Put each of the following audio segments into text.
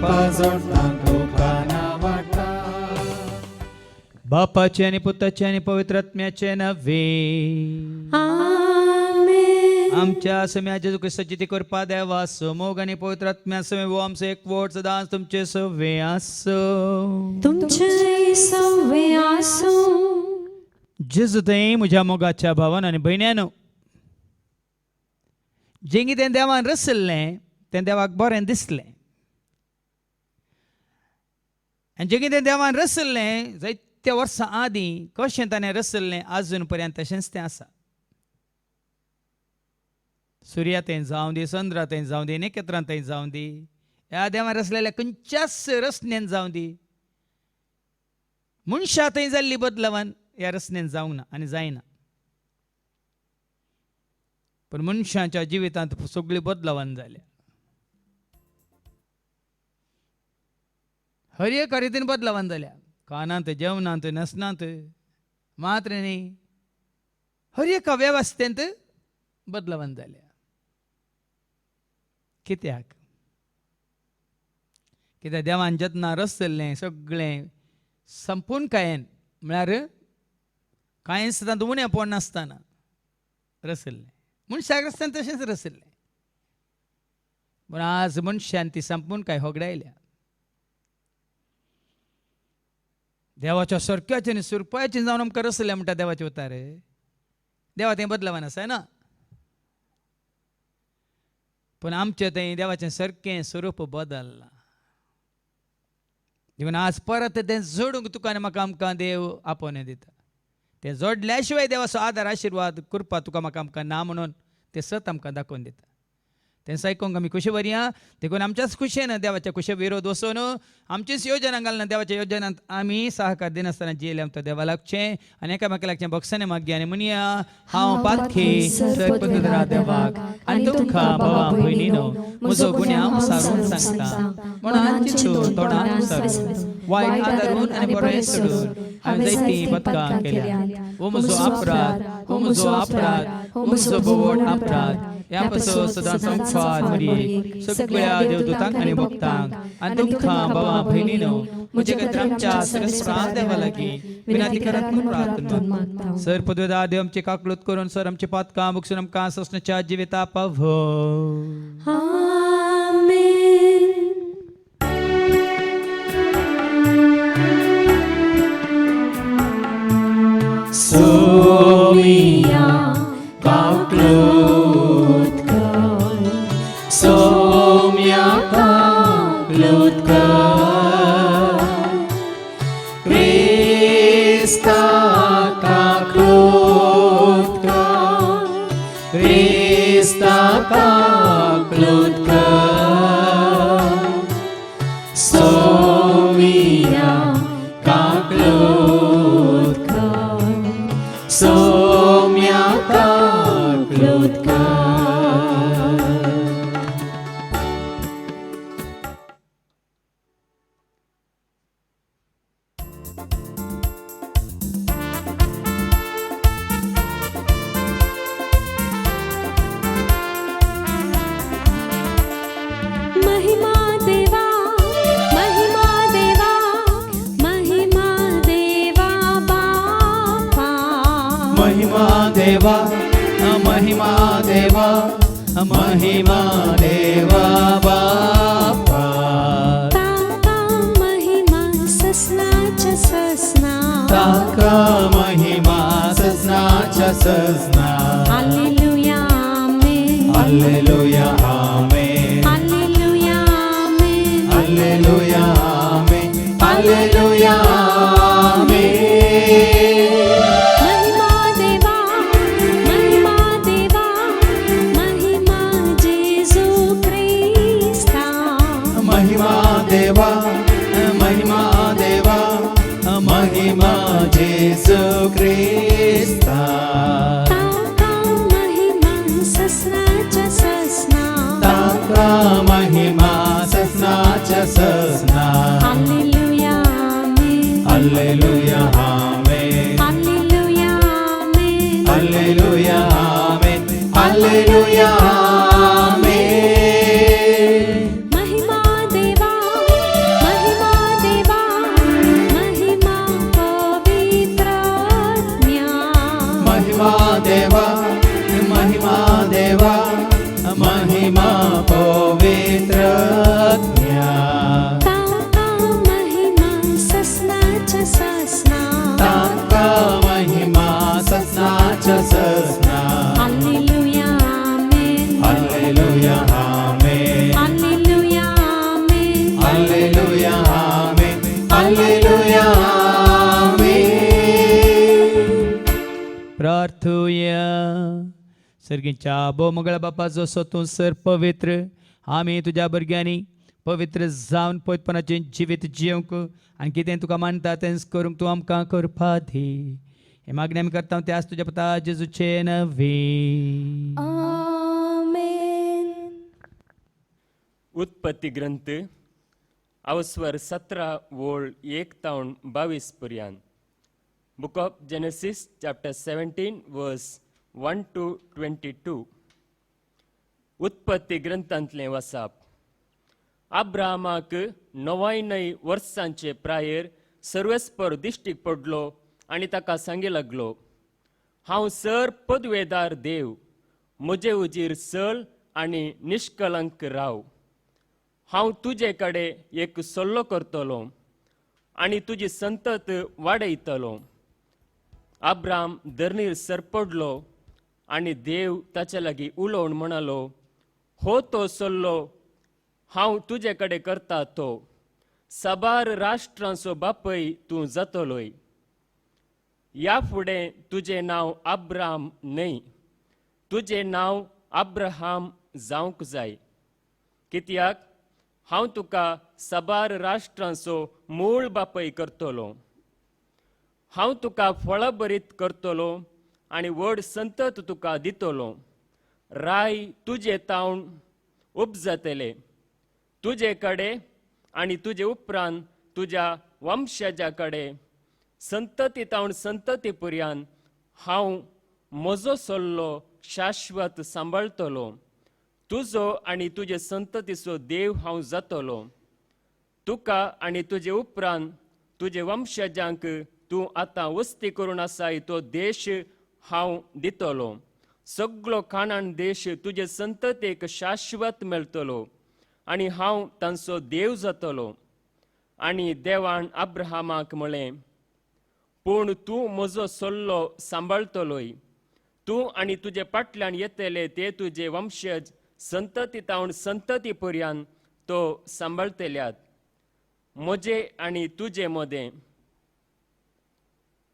कृपा जोडता लोकांना वाटा. बापाचे आणि पुत्राचे आणि पवित्र आत्म्याचे नव्हे. आमेन. आमच्या सम्या जेजू ख्रिस्ताची ती कृपा देवा समोग आणि पवित्र आत्म्या समे वो आमचे एक वोट सदां तुमचे सवे आसो. तुमचे सवे आसो. जेजू थंय म्हज्या मोगाच्या भावान आनी भयण्यानो, जें कितें देवान रचल्लें तें देवाक बरें दिसलें. आनी जें कितें देवान रचल्लें जायत्या वर्सां आदीं कशें ताणें रचल्लें आजून पर्यंत तशेंच तें आसा. सुर्यातें जावं दी, चंद्रातें जावं दी, नखेत्रांतें जावं दी, ह्या देवान रचलेल्या खंयच्याच रचनेन जावं दी, मनशा थंय जाल्ली बदलावन ह्या रचनेन जावंक ना आनी जायना. पण मनशाच्या जिवितांत सगळी बदलावन जाल्या. हर एका रितीन बदलावन जाल्या. खानांत, जेवणांत, न्हेसणांत मात्र न्ही, हर एका वेवस्थेंत बदलावन जाल्या. कित्याक? कित्याक देवान जतनां रचल्लें सगळें संपूर्णकायेन म्हळ्यार कांय सुद्दां उणेंपण नासतना रचल्लें. मनशाक रचतना तशेंच रचल्लें. पूण आज मनशान ती संपूर्णकाय होगडायल्या. देवाच्या सारक्याचें आनी सुरपायेचें जावन आमकां रचलें म्हणटा देवाचे उतार. देवा तें बदलावन आसा ना. पण आमचें थंय देवाचें सारकें स्वरूप बदललां. देखून आज परत तें जोडूंक तुका आनी म्हाका आमकां देव आपोवणें दिता. तें जोडल्या शिवाय देवाचो आदार आशिर्वाद कृपा तुका म्हाका आमकां ना म्हणून तें सत आमकां दाखोवन दिता. तें आयकूंक आमी खुशी भरया. देखून आमच्याच खुशेन देवाच्या खुशे विरोध वचून आमचीच योजना घालना देवाच्या योजनांत आमी सहकार दिनासतना जियेले आमकां देवा लागचें आनी एकामेका लागचें भक्षणे मागया आनी म्हणया, हांव पातखी सर्पदुरा देवाक आनी तुमकां भावा भयणीनो म्हजो गुन्यांव सारून सांगता. म्हणून चिंतून तोंडान सारून वायट आदारून आनी बरें सोडून हांवें जायतीं पथकां केल्या. हो म्हजो अपराध, हो म्हजो अपराध, हो म्हजो बोवड अपराध. ह्या पासून सदां संख्वार मरी सगळ्या देवदूतांक आनी भक्तांक आनी तुमकां भावा भयणीनो म्हजे खातीर आमच्या सरस्वता देवा लागीं विनंती करात म्हूण प्रार्थना. सर पदवेदार देव आमची काकलूत करून सर आमची पातकां बक्षून आमकां ससण्याच्या जिविता पावो. सोमिया काकलूत कर, सोम्या काकलूत कर, क्रिस्ता काकलूत कर, क्रिस्ता काकलूत कर, सोमिया काकलूत कर, सोम्या काकलूत कर. महिमा देवा, महिमा देवा, महिमा देवा बापा. महिमा देवा, महिमा देवा, महिमा देवा बापा. ताका महिमा ससनाच्या ससना, ताका महिमा सजनाच्या सजना. हालेलुया आमेन, हालेलुया आमेन, हालेलुया आमेन, हालेलुया आमेन, हालेलुया आमेन. महिमा देवा, महिमा देवा, महिमा जेजू ख्रिस्ता. महिमा देवा, महिमा देवा, महिमा जेजू ख्रिस्ता. ताका महिमा ससनाच्या ससना, ताका महिमा ससनाच्या सजना. हालेलुया आमेन, हालेलुया आमेन, हालेलुया आमेन, हालेलुया आमेन, हालेलुया आमेन. महिमा देवा, प्रार्थुया. सर्गीच्या बोमगळा बापाचो असो तूं सर पवित्र, आमी तुज्या भुरग्यांनी पवित्र जावन पवित्रपणाचें जिवीत जिवंक आनी कितें तुका मानता तें करूंक तूं आमकां करपा दी. हे मागणी आमी करता त्याच तुज्या पुता जेजूचे नवी. आमेन. उत्पत्ती ग्रंथ अवस्वर 17 वोळ 1 तावन 22 पर्यंत. बुक ऑफ जेनेसिस चॅप्टर 17 वर्स 1 to 22. उत्पत्ती ग्रंथांतलें वाचप. अब्राहमाक 99 वर्सांचे प्रायर सर्वेस्पर दिश्टीक पडलो आनी ताका सांगी लागलो, हांव सर पदवेदार देव, म्हजे उजीर चल आनी निश्कलंक राव. हांव तुजे कडेन एक सल्लो करतलो आनी तुजी संतत वाडयतलो. अब्राम धरणीर सरपडलो आनी देव ताचे लागीं उलोवन म्हणलो, हो तो सल्लो हांव तुजे कडेन करता तो. साबार राष्ट्रांचो बापय तूं जातलोय. ह्या फुडें तुजें नांव अब्राम न्हय, तुजें नांव अब्राहाम जावंक जाय, कित्याक हांव तुका साबार राष्ट्रांचो मूळ बापय करतलो. हांव तुका फळां बरीत करतलो आनी व्हड संतत तुका दितलो. राय तुजे तावन उपजतले. तुजे कडेन आनी तुजे उपरांत तुज्या वंशजा कडेन संतती तावन संतती पर्यंत हांव म्हजो सल्लो शाश्वत सांबाळतलो. तुजो आनी तुजे संततीचो देव हांव जातलो. तुका आनी तुजे उपरांत तुजे वंशजांक तूं आतां वस्ती करून आसाय तो देश हांव दितलो. सगळो कानान देश तुजे संततेक शाश्वत मेळटलो आनी हांव तांचो देव जातलो. आनी देवान अब्राहमाक म्हळें, पूण तूं म्हजो सल्लो सांबाळतलोय. तूं आनी तुजे फाटल्यान येतले ते तुजे वंशज संतती तावन संतती पर्यंत तो सांबाळतल्यात. म्हजे आनी तुजे मदें,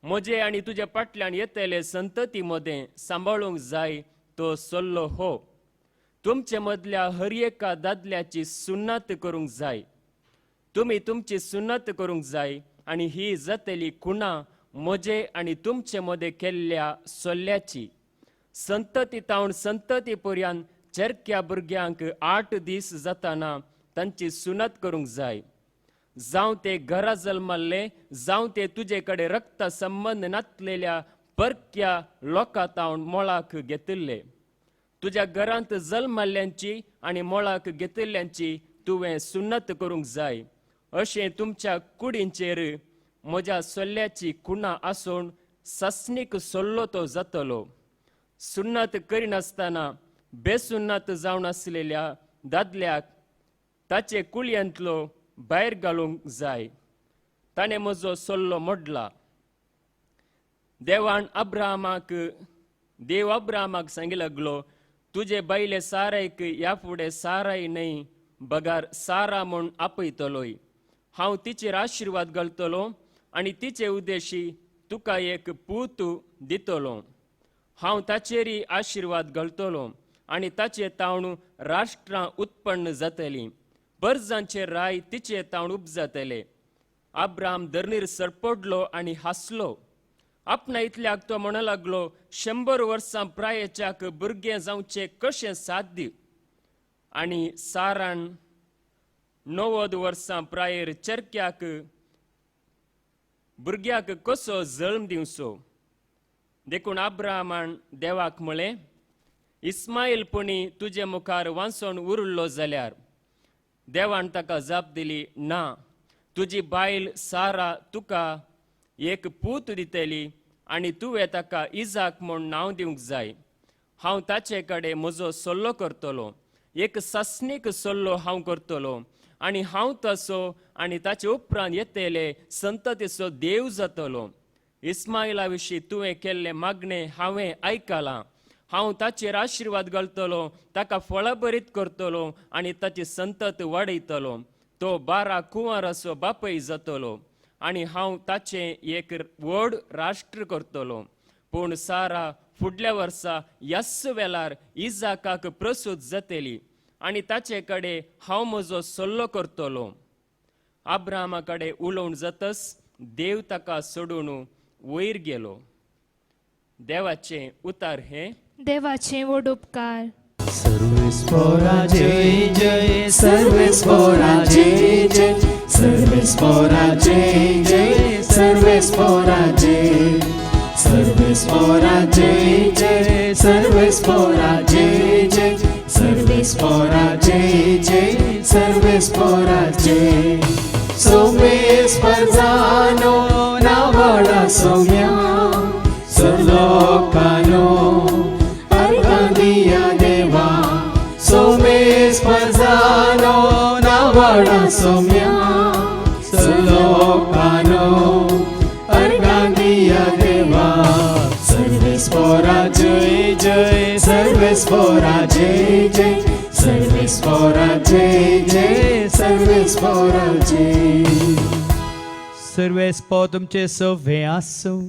म्हजे आनी तुजे फाटल्यान येतले संतती मदें सांबाळूंक जाय तो सल्लो हो. तुमचे मदल्या हर एका दादल्याची सुन्नत करूंक जाय. तुमी तुमची सुन्नत करूंक जाय आनी ही जातली खुणा म्हजे आनी तुमचे मदें केल्ल्या सल्ल्याची. संतती तावन संतती पर्यंत चेरक्या भुरग्यांक 8 दीस जाताना तांची सुन्नत करूंक जाय. जावं ते घरा जल्माल्ले, जावं ते तुजे कडेन रक्त संबंध नासलेल्या परक्या लोकां तावन मोळाक घेतिल्ले. तुज्या घरांत जल्माल्ल्यांची आनी मोळाक घेतिल्ल्यांची तुवें सुन्नत करूंक जाय. अशें तुमच्या कुडींचेर म्हज्या सल्ल्याची खुणा आसून ससनीक सल्लो तो जातलो. सुन्नत करिनासतना बेसुन्नत जावन आसलेल्या दादल्याक ताचे कुळयेंतलो भायर घालूंक जाय. ताणें म्हजो सल्लो मोडला. देव अब्राहमाक सांगी लागलो, तुजे बायले सारायक ह्या फुडें साराय न्हय, बगार सारा म्हूण आपयतलोय. हांव तिचेर आशिर्वाद घालतलो आनी तिचे उद्देशी तुका एक पूत दितलो. हांव ताचेरय आशिर्वाद घालतलो आनी ताचे तावन राष्ट्रां उत्पन्न जातलीं. बर्जांचे राय तिचे तावन उपजतले. अब्राम धरणीर सरपडलो आनी हांसलो. आपणा इतल्याक तो म्हणू लागलो, 100 वर्सां प्रायेच्याक भुरगें जावचें कशें साध्य. आनी सारान 90 वर्सां प्रायर चेरक्याक भुरग्याक कसो जल्म दिवचो. देखून अब्राहमान देवाक म्हळें, इस्माईलपणी तुजे मुखार वांसोन उरलो जाल्यार. देवान ताका जाप दिली, ना, तुजी बायल सारा तुका एक पूत दितली आनी तुवें ताका इजाक म्हूण नांव दिवंक जाय. हांव ताचे कडेन म्हजो सल्लो करतलो, एक ससनीक सल्लो हांव करतलो आनी हांव तसो आनी ताचे उपरांत येतले संततीचो देव जातलो. इस्माईला विशीं तुवें केल्ले मागणें हांवें आयकलां. हांव ताचेर आशिर्वाद घालतलो, ताका फळां बरीत करतलो आनी ताची संतत वाडयतलो. तो 12 कुंवाराचो बापय जातलो आनी हांव ताचें एक व्हड राष्ट्र करतलो. पूण सारा फुडल्या वर्सा यास वेळार इजाकाक प्रसूत जातली आनी ताचे कडे हांव म्हजो सल्लो करतलो. अब्राहमा कडेन उलोवण जातस देव ताका सोडून वयर गेलो. देवाचे उतार हे. देवाचे व्हड उपकार. सर्वेस्परा जय जय सर्वेस्परा जय जय सर्वेस्परा जय जय सर्वेस्परा जय सर्वेस्परा जय जय सर्वेस्परा जय जय सर्वेस्परा जय जय सर्वेस्परा जय. सोमेस्परजानो नावाडा सौम्या सर्लोकानो अर्घांदिया देवा. सोमेस्परजानो नावाडा सौम्या सर्लोकानो अर्घांदिया देवा. सर्वेस्परा जय जय सर्वेस्परा जय जय सर्वेस्परा जय जय सर्वेस्परा जय. सर्वेस्पो तुमचे सव्हे आसो.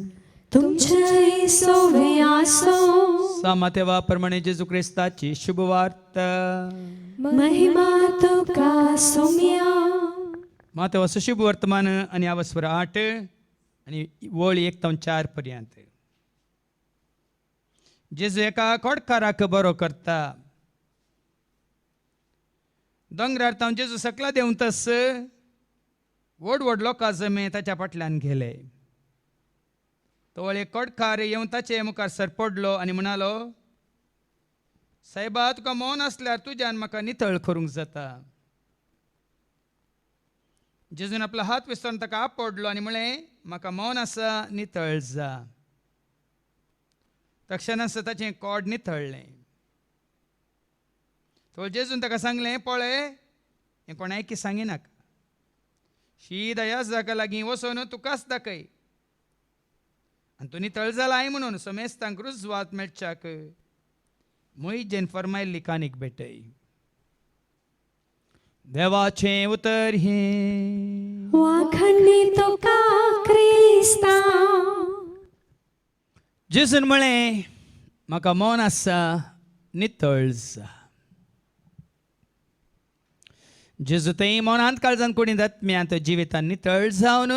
तुमचे सोवे आसो. सामातेवा प्रमाणे जेजू ख्रिस्ताची शुभवार्ता. महिमा तुका सौम्या. मातेवा सुशुभ वर्तमान आणि आवस्वर 8 आणि वळी 1 ते 4 पर्यंत. जेजू एका कोडकाराक बरो करता. दोंगरार तावन जेजू सकला देऊन तस व्हड व्हड लोकां जमे ताच्या फाटल्यान गेले. तो एक कोडकार येवन ताचे मुखार सर पडलो आनी म्हणालो, सायबा तुका मौन आसल्यार तुज्यान म्हाका नितळ करूंक जाता. जेजून आपलो हात विस्तरून ताका आपडलो आनी म्हळें, म्हाका मौन आसा, नितळ जा. तक्षणाच ताचें कोड नितळ्ळें. तो जेजून ताका सांगलें, पळय हें कोणायकी सांगिनाका. शीद ह्याच जाका लागीं वचोन तुकाच दाखय आनी तूं नितळ जालाय म्हणून समेस्तांक रुजवात मेळच्याक मोइजेन फरमायल्ली कानीक भेटय. देवाचें उतर हें. वाखणी तुका क्रिस्ता. जेजून म्हळें, म्हाका मौन आसा, नितळ जा. जेजू थंय मौनांत काळजान कुडींत आत्म्यांत जिवितान नितळ जावन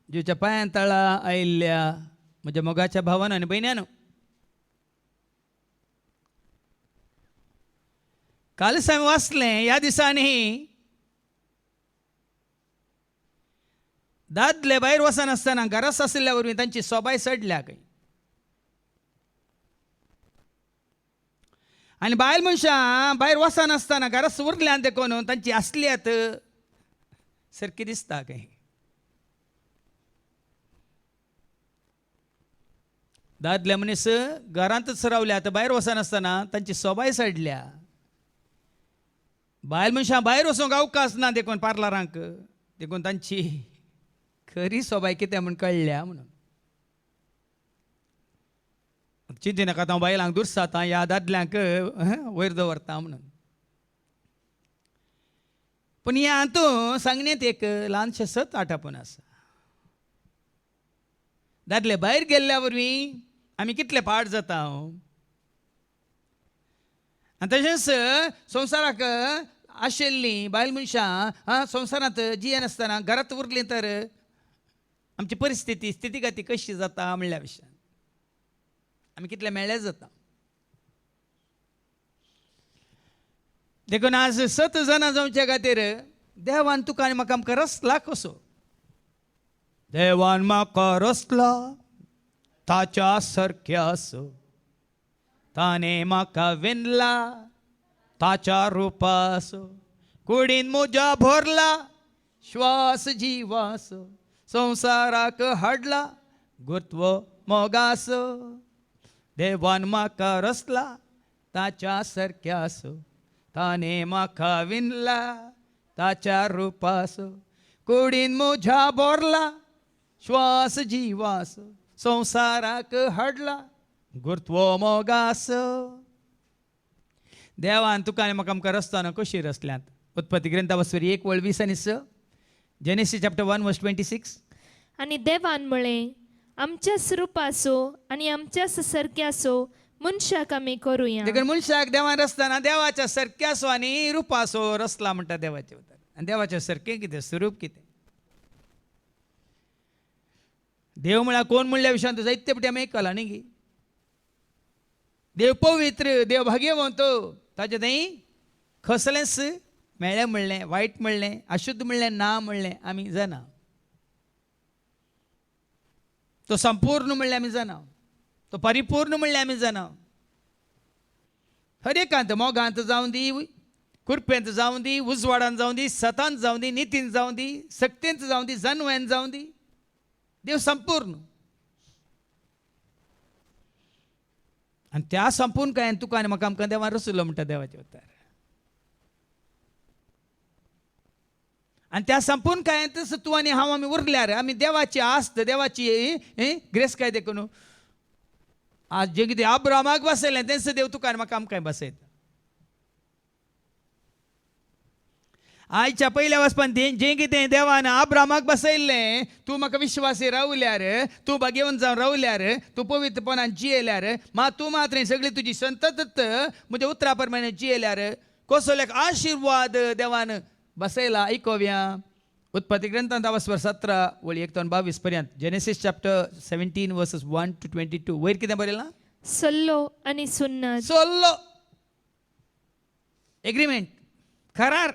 जीवच्या पांयां तळा आयिल्ल्या म्हज्या मोगाच्या भावान आनी भयण्यानो, काल हांवें वाचलें ह्या दिसांनी दादले भायर वचनासतना घरास आशिल्ल्या वरवीं तांची सोबाय सडल्या खंय. आनी बायल मनशां भायर वचनासतना घरास उरल्यान देखून तांची आसलियत सारकी दिसता खंय. दादले मनीस घरांतच रावल्यात, भायर वचनासतना तांची सोबाय सडल्या. बायल मनशां भायर वचूंक अवकाश ना देखून पार्लरांक, देखून तांची खरी सोबाय कितें म्हूण कळ्ळ्या म्हणून. चिंती नाका, हांव बायलांक दुरसाता, ह्या दादल्यांक वयर दवरता म्हणून. पूण ह्या हातूंत सांगण्यात एक ल्हानशें सत आटापून आसा. दादले भायर गेल्ल्या वरवीं आमी कितले पाड जाता. आनी तशेंच संवसाराक आशिल्लीं बायल मनशां संवसारांत जियेनासतना घरांत उरलीं तर आमची परिस्थिती स्थितीगती कशी जाता म्हणल्या विशयान आमी कितले मेळ्ळे जाता. देखून आज 7 जाणां जावच्या खातीर देवान तुका आनी म्हाका आमकां रचला कसो. देवान म्हाका रचला ताच्या सारक्यासो. ताणे म्हाका विणला ताच्या रुपासो. कुडीन म्हज्या भरला श्वास जिवासो. संवसाराक हाडला गुरत्व मोगासो. देवान म्हाका रचला ताच्या सारक्यासो. ताणे म्हाका विणला ताच्या रुपासो. कुडीन म्हज्या भरला श्वास जिवासो. संवसाराक हाडला गुरत्व मोगासो. देवान तुका आनी म्हाका आमकां रचतना कशी रचल्यांत. उत्पत्ती ग्रंथावस्वरी 1:20-6. Genesis chapter 1:26. आनी देवान म्हळें, आमच्याच रुपासो आणि आमच्याच सारक्यासो मनशाक आमी करूया. देखील मनशाक देवान रचताना देवाच्या सारक्यासो आनी रुपासो रचला म्हणटा देवाचे उतर. आनी देवाच्या सारकें कितें स्वरूप कितें. देव म्हळ्यार कोण म्हणल्या विशयान जायते फावटी आमी आयकलां न्ही गी. देव पवित्र, देव भाग्यवंत, ताचे थंय कसलेंच मेळ्ळें म्हणलें, वायट म्हणलें, अशुद्ध म्हणलें ना म्हणलें आमी जाणा. तो संपूर्ण म्हणलें आमी जाणा, तो परिपूर्ण म्हणलें आमी जाणा. हर एकांत मोगांत जावं दी, कुरपेंत जावं दी, उजवाडांत जावं दी, सतांत जावं दी, नितींत जावं दी, सक्तेंत जावं दी, जानव्यान जावं दी, देव संपूर्ण. आनी त्या संपूर्ण कांय तुका आनी म्हाका आमकां देवान रचलो म्हणटा देवाचे उतर. आनी त्या संपूर्ण कांयच तूं आनी हांव आमी उरल्यार आमी देवाची आस्त, देवाची ग्रेस काय देखून आज जें कितें अब्रामाक बसयलें तेंच देव तुका आनी म्हाका आमकां बसयता. आयच्या पयल्या वचपान जें कितें देवान अब्रामाक बसयल्लें, तूं म्हाका विश्वासी रावल्यार, तूं भाग्यवंत जावन रावल्यार, तूं पवित्रपणान जियेल्यार, तूं मात्र सगळी तुजी संतत म्हज्या उतरा प्रमाणे जियेल्यार कसलो आशिर्वाद देवान बसयला. ऐकोव्या उत्पत्ती ग्रंथांत 17 वळी 1-22 पर्यंत. Genesis chapter 17 versus 1 to 22. वयर कितें बरयलां? सल्लो आनी सुन्नत. सोल्लो, एग्रीमेंट, करार.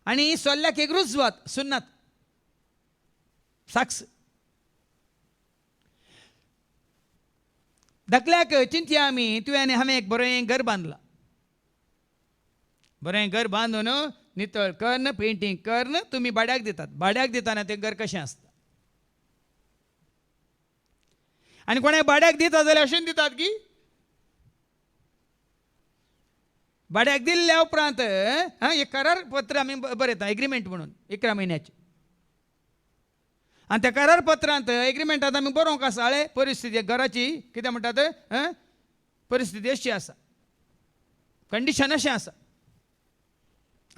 आणि सोल्ल्याक एक रुजवात, सुन्नत, साक्ष. धाकल्याक चिंतया आमी, तुवें आनी हांवें एक बरें घर बांदलां. बरें घर बांदून नितळ करन, पेंटींग करन तुमी भाड्याक दितात. भाड्याक दिताना तें घर कशें आसता. आनी कोणाक भाड्याक दिता जाल्यार अशें दितात की भाड्याक दिल्ल्या उपरांत एक करार पत्र आमी बरयता, एग्रीमेंट म्हणून 11 म्हयन्याचें. आनी त्या करार पत्रांत एग्रीमेंटांत आमी बरोवंक आसा हळे परिस्थिती घराची कितें म्हणटात परिस्थिती अशी आसा, कंडिशन अशें आसा.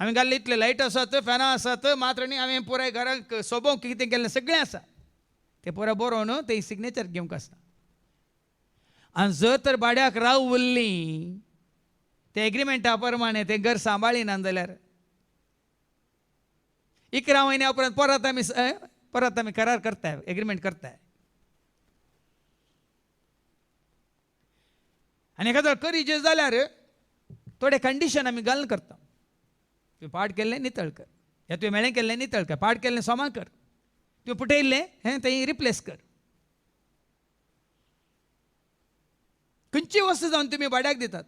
आमी घाल्ले इतले लायट आसात, फॅनां आसात, मात्र न्ही हांवें पुराय घराक सोबोवंक कितें केल्लें सगळें आसा. तें पुराय बरोवन थंय सिग्नेचर घेवंक आसता. आनी जर तर भाड्याक राव उरलीं ते एग्रीमेंटा प्रमाणे तें घर सांबाळिनात जाल्यार 11 म्हयन्या उपरांत परत आमी करार करताय, एग्रीमेंट करताय. आनी एखादो करीजे जाल्यार थोडे कंडिशन आमी घालून करता. तुवें पाड केल्लें नितळ कर, या तुवें मेळें केल्लें नितळ कर, पाड केल्लें सोमां कर, तुवें पुटयल्लें तें रिप्लेस कर. खंयची वस्त जावन तुमी भाड्याक दितात.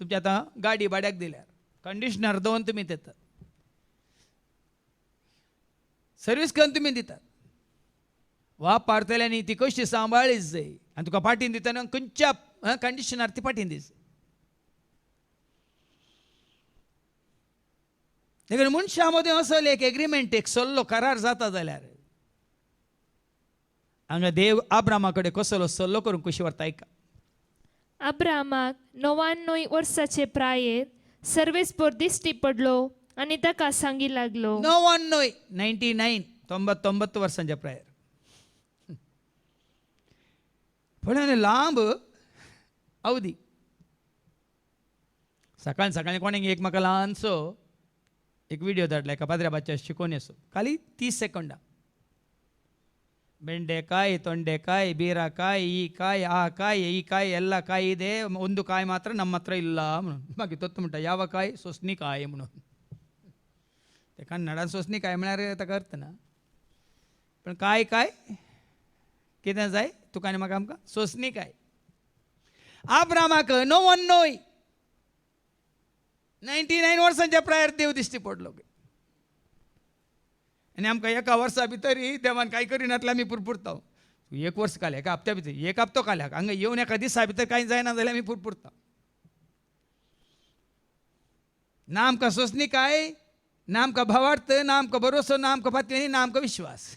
तुमची आतां गाडी भाड्याक दिल्यार कंडिशनर दवरून तुमी दितात, सर्वीस करून तुमी दितात. वापरतल्यांनी ती कशी सांबाळीच जाय. आनी तुका पाटीन दितना खंयच्या कंडिशनार ती पाटीन दीस. देखून मनशा मदें असो एक एग्रीमेंट, एक सल्लो करार जाता जाल्यार हांगा देव अब्रामा कडेन कसलो सल्लो करून कशी व्हरता ऐका. अब्रामाक 99 वर्साचे प्रायेर सर्वेस्पर दिश्टी पडलो आनी ताका सांगी लागलो. 99 वर्सांच्या प्रायर. पण लांब अवधी. सकाळी कोणें एक म्हाका ल्हानसो एक व्हिडिओ धाडला एका पाद्र्या बाच्या शिकोवणेचो, खाली 30 सेकंदां. ಬೆಂಡೆಕಾಯಿ, ತೊಂಡೆಕಾಯಿ, ಬೀರಕಾಯಿ, ಈ ಕಾಯಿ, ಆ ಕಾಯಿ, ಈ ಕಾಯಿ ಎಲ್ಲ ಕಾಯಿ ಇದೆ, ಒಂದು ಕಾಯಿ ಮಾತ್ರ ನಮ್ಮ ಹತ್ರ ಇಲ್ಲ म्हणून. बाकी तोच म्हणटा ಯಾವ ಕಾಯಿ, सोसणीकाय म्हणून. ते कन्नडान सोसणीकाय म्हळ्यार ताका अर्थ ना. पण काय कितें जाय तुका आनी म्हाका आमकां सोसणीकाय. अब्रामाक 99 वर्सांच्या प्रायर देव दिश्टी पडलो. आनी आमकां एका वर्सा भितर देवान कांय करिनातलें आमी पुरपुरता. 1 वर्स काले एका हप्त्या भितर, 1 हप्तो काल्याक हांगा येवन एका दिसा भितर कांय जायना जाल्यार आमी पुरपुरता. ना आमकां सोसणीकाय, ना आमकां भावार्थ, ना आमकां भरोसो, ना आमकां फातयेनी, ना आमकां विश्वास.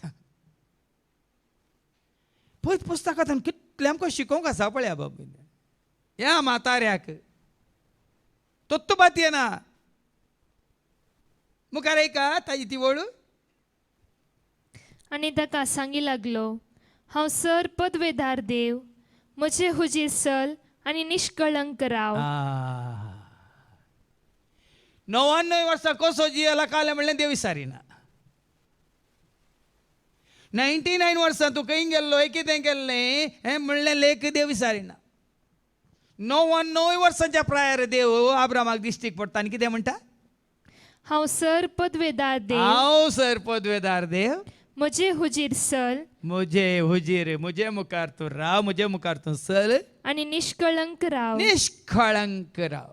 पळय पुस्तकांत कितलें आमकां शिकोवंक आसा पळया बाबा. ह्या म्हाताऱ्याक तोत्तू फातयेना. मुखार ऐका ताजी ती वळू. आनी ताका सांगी लागलो, हांव सर पदवेदार देव, म्हजे हुजीर सल आनी निश्कळंक राव. 99 वर्सां कसो जियेला काले म्हणलें देव विचारिना. 99 वर्सां तूं खंय गेल्लो कितें केल्लें हें म्हणलें लेख देव विचारिना. 99 वर्सांच्या प्रायार देव आब्रामाक दिश्टीक पडटा आनी कितें म्हणटा, हांव सर पदवेदार देव, हांव सर पदवेदार देव, म्हजे हुजीर सल म्हजे हुजीर, म्हजे मुखार तूं राव, म्हजे मुखार तूं सल आनी निश्कळंक राव. निष्कळंक राव.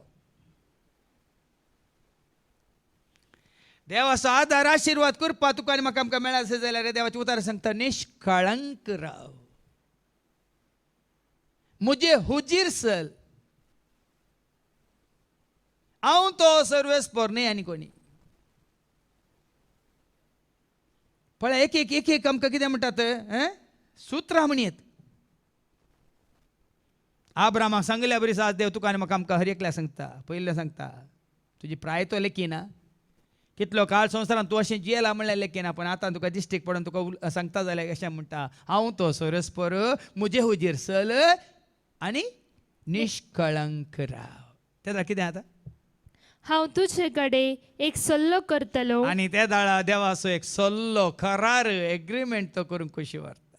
देवाचो आदार आशिर्वाद करपा तुका आनी म्हाका आमकां मेळासं जाल्यार देवाचें उतार सांगता, निष्कळंक राव, म्हजे हुजीर सल. हांव तो सर्वेस्पर न्ही आनी कोणी. पळय एक एक एक एक आमकां कितें म्हणटात सुत्रां म्हणयत. आब्रामाक सांगल्या बरी आज देव तुका आनी म्हाका आमकां हर एकल्या सांगता, पयलें सांगता तुजी प्राय तो लेखीना, कितलो काळ संवसारांत तूं अशें जियेला म्हणल्यार लेखीना, पण आतां तुका दिश्टीक पडून तुका सांगता जाल्यार अशें म्हणटा, हांव तो सर्वेस्पर, म्हजे हुजीर सल आनी निश्कळंक राव. तें कितें आतां, हांव तुजे कडेन एक सल्लो करतलो आनी त्या दाळा देवाचो एक सल्लो करार एग्रीमेंट तो करूंक कशी व्हरता.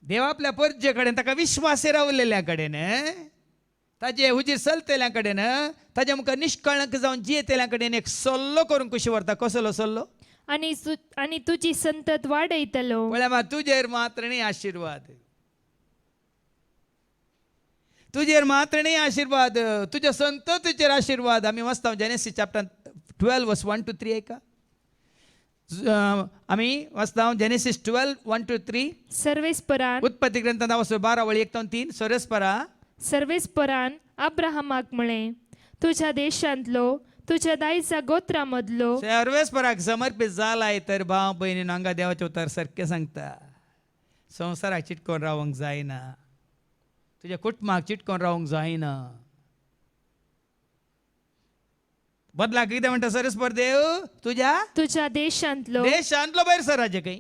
देव आपल्या परजे कडेन ताका विश्वास रावलेल्या कडेन, ताजे हुजीर चलतेल्या कडेन, ताज्या मुखार निश्कळंक जावन जियेतेल्या कडेन एक सल्लो करूंक कशी व्हरता. कसलो सल्लो, आनी तुजी संतत वाडयतलो. म्हळ्यार तुजेर मात्र न्ही आशिर्वाद, तुजेर मात्र न्ही आशिर्वाद, तुज्या संततीचेर आशिर्वाद. आमी वाचता जेनेसीस चॅप्टर 12 वर्स 1 to 3 ऐका. आमी वाचता जेनेसीस 12 1 to 3. सर्वेस्परान उत्पत्ती ग्रंथांत वाचतो 12 वळी 1 to 3. सर्वेस्परान अब्राहमाक म्हळें, तुज्या देशांतलो, तुज्या दायजा गोत्रा मदलो. सर्वेस्पराक समर्पीत जालाय तर भाव भयणीन हांगा देवाचें उतर सारकें सांगता. संवसाराक चिटकोन रावंक जायना, तुज्या कुटुंबाक चिटकोन रावंक जायना. बदलाक कितें म्हणटा सर्वेस्पर देव, तुज्या देशांतलो, देशांतलो भायर सराजे खंय,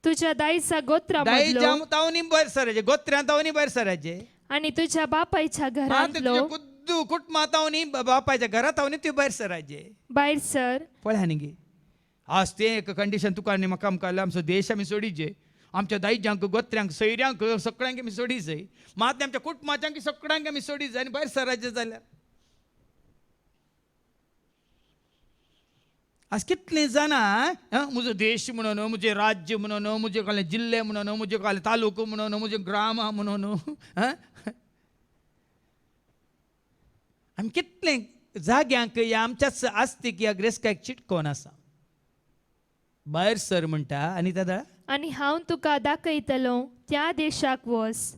तुज्या दायजा गोत्रा मदलो दायजाम तावनी भायर सराजे, गोत्र्यां तावनी भायर सराजे, आनी तुज्या बापायच्या घरांतलो कुद्दू कुटुंबा तावनी बापायच्या घरा तावनी तूं भायर सराजे. भायर सर. पळय न्ही गे, आज तें एक कंडिशन तुका आनी म्हाका आमकां आमचो देश आमी सोडीचे, आमच्या दायजांक गोत्र्यांक सैऱ्यांक सगळ्यांक आमी सोडी जाय, मात आमच्या कुटुंबाच्यांक सगळ्यांक आमी सोडी जाय आनी भायर सराचे जाल्यार. आज कितले जाणां म्हजो देश म्हणून, म्हजें राज्य म्हणून, म्हजे कसले जिल्ले म्हणून, म्हजे कसले तालुको म्हणून, म्हजे ग्राम म्हणून आमी कितले जाग्यांक ह्या आमच्याच आस्तीक ह्या ग्रेस्कायक चिटकोन आसा. भायर सर म्हणटा आनी दादा, आनी हांव तुका दाखयतलो त्या देशाक वच.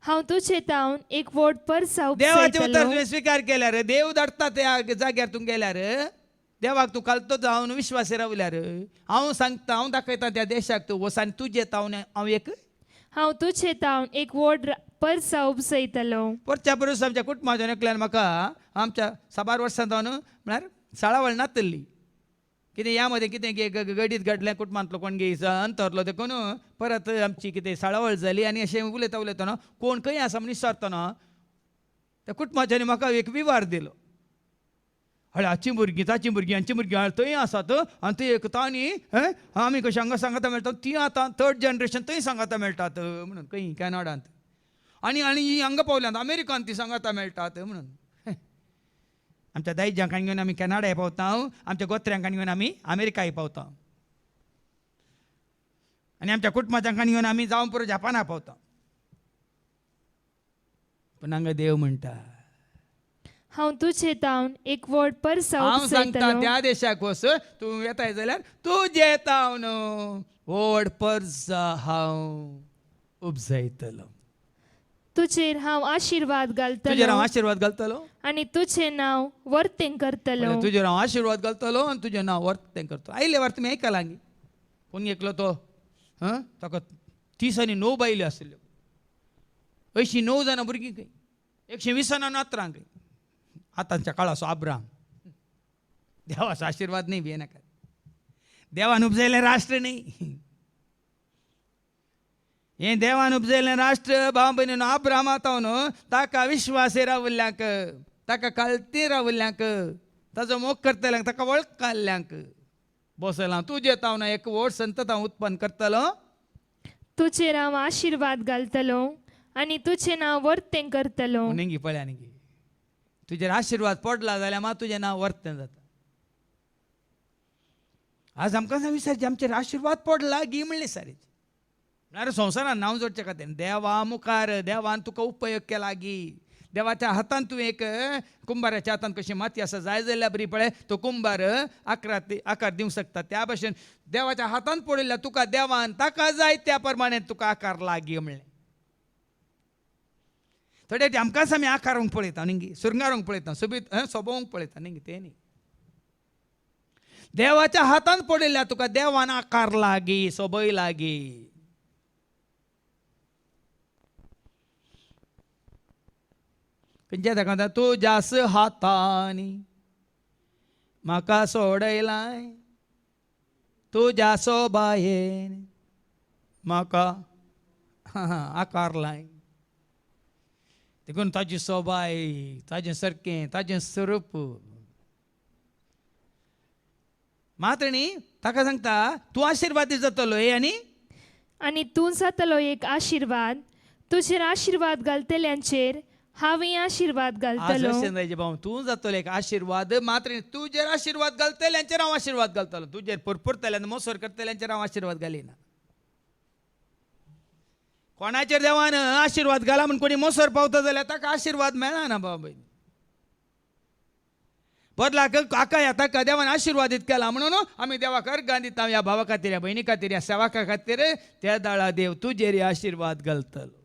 हांव तुजे तावन एक व्हड परसाव देवाचे उतर तुवें स्विकार केल्यार, देव धाडटा त्या जाग्यार तूं गेल्यार, देवाक तूं कालतो जावन विश्वास रावल्यार, हांव सांगता, हांव दाखयता त्या देशाक तूं वच आनी तुजे तावन हांव तुजे तावन एक व्हड परसाव उपसयतलो. परच्या परस आमच्या कुटुंबाच्यान एकल्यान म्हाका आमच्या 7 वर्सां जावन म्हळ्यार साळावळ नातल्ली. कितें ह्या मदें कितें गडीत घडलें, कुटुंबांतलो कोण गे अंतरलो देखून परत आमची कितें साळावळ जाली आनी अशें उलयतना कोण खंय आसा म्हण विचारतना त्या कुटुंबाच्यांनी म्हाका एक विवार दिलो. हळे हाची भुरगीं ताची भुरगीं हांची भुरगीं थंय आसात आनी ती एक तांणी आमी कशें हांगा सांगाता मेळटा, ती आतां 3rd जनरेशन थंय सांगाता मेळटात म्हणून खंय कॅनडांत, आनी ही हांगा पावल्यांत अमेरिकांत ती सांगाता मेळटात म्हणून. आमच्या दायजांक घेवन आमी कॅनडाय पावता, आमच्या गोत्र्यांक घेवन आमी अमेरिकाय पावता, आनी आमच्या कुटुंबाच्यांक घेवन आमी जावं पुरो जपाना पावता. पूण हांगा देव म्हणटा, हांव तुजे तावन एक व्हड परसाव हांव सांगता उपसयतलो. त्या देशाक वच, तूं येताय जाल्यार तुजे तावन व्हड परसा हांव उपजयतलो. तुजेर हांव आशिर्वाद तुजेर घालतलो हांव आशिर्वाद घालतलो, आनी तुजें नांव वर्तें करतलो. तुजेर हांव आशिर्वाद घालतलो आनी तुजें नांव वर्तें करतलो. आयले वार तुमी आयकलां गे, कोण एकलो तो ताका 30 आनी 9 बायल्यो आसल्यो, 89 जाणां भुरगीं खंय, 120 जाणां नातरां खंय. आतांच्या काळाचो आब्राम, देवाचो आशिर्वाद न्ही भिये नाका. देवान उपजयलें राष्ट्र न्ही. हे देवान उपजयलें राष्ट्र भाव भयणीनो अब्राहम आतां न्हू ताका विश्वासे रावल्ल्यांक, ताका कालती रावल्ल्यांक, ताजो मोग करतल्यांक, ताका वळखल्ल्यांक बसलां. तुजे तावन एक व्हड संतत हांव उत्पन्न करतलो. तुजेर हांव आशिर्वाद घालतलो आनी तुजें नांव वर्तें करतलो. निंगी पळया निंगी, तुजेर आशिर्वाद पडला जाल्यार मात तुजें नांव वर्तें जाता. आज आमकां विचारचें आमचेर आशिर्वाद पडला गी म्हणलें सारेचें. म्हळ्यार संवसारान नांव जोडचें खातीर देवा मुखार देवान तुका उपयोग केला गी. देवाच्या हातान तूं एक कुंभाराच्या हातान कशी माती आसा जाय जाल्यार बरी पळय तो कुंभार आकार दिवंक शकता. त्या भाशेन देवाच्या हातान पडिल्ल्या तुका देवान ताका जाय त्या प्रमाणे तुका आकार लागी म्हणलें. थोडे आमकांच आमी आकारूंक पळयता न्ही, सुरंगारूंक पळयता, सोबोवंक पळयता न्ही, तें न्ही. देवाच्या हातान पडिल्ल्या तुका देवान आकार लागी, सोबय लागी. खंयच्या दाखवता तुज्याच हातांनी म्हाका सोडयलाय, तुज्या सोबायेन म्हाका आकार लाय. देखून ताजी सोबाय, ताजें सारकें, ताजें स्वरूप मात न्ही ताका सांगता तूं आशिर्वादीत जातलो. आनी तूं जातलो एक आशिर्वाद. तुजेर आशिर्वाद घालतल्यांचेर हांवें आशिर्वाद घालतलो. भाऊ तूं जातलो एक आशिर्वाद. मात्र तुजेर आशिर्वाद घालतल्यांचेर हांव आशिर्वाद घालतलो. तुजेर पुरपुरतल्यान मोसोर करतल्यांचेर हांव आशिर्वाद घालिना. कोणाचेर देवान आशिर्वाद घाला म्हूण कोणी मोसोर पावता जाल्यार ताका आशिर्वाद मेळना बाबा. बदलाक काका या ताका देवान आशिर्वादीत केला म्हणून आमी देवाक अर्गां दिता. ह्या भावा खातीर, ह्या भयणी खातीर, ह्या सेवका खातीर त्या दाळा देव तुजेर आशिर्वाद घालतलो.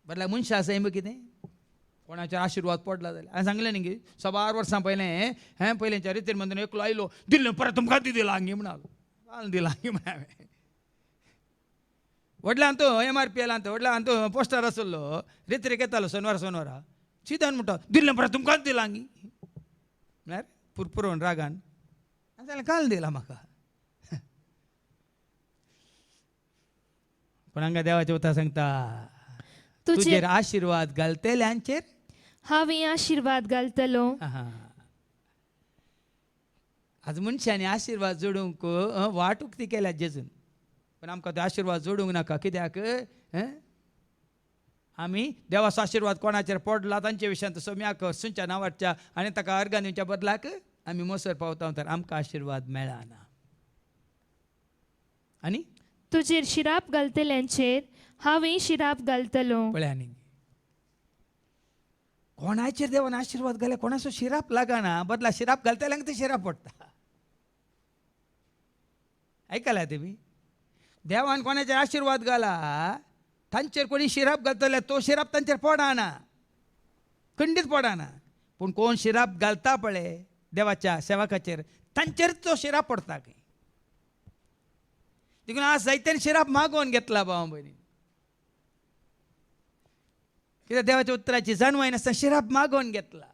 बदला मनशां आसा हें कितें कोणाचेर आशिर्वाद पडला जाल्यार हांवें सांगलें न्ही गे 6 वर्सां पयलें पयलींच्या रितीर मंदिर एकलो आयलो दिल्लें परत तुमकां दिला हांगी म्हणालो दिला हांगी म्हण हांवें व्हडल्यान तो MRP येयला तो व्हडल्यान तो पोस्टर आसलो रित्रेक येतालो शेनवारा चिदान म्हणटा दिल्लें परत तुमकांच दिला हांगी म्हळ्यार पुरपुरोवन रागान जाल्यार काल दिला म्हाका. पूण हांगा देवाचें उतर सांगता तुजेर आशिर्वाद घालतल्यांचेर हांवें आशिर्वाद घालतलो. आज मनशांनी आशिर्वाद जोडूंक वाट उक्ती केल्या जेजून. पण आमकां तो आशिर्वाद जोडूंक नाका. कित्याक आमी देवाचो आशिर्वाद कोणाचेर पडला तांचे विशयांत सोम्याक सुंच्या नांवाच्या आनी ताका अर्गां दिवच्या बदलाक आमी मोसर पावता तर आमकां आशिर्वाद मेळना. आनी तुजेर शिराप घालतल्यांचेर हांवें शिराप घालतलो. पळया न्ही कोणाचेर देवान आशिर्वाद घाले कोणाचो शिराप लागना बदला शिराप घालतल्यांक ते शिराप पडटा. आयकला तुमी देवान कोणाचेर आशिर्वाद घाला तांचेर कोणी शिराप घालतले तो शिराप तांचेर पडना खंडीत पडना. पूण कोण शिराप घालता पळय देवाच्या सेवकाचेर तांचेर तो शिराप पडटा. देखून आज जायत्यान शिराप मागोवन घेतला भाव भयणी. कित्याक देवाच्या उतराची जाणवाय नासतना शिराप मागोवन घेतला.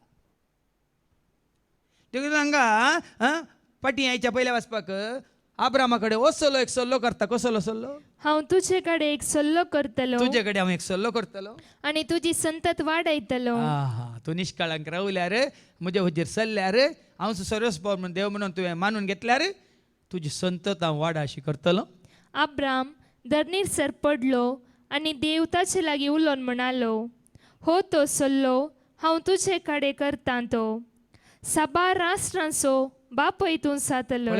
देखून हांगा पाटी यायच्या पयल्या वाचपाक अब्रामा कडेन वचलो एक सल्लो करता. कसलो सल्लो? हांव तुजे कडेन एक सल्लो करतलो. तुजे कडेन हांव एक सल्लो करतलो आनी तुजी संतत वाडयतलो. तूं निश्काळांक रावल्यार म्हजे हुजेर सल्ल्यार हांव सर्वस्व म्हणून देव म्हणून तुवें मानून घेतल्यार तुजी संतत हांव वाडा अशी करतलो. अब्राम धरणीर सर पडलो आनी देव ताचे लागीं उलोवन म्हणालो हो तो सल्लो हांव तुजे कडेन करतां तो 7 राष्ट्रांचो बापय तूं जातलो.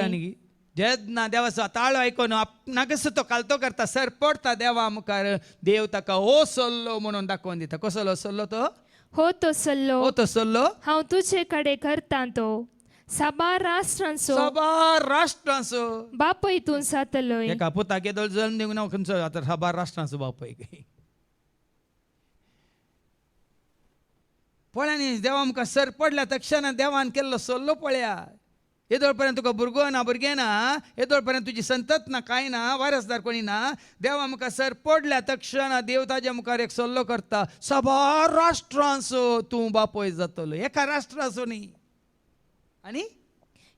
जेन्ना देवाचो ताळो आयकून आपणाकच तो कालतो करता सर पडता देवा मुखार देव ताका हो सल्लो म्हणून दाखोवन दिता. कसलो सल्लो तो? हो तो सल्लो हो तो सल्लो हांव तुजे कडेन करतां तो 7 राष्ट्रांचो बापय तूं जातलो. एका पुताक येदोळ जल्म दिवंक ना खंयचो आतां 7 राष्ट्रांचो बापय. पळया न्ही देवा मुखार सर पडल्या तक्षण देवान केल्लो सल्लो पळया. येदोळ पर्यंत तुका भुरगो ना भुरगें ना येदोळ पर्यंत तुजी संतत ना कांय ना वारसदार कोणी ना. देवा मुखार सर पडल्या तक्षण देव ताज्या मुखार एक सल्लो करता 7 राष्ट्रांचो तूं बापय जातलो. एका राष्ट्राचो न्ही आणि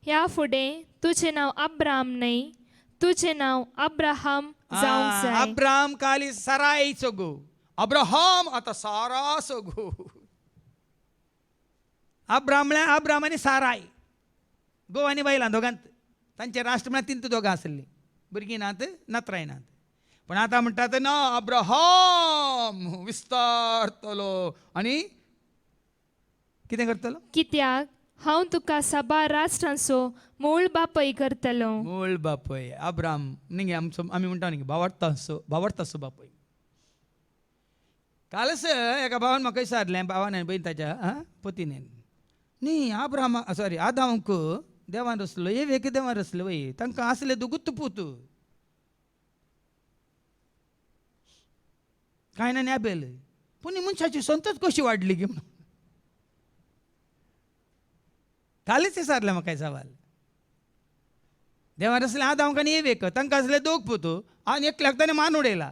ह्या फुडें तुझें नांव अब्राम न्हय, तुझें नांव अब्राहम जावंक जाय. अब्राम काली साराय सोगू, अब्राहम आता सारा सोगू. अब्राम म्हळ्यार अब्राम आनी साराय घोव आनी बायलां दोगांत. तांचे राष्ट्र म्हळ्यार तिनूच दोगां आसलीं, भुरगीं नात नात्राय नात. पण आतां म्हणटात ना, अब्राहम विस्तारतलो आनी कितें करतलो? कित्याक हांव तुका साबा राष्ट्रांचो मूळ बापय करतलो. मूळ बापय अब्राम न्ही आमी म्हणटा न्ही भावार्थाचो बापय. कालच एका भावान म्हाका विचारलें, भावान आनी बहीण ताच्या पतीनेन, न्ही अब्राम सॉरी आदामक देवान रचलो, एवेक देवान रचलो वय, तांकां आसले दोगूच पूत, कायन आनी आबेल, पूण ही मनशाची संतत कशी वाडली गे म्हणून कालच विचारलें म्हाका सवाल. देवान रचले आदामक आनी एवेक, तांकां आसले दोग पूत आनी एकल्याक ताणें मान उडयला.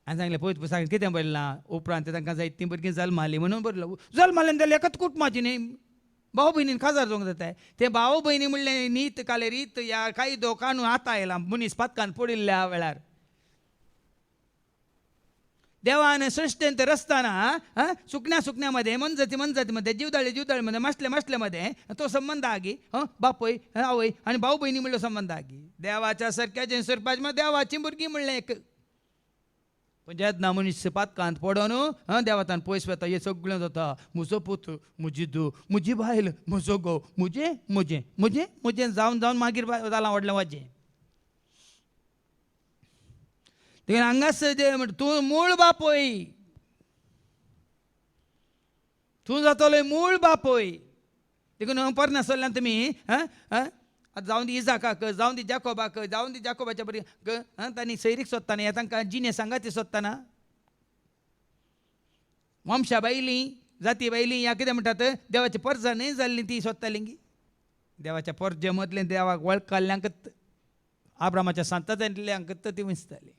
आनी सांगलें पळय सांग कितें बरयलां, उपरांत तांकां जायतीं भुरगीं जल्मालीं म्हणून बरयलां. जल्मालें जाल्यार एकाच कुटुंबाची न्ही, भाव भयणीन काजार जावंक जाताय. ते भाव भयणी म्हणलें नीत काले रीत या काही दो कानू आतां आयला मनीस पातकान पडिल्ल्या वेळार. देवान सृश्टेंत रचताना सुकण्यामध्ये मनजातीमध्ये जीवदाळीमध्ये मासल्यामध्ये तो संबंध आगी बापय आवय आनी भाऊ भयणी म्हणलो संबंध आगी. देवाच्या सारक्याचे सुरपाचे देवाची भुरगीं म्हणलें एक. पण जेन्ना मनीस पातकांत पडोन देवातान पयस वता, हे सगळें जाता. म्हजो पूत, म्हजी धूव, म्हजी बायल, म्हजो घोव, म्हजें जावन मागीर जालां व्हडलें वाजें. देखून हांगास जे तूं मूळ बापय, तूं जातलो मूळ बापय. देखून परना सरल्यान तुमी जावं दी इजाकाक, जावं दी जाकोबाक, जावं दी जाकोबाच्या बरी तांणी सैरीक सोदताना हे तांकां जिने सांगाती सोदताना वंशा बायलीं जाती बायलीं ह्या कितें म्हणटात, देवाची परजा न्हय जाल्लीं ती सोदतालीं गी. देवाच्या परजे मदलें देवाक वळखल्ल्यांक आब्रामाच्या संतत्यांतल्यांक ती विंचताली.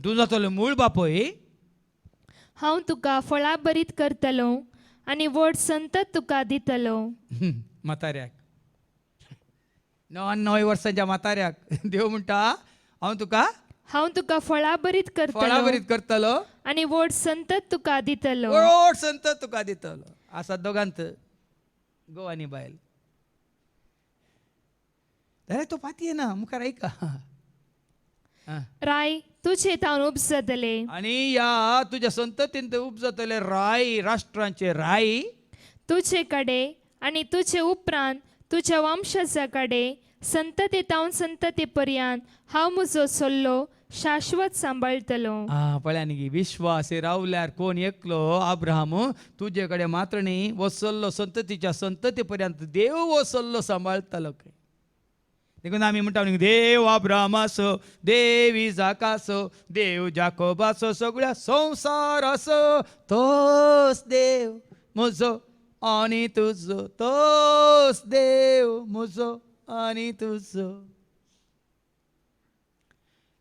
तूं जातलो मूळ बापय. हांव तुका फळां बरीत करतलो आनी व्हड संतत तुका दितलो. म्हाताऱ्याक 99 वर्सांच्या म्हाताऱ्याक देव म्हणटा हांव तुका फळां बरीत करतलो आनी व्हड संतत तुका दितलो. व्हड संतत तुका दितलो. आसा दोगांत घोव आनी बायल. जाल्यार तो पातये ना मुखार ऐका. राय तुझे तावन उपजतले आनी या तुज्या संततीन उपजतले राय, राष्ट्रांचे राय तुझे कडे आनी तुझे उपरांत तुझ्या वंशजा कडे संतते तावन संतते पर्यंत हांव म्हजो सल्लो शाश्वत सांबाळतलो. पळया न्ही विश्वास रावल्यार कोण एकलो अब्राहम तुजे कडेन मात्र न्ही वो सल्लो संततीच्या संतती पर्यंत देव वो सल्लो सांबाळतलो. देखून आमी म्हणटा न्ही देव अब्राहमाचो, देव इजाकाचो, देव जाकोबाचो, सगळ्या संवसाराचो तोच देव म्हजो आनी तुजो, तोच देव म्हजो आनी तुजो.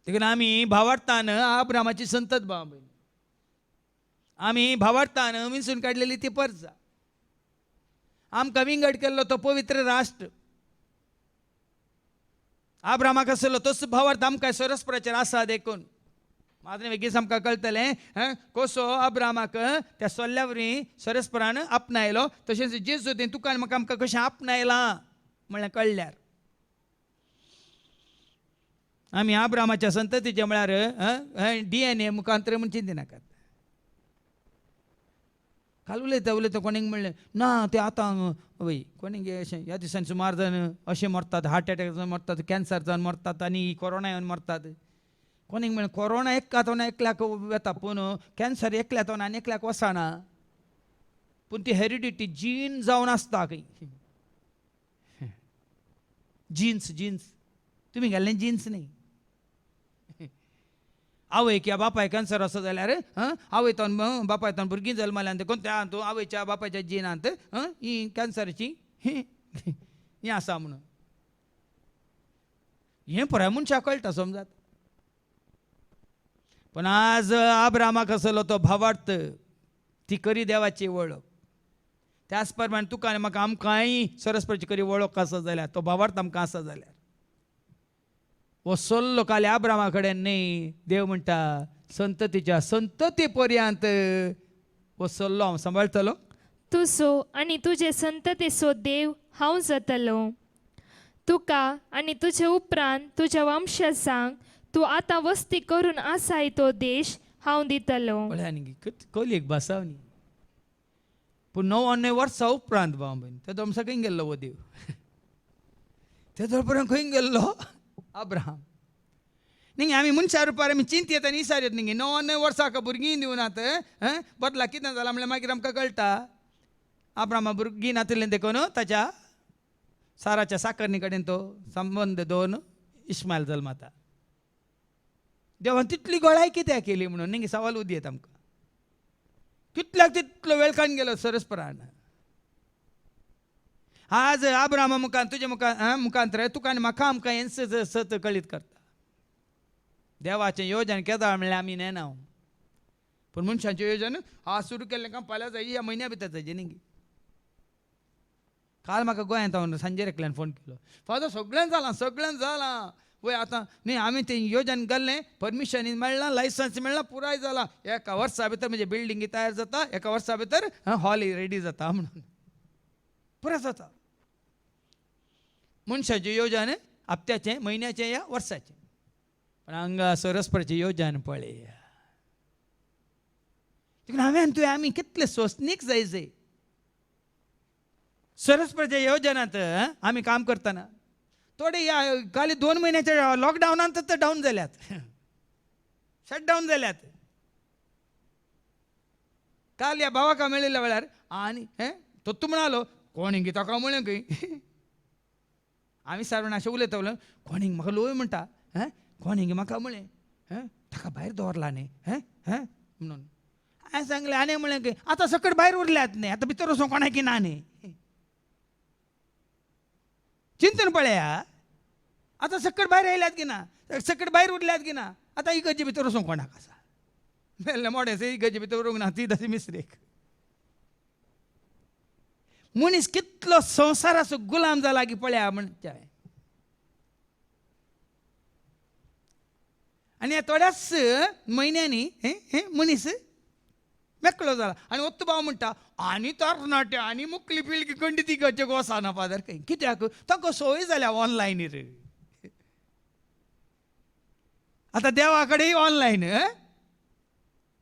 देखून आमी भावार्थान अब्राहमाची संतत भाव भयण, आमी भावार्थान विंचून काडलेली ती परजा, आमकां विंगड केल्लो तो पवित्र राष्ट्र अब्राहमाक आसलो तोच भावार्थ आमकां सरस्पराचेर आसा. देखून मात्र बेगीन आमकां कळटलें कसो अब्राहमाक त्या सोल्ल्या वरी सरस्परान आपणायलो, तशेंच जेजून तुका आनी म्हाका आमकां कशें आपणायलां म्हणलें कळल्यार आमी अब्राहमाच्या संततीचे म्हळ्यार DNA मुखांतर म्हणून चिंती नाकात. काल उलयता कोणीक म्हणलें ना ते आतां वय कोणीक अशें ह्या दिसांनी सुमार जाण अशें मरतात, हार्ट अटॅक जावन मरतात, कॅन्सर जावन मरतात आनी कोरोना येवन मरतात. कोणीक म्हणलें कोरोना एकल्याक येता पूण कॅन्सर एकल्याक येता आनी एकल्याक वचना, पूण ती हेरिडिटी जीन जावन आसता खंय. जिन्स तुमी घाल्लें जिन्स न्ही. आवय किंवा बापाय कॅन्सर असो जाल्यार आवयतान बापायतान भुरगीं जल्माल्यांत कोणत्या तूं आवयच्या बापायच्या जिनांत ही कॅन्सराची ही आसा म्हणून हें पुराय मनशाक कळटा समजात. पण आज अब्राहमाक आसलो तो भावार्थ ती करी देवाची वळख. त्याच प्रमाणे तुका आनी म्हाका आमकांय सरस्वतीची करी वळख आसा जाल्यार तो भावार्थ आमकां आसा जाल्यार हो सल्लो खाली अब्रामा कडेन न्ही. देव म्हणटा संततीच्या संतती पर्यंत हो सल्लो हांव सांबाळटलो. तुजो आनी तुजे संततेचो देव हांव जातलो. तुका आनी तुजे उपरांत तुज्या वंशजांक तूं आतां वस्ती करून आसाय तो देश हांव दितलो. पळय आनी कलियेक बसावनी पूण 99 वर्सां उपरांत बाबा ते दोमसा खंय गेल्लो हो देव. ते दरपर्यंत खंय गेल्लो अब्राहम. न्ही आमी मनशा रुपार आमी चिंतेत आनी विचारत न्ही 99 वर्सां भुरगीं दिवनात. बदला कितें जालां म्हणल्यार मागीर आमकां कळटा अब्राहमा भुरगीं नातिल्लें देखून ताच्या साराच्या साकर्णी कडेन तो संबंद दवरून इस्मायल जल्माता. देवान तितली गोळाय कित्याक केली म्हणून न्ही सवाल उदेत आमकां. कितल्याक तितलो वेळखान गेलो सरस्परान. आज अब्राहमा मुखार तुज्या मुखांतर तुका आनी म्हाका आमकां हें सत कळीत करता. देवाचें योजन केदार म्हणल्यार आमी नेना पूण मनशांचें योजन आज सुरू केल्लें काम फाल्यां जाय ह्या म्हयन्या भितर जायचें न्ही. काल म्हाका गोंयांत हांव सांजेर एकल्यान फोन केलो. फादर सगळ्यांक जालां वय आतां न्ही आमी तें योजन घाल्लें परमिशन मेळ्ळां लायसन्स मेळ्ळां पुराय जालां. एका वर्सा भितर म्हणजे बिल्डिंगी तयार जाता एका वर्सा भितर हॉल रेडी जाता म्हणून पुराय जाता. मनशाचें योजन हप्त्याचें म्हयन्याचें या वर्साचें. पण हांगा सरस्वतीचें योजन पळय. देखून हांवें तुवें आमी कितले सोंसणीक जायचे सरस्वतीच्या योजनांत आमी काम करतना. थोडे या खाली 2 महिन्याच्या लॉकडावनांत तर डावन जाल्यात शटडावन जाल्यात. काल या भावाका मेळिल्ल्या वेळार आनी तो तूं म्हणालो कोणींग ताका म्हळें खंय आमी सारवण अशें उलयता उलय कोणींग म्हाका लोय म्हणटा कोणींग म्हाका म्हळें ताका भायर दवरला न्ही म्हणून हांवें सांगलें आनी म्हळें खंय आतां सकट भायर उरल्यात न्ही आतां भितर वचूंक कोणाकी ना न्ही. चिंतून पळया आतां सकट भायर येयल्यात की ना सकट भायर उरल्यात की ना आतां इगर्जे भितर वचूंक कोणाक आसा. मेल्ले मोडेसे इगर्जे भितर व्हरूंक ना ती तशी मिस्टेक. मनीस कितलो संवसाराचो गुलाम जाला की पळया म्हणचे. आनी ह्या थोड्याच म्हयन्यांनी मनीस मेकळो जाला. आनी ओत्तो भाव म्हणटा आनी तरणाटे आनी मुखली पिळगी खंडीत इगर्जे वचना फादर खंय कित्याक ताका सोय जाल्या ऑनलायनीर. आतां देवा कडेन ऑनलायन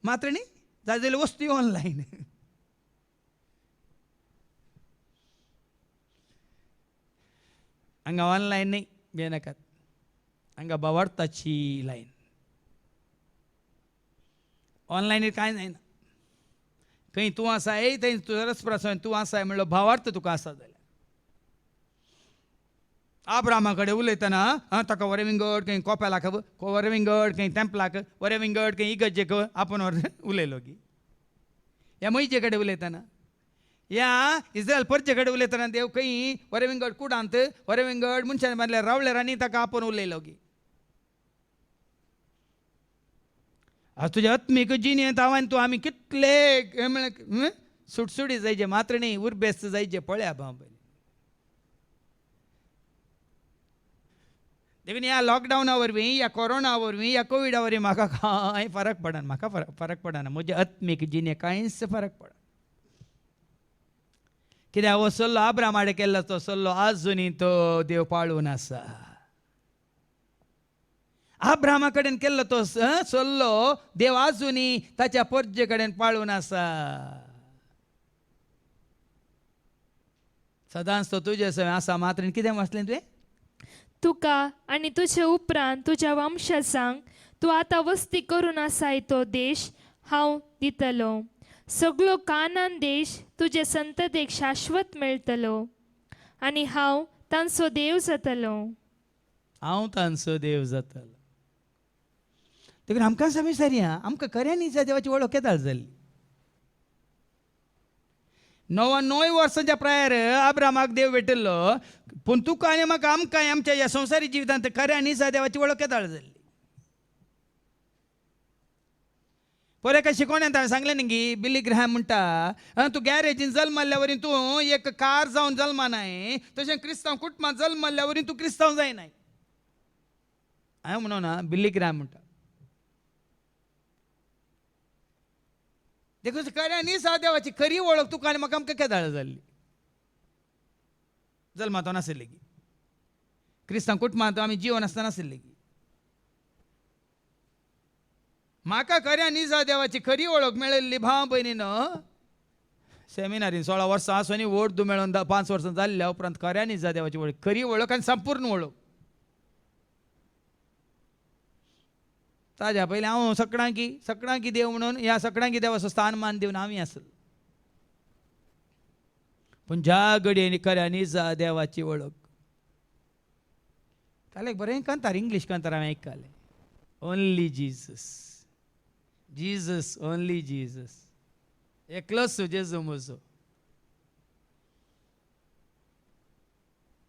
मात्र न्ही जाय जाल्यार वस्तू ऑनलायन. हांगा ऑनलायन न्ही भियेनाकात हांगा भावार्थाची लायन. ऑनलायनीर कांय जायना. खंय तूं आसा थंय सरस्वती तूं आसाय म्हणलो भावार्थ तुका आसा जाल्यार. अब्राहमा कडेन उलयतना ताका वरेविंगड खंय कोपेलाक वरेविंगड खंय टेंपलाक वरेविंगड खंय इगर्जेक आपूण उलयलो की. ह्या मयचे कडेन उलयतना ह्या इस्रायल परचे कडेन उलयतना देव खंय वरेविंगड कुडांत वरेविंगड मनशान बांदल्यार रावल्यार आनी ताका आपूण उलयलो की. तुज्या आत्मीक जिणेंत हांवें तूं आमी कितले सुटसुटी जायचे मात्र न्ही उर्बेस्त जायचे पळया बाबा. देखून ह्या लॉकडावना वरवीं ह्या कोरोना वरवीं ह्या कोविडा वरवीं म्हाका कांय फरक पडना. म्हाका फरक पडना म्हज्या आत्मीक जिणे कांयच फरक पडना. कित्याक हो सल्लो अब्राहमाडे केल्लो तो सल्लो आजुनी तो देव पाळून आसा. अब्राहमा कडेन केल्लो तो सल्लो देव आजुनी ताच्या परजे कडेन पाळून आसा. सदांच तो तुजे सवय आसा मात्र कितें वाचलें तुवें तुका आनी तुजे उपरांत तुज्या वंशजांक तूं आतां वस्ती करून आसाय तो देश हांव दितलो. सगळो कानान देश तुजे संततेक शाश्वत मेळटलो आनी हांव तांचो देव जातलो. हांव तांचो देव जातलो. देखून आमकां विचारया आमकां खऱ्यांनी देवाची वळख केदार जाली. 99 वर्सांच्या प्रायर अब्राहमाक देव भेटल्लो पूण तुका आनी म्हाका आमकां आमच्या ह्या संवसारी जिवितांत खऱ्यांनी देवाची वळख केदार जाली. परे काय शिकवण्यात हांवें सांगलें न्ही बिली ग्रॅम म्हणटा तूं गॅरेजीन जल्म मारल्या तूं एक कार जावन जल्मा नाय तशें क्रिस्तांव कुटुंबांत जल्म मारल्या तूं क्रिस्तांव जायनाय. हांवें म्हणून ना बिली ग्रॅम म्हणटा देखून खऱ्यांनी देवाची खरी वळख तुका आनी म्हाका आमकां केदाळ जाल्ली. जल्मांत नाशिल्ली की क्रिस्तांव कुटुंबांत आमी जीवन आसतना नाशिल्ली की म्हाका खऱ्यांनी देवाची खरी वळख मेळिल्ली भाव भयणीनं सेमिनारीन 16 वर्सां आसून वोट मेळोन 5 वर्सां जाल्ल्या उपरांत खऱ्यांनी देवाची वळख खरी वळख आनी संपूर्ण वळख. ताज्या पयलीं हांव सगळ्यांकी देव म्हणून ह्या सगळ्यांकी देवाचो स्थान मान दिवन आमी आसलो. पूण ज्या घडयेनी खऱ्यांनी देवाची वळख काल एक बरें कांतार इंग्लीश कांतार हांवें आयकलें only Jesus Jesus only Jesus एकलोच जेजू म्हजो.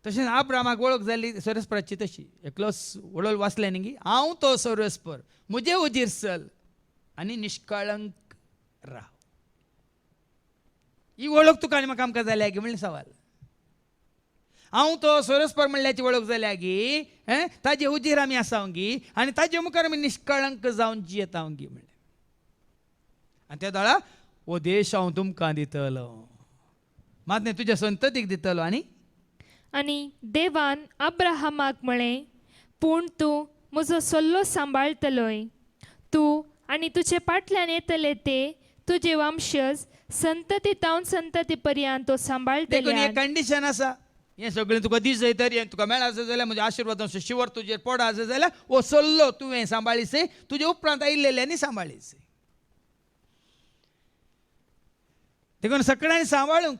तशेंच अब्रामाक वळख जाली सर्वेस्पराची तशी एकलोच वडोल वाचलें न्ही हांव तो सर्वेस्पर म्हजे उजीर चल आनी निश्कळंक राव. ही वळख तुका आनी म्हाका आमकां जाल्या गी म्हणलें सवाल. हांव तो सर्वेस्पर म्हणल्याची वळख जाल्या गी ताजे उजीर आमी आसांव गी आनी ताजे मुखार आमी निश्कळंक जावन जियेतांव गी म्हणलें. आनी त्या दाळा हो देश हांव तुमकां दितलो मात न्ही तुज्या संततीक दितलो. आनी देवान अब्राहमाक म्हळें पूण तूं म्हजो सल्लो सांबाळटलोय. तूं आनी तुजे फाटल्यान येतले ते तुजे वंशज संततीतावन संतती पर्यंत तो सांबाळटले. एक कंडिशन आसा हें सगळें तुका दिसय तर हें तुका मेळा जाल्यार म्हजे आशिर्वादांचो शिवर तुजेर पडा जाल्यार हो सल्लो तुवें सांबाळीसय तुजे उपरांत आयिल्ल्यांनी सांबाळीसय. देखून सगळ्यांनी सांबाळूंक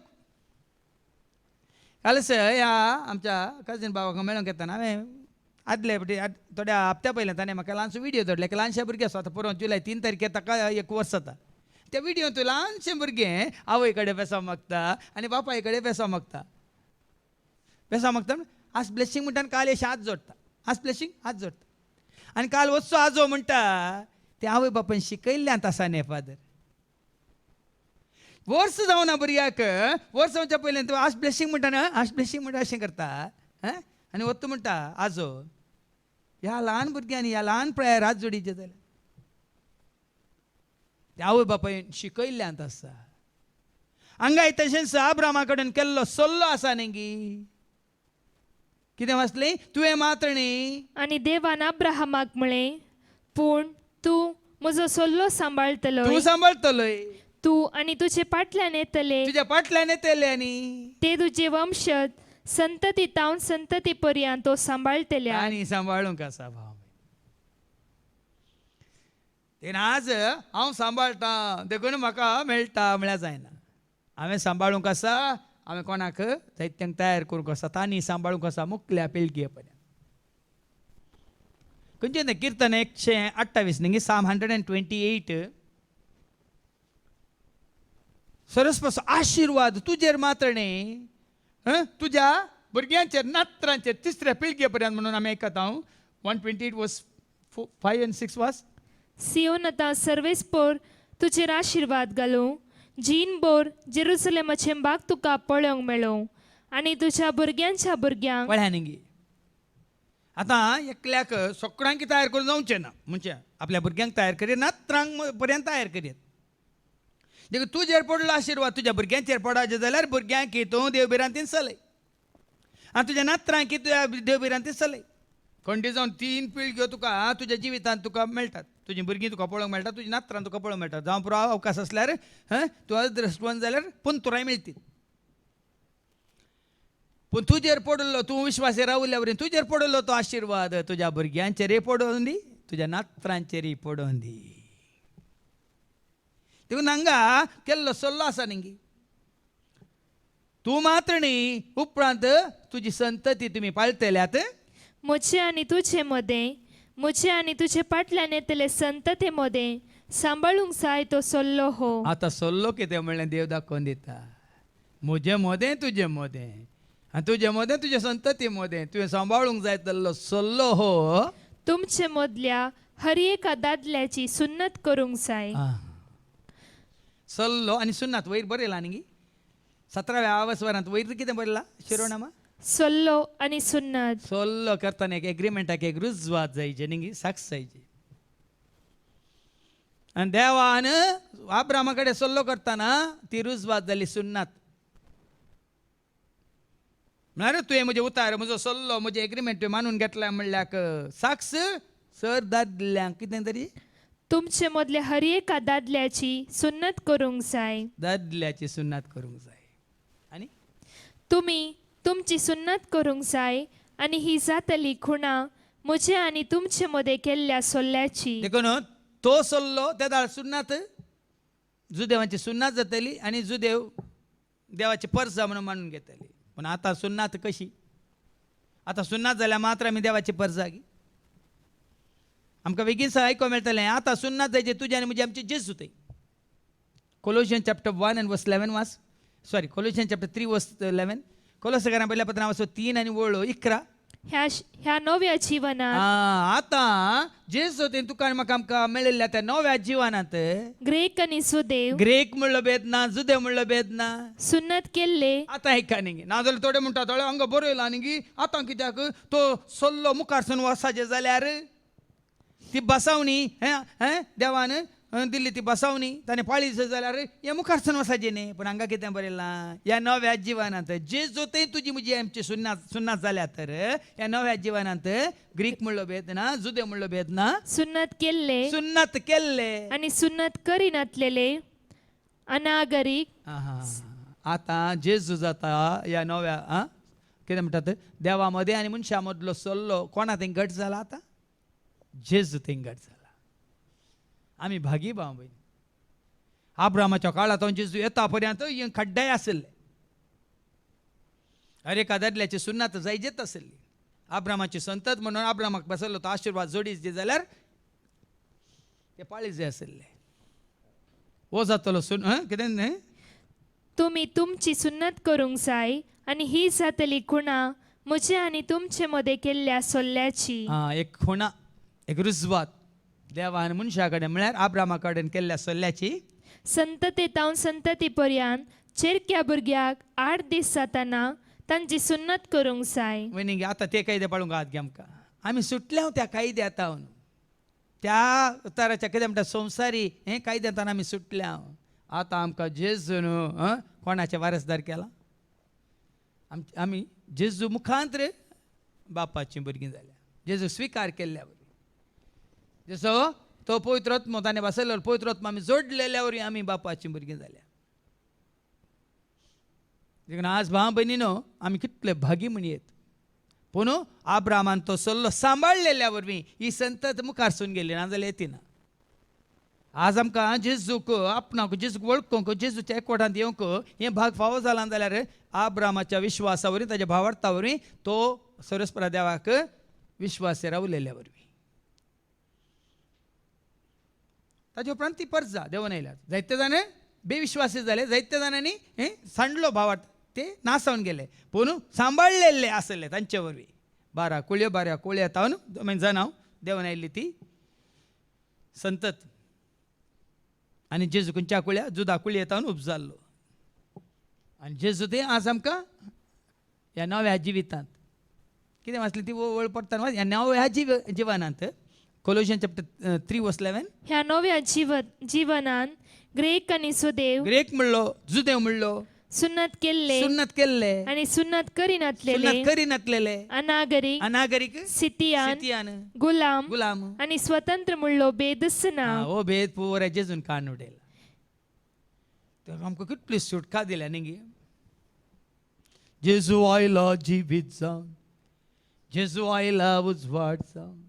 कालच ह्या आमच्या कजीन भावाक मेळोंक येताना हांवें आदले थोड्या हप्त्या पयलें ताणें म्हाका ल्हानसो विडियो धाडलो. ल्हानशे भुरगे आसा आतां परवा जुलय 3 तारखेक ताका 1 वर्स जाता. त्या विडियोन थंय ल्हानशें भुरगें आवय कडेन बेसांव मागता आनी बापाय कडेन बेसांव मागता. बेसांव मागता आज ब्लेसिंग म्हणटा आनी काल अशें हात जोडटा आज ब्लेसिंग हात जोडटा आनी काल वचचो आजो म्हणटा ते आवय बापायन शिकयल्ल्यान आसा न्ही फादर. वर्स जावना भुरग्याक वर्स जावच्या पयलें तूं आज ब्लेसिंग म्हणटा न्हय आज ब्लेसिंग म्हणटा अशें करता आनी वता म्हणटा आजो ह्या ल्हान भुरग्यांनी ह्या ल्हान प्रायार हात जोडीचे जाल्यार ते आवय बापायन शिकयल्ल्यान आसा. हांगाय तशेंच अब्रामा कडेन केल्लो सल्लो आसा न्ही गी कितें वाचलें तुवें मातणी. आनी देवान अब्राहमाक म्हळें पूण तूं म्हजो सल्लो सांबाळटलोय. तूं सांबाळटलोय तूं आनी तुजे फाटल्यान येतले तुज्या फाटल्यान येतले आनी ते तुजे वंशज संततीतावन संतती पर्यंत तो सांबाळटले. आनी सांबाळूंक आसा भाव. तेन्ना आज हांव सांबाळटा देखून म्हाका मेळटा म्हळ्यार जायना. हांवें सांबाळूंक आसा हांवें कोणाक जायत्यांक तयार करूंक आसा तांणी सांबाळूंक आसा मुखल्या पिळगे पर्यंत. खंयचें तें किर्तन 128 न्ही साम 128 सरस्वत आशिर्वाद तुजेर मात्रणे तुज्या भुरग्यांचेर नात्रांचेर 3ऱ्या पिळगे पर्यंत म्हणून आमी आयकता. 128 वर्स 5 and 6 वास. सियोनाता सर्वेस्पोर तुजेर आशिर्वाद घालूं जीन बोर जेरुसलेमाचे बाग तुका पळोवंक मेळो आनी तुज्या भुरग्यांच्या भुरग्यांक पळया न्ही आतां एकल्याक सगळ्यांक तयार करून जावचें ना म्हणजे आपल्या भुरग्यांक तयार करीत नात्रांक पर्यंत तयार करीत. देखून तुजेर पडलो आशिर्वाद तुज्या भुरग्यांचेर पडाचे जाल्यार भुरग्यांक तूं देवबिरांतीन चलय आनी तुज्या नात्रांक तुज्या देवबिरांतीन चलय. खंडी जावन 3 पिळग्यो तुका तुज्या जिवितांत तुका मेळटात. तुजी भुरगीं तुका पळोवंक मेळटा तुजी नात्रां तुका पळोवंक मेळटा. जावं पुरो अवकाश आसल्यार तूं अदृश्टवन जाल्यार पुंतुराय मेळटी. पूण तुजेर पडलो तूं विश्वासेर रावल्या वरी तुजेर पडलो तो आशिर्वाद तुज्या भुरग्यांचेरय पडोवन दी तुज्या नात्रांचेरय पडोवन दी. देखून हांगा केल्लो सल्लो आसा न्ही तूं मात्र न्ही उपरांत तुजी संतती तुमी पाळटल्यात. म्हजे आनी तुजे मदें म्हजे आनी तुजे फाटल्यान येतले संतते मदें सांबाळूंक जाय तो सल्लो हो. आतां सल्लो कितें म्हणलें देव दाखोवन दिता. म्हजे मदें तुजे मदें आनी तुजे मदें तुजे संतती मदें तुवें सांबाळूंक जाय जाल्लो सल्लो हो तुमचे मदल्या हर एका दादल्याची सुन्नत करूंक जाय. सल्लो आनी सुन्नात वयर बरयला न्ही 17व्या वसवरांत वयर कितें बरयला शिरोनामा सल्लो आणि सुन्नत. सल्लो करतना एक एग्रीमेंटाक एक रुजवात जायचे न्ही साक्ष जायची. आनी देवान आब्रामा कडेन सल्लो करतना ती रुजवात जाली सुन्नात. म्हळ्यार तुवें म्हजे उतार म्हजो सल्लो म्हजे एग्रीमेंट मानून घेतला म्हणल्याक साक्ष सर दादल्यांक कितें तरी तुमचे मदले हर एका दादल्याची सुन्नत करूंक जाय. दादल्याची सुन्नात करूंक जाय. आनी तुम्ही तुमची सुन्नत करूंक जाय आणि ही जातली खुणा म्हजे आणि तुमचे मध्ये केल्ल्या सोल्ल्याची. देखून तो सल्लो त्या दाळ सुन्नात जुदेवांची सुन्नात जातली आनी जुदेव देवाची परजा म्हणून मानून घेतली. पूण आतां सुन्नात कशी आतां सुन्नात जाल्यार मात्र आमी देवाची परजा गी आमकां बेगीन आयको मेळटलें. आतां सुन्नात जायचे तुजे आनी म्हजे आमचे जेजू थंय. कोलोशियन चॅप्टर 1 and verse 11 वाच. Sorry Colossian chapter 3 verse 11. कोलोसेकारां पहिल्या पत्र 3 आनी 11. ह्या नव्या जीवनात आतां जेजू थंय तुका आनी म्हाका आमकां मेळिल्ल्या त्या नव्या जिवनांत ग्रेक आणि सुदेव ग्रेक म्हणलो भेद ना जुदेव म्हणलो भेद ना. सुन्नत केल्ले आतां आयका न्ही ना जाल्यार थोडे म्हणटा थोडे हांगा बरयला न्ही आतां कित्याक तो सल्लो मुखारसून वसाचे जाल्यार ती बसावणी देवान दिल्ली ती बसावणी ताणें पाळी जाल्यार हे मुखारसून वसाचे न्ही. पूण हांगा कितें बरयलां ह्या नव्या जिवनांत जेजू थंय तुजी म्हजी आमची सुन्नात जाल्या तर ह्या नव्या जिवनांत ग्रीक म्हणलो भेद ना जुदेव म्हणलो भेद ना. सुन्नत केल्ले सुन्नत केल्ले आणि सुन्नत करिनातलेले अनागरीक आतां जेजू जाता ह्या नव्या कितें म्हणटात देवा मदें आनी मनशा मदलो सल्लो कोणा थंय घट जाला आतां जेजू थंय घट जाला. आमी भागी भाव भयण. आब्रामाच्या काळांत जेजू येता पर्यंत हे खड्डाय आसले. हर एका दादल्याची सुन्नात जायजेत आसली. आब्रामाची संतत म्हणून आब्रामाक बसयल्लो तो आशिर्वाद जोडीच जे जाल्यार ते पाळी जाय आसले. हो जातलो कितें तुम्ही तुमची सुन्नत करूंक जाय आणि ही जातली खुणा म्हजे आणि तुमचे मध्ये केल्ल्या सोल्ल्याची. एक खुणा एक रुजवात देवान मनशा कडेन म्हळ्यार आब्रामा कडेन केल्ल्या सल्ल्याची. संततेतावन संतती पर्यंत चेरक्या भुरग्याक 8 दीस जाताना तांची सुन्नत करूंक जाय. वयनी आतां ते कायदे पाळूंक आहात गे आमकां. आमी सुटल्या त्या कायद्यातावन त्या तराच्या कितें म्हणटा संवसारी हे कायद्यातान आमी सुटल्या. आतां आमकां जेजू न्हू कोणाचे वारसदार केला. आमी जेजू मुखांत बापाची भुरगीं जाल्या. जेजू स्विकार केल्ल्या वरवीं जसो तो पवित्रोत्म ताणें बसयलो पवित्रोत्म आमी जोडलेल्या वरवीं आमी बापाची भुरगीं जाल्या. देखून आज भाव भयणीनो आमी कितले भागी म्हणयेत. पूण आब्रामान तो सल्लो सांबाळलेल्या वरवीं ही संतत मुखारसून गेली ना जाल्यार येतिना. आज आमकां जेजूक आपणाक जेजूक वळखूंक जेजूच्या एकवटांत येवंक हें भाग फावो जाला जाल्यार आब्रामाच्या विश्वासा वरवीं ताच्या भावार्था वरवीं तो सरस्परा देवाक विश्वास रावलेल्या वरवीं. ताजे उपरांत ती परजा देवन आयल्यात. जायते जाण बेविश्वासी जाले. जायते जाणांनी सांडलो भावार्थ ते नासावन गेले. पूण सांबाळलेले आसले तांचे वरवीं 12 कोळयो तावन जनाव देवन आयिल्ली ती संतत आनी जेजू खंयच्या कुळ्या जुदा कुळये तावन उपजाल्लो. आनी जेजू ते आज आमकां ह्या नव्या जिवितांत कितें वाचली ती वळ पडटा ह्या नव्या जिवनांत कोलोशियन चॅप्टर 3 verse 11. ह्या नव्या जीवनान ग्रेक आणि सुदेव ग्रेक म्हणलो जुदेव म्हणलो सुन्नत केल्ले आणि सुन्नत करिनातलेले अनागरीक सितियान गुलाम आणि स्वतंत्र म्हणलो बेदस ना. हो भेद पुरा जेजून कान उडयला. तेका आमकां कितली सुटका दिल्या न्ही. जेजू आयला जिवीत जावन जेजू आयला उजवाड जावन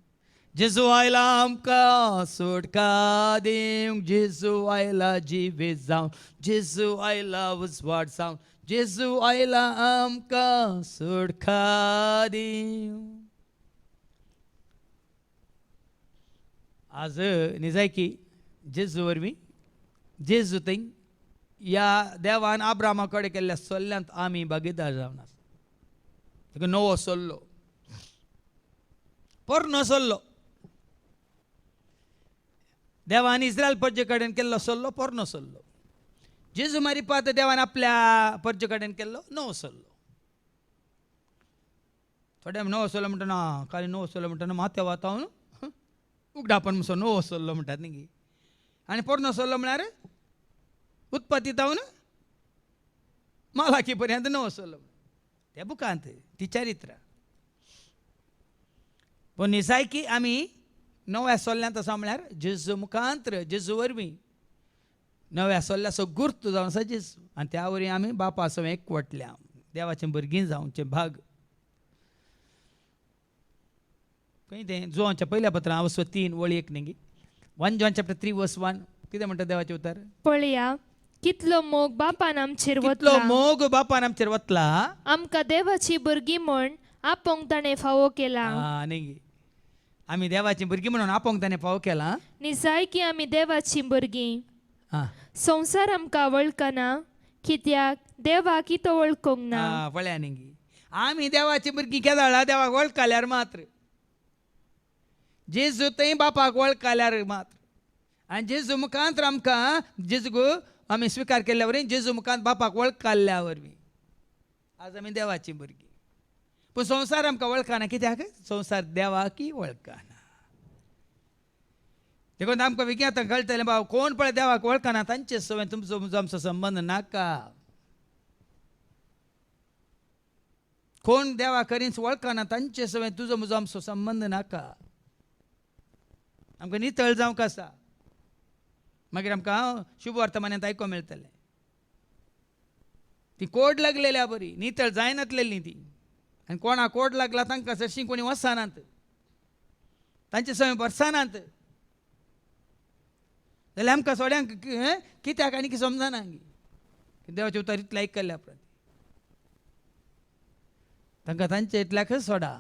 जेजू आयला आमकां सुटका दिवंक. जेजू आयला जिवीत जावन जेजू आयला उजवाड जावन जेजू आयला आमकां सुटका दिवंक. आज न्ही जाय की जेजू वरवीं जेजू थंय ह्या देवान आब्रामा कडेन केल्ल्या सल्ल्यांत आमी भागीदार जावन आसा. नवो सल्लो पोरनो सल्लो देवान इस्रायल प्रजे कडेन केल्लो सल्लो पोरनो सल्लो. जेजू मारी पात देवान आपल्या प्रजे कडेन केल्लो नवो सल्लो. थोडे नवो सल्लो म्हणटा ना खाली नवो सल्लो म्हणटा माथ्या वातावून उगडापण म्हणसो नवो सल्लो म्हणटात न्ही. आनी पोरनो सल्लो म्हळ्यार उत्पत्ती तावन मालाकी पर्यंत नवो सल्लो. त्या बुकांत ती चरित्र. पूण निसायकी आमी नव्या सल्ल्यांत आसा म्हळ्यार जेजू मुखांतर जेजू वरवीं नव्या सल्ल्याचो गुर्त जावन आसा जेजू. आनी त्या वरवीं आमी बापा सो एकवटल्या देवाचें भुरगीं जावचे भाग. खंय तें जोहांच्या पयल्या पत्रां वचो 3 वळी 1 न्ही. 1 John chapter 3 verse 1 कितें म्हणटा देवाचें उतर. पळया कितलो मोग बापान आमचेर कितलो वतला. मोग बापान आमचेर वतला. आमकां देवाची भुरगीं म्हण आपोंक ताणें फावो केला. न्ही आमी देवाची भुरगीं म्हणून आपोंक ताणें फावो केला. निसायकी आमी देवाची भुरगीं. आं संवसार आमकां वळखना कित्याक देवाक तो वळखूंक ना. पळया न्ही आमी देवाची भुरगीं केदाळा देवाक वळखल्यार मात्र. जेजू थंय बापाक वळखल्यार मात्र. आनी जेजू मुखांतर आमकां जेजू आमी स्विकार केल्ल्या वरवीं जेजू मुखांत बापाक वळखल्या वरवीं आज आमी देवाची भुरगीं. पूण संवसार आमकां वळखना कित्याक संवसार देवाकी वळखना. देखून आमकां विज्ञान कळटलें बाबा कोण पळय देवाक वळखना तांचे सवय तुमचो आमचो संबंद नाका. कोण देवा खरीच वळखना तांचे सवय तुजो म्हजो आमचो संबंध नाका. आमकां नितळ जावंक आसा. मागीर आमकां शुभ वर्तमानांत आयको मेळटलें. ती कोड लागलेल्या बरी नितळ जायनातलेली ती. आनी कोणा कोड लागला तांकां चडशीं कोणी वचनात तांचे सवय बरसानात. जाल्यार आमकां सोड्यांक कित्याक आनी कितें समजना देवाचें उतर इतलें आयकल्ल्या उपरांत तांकां तांचे इतल्याकच सोडा.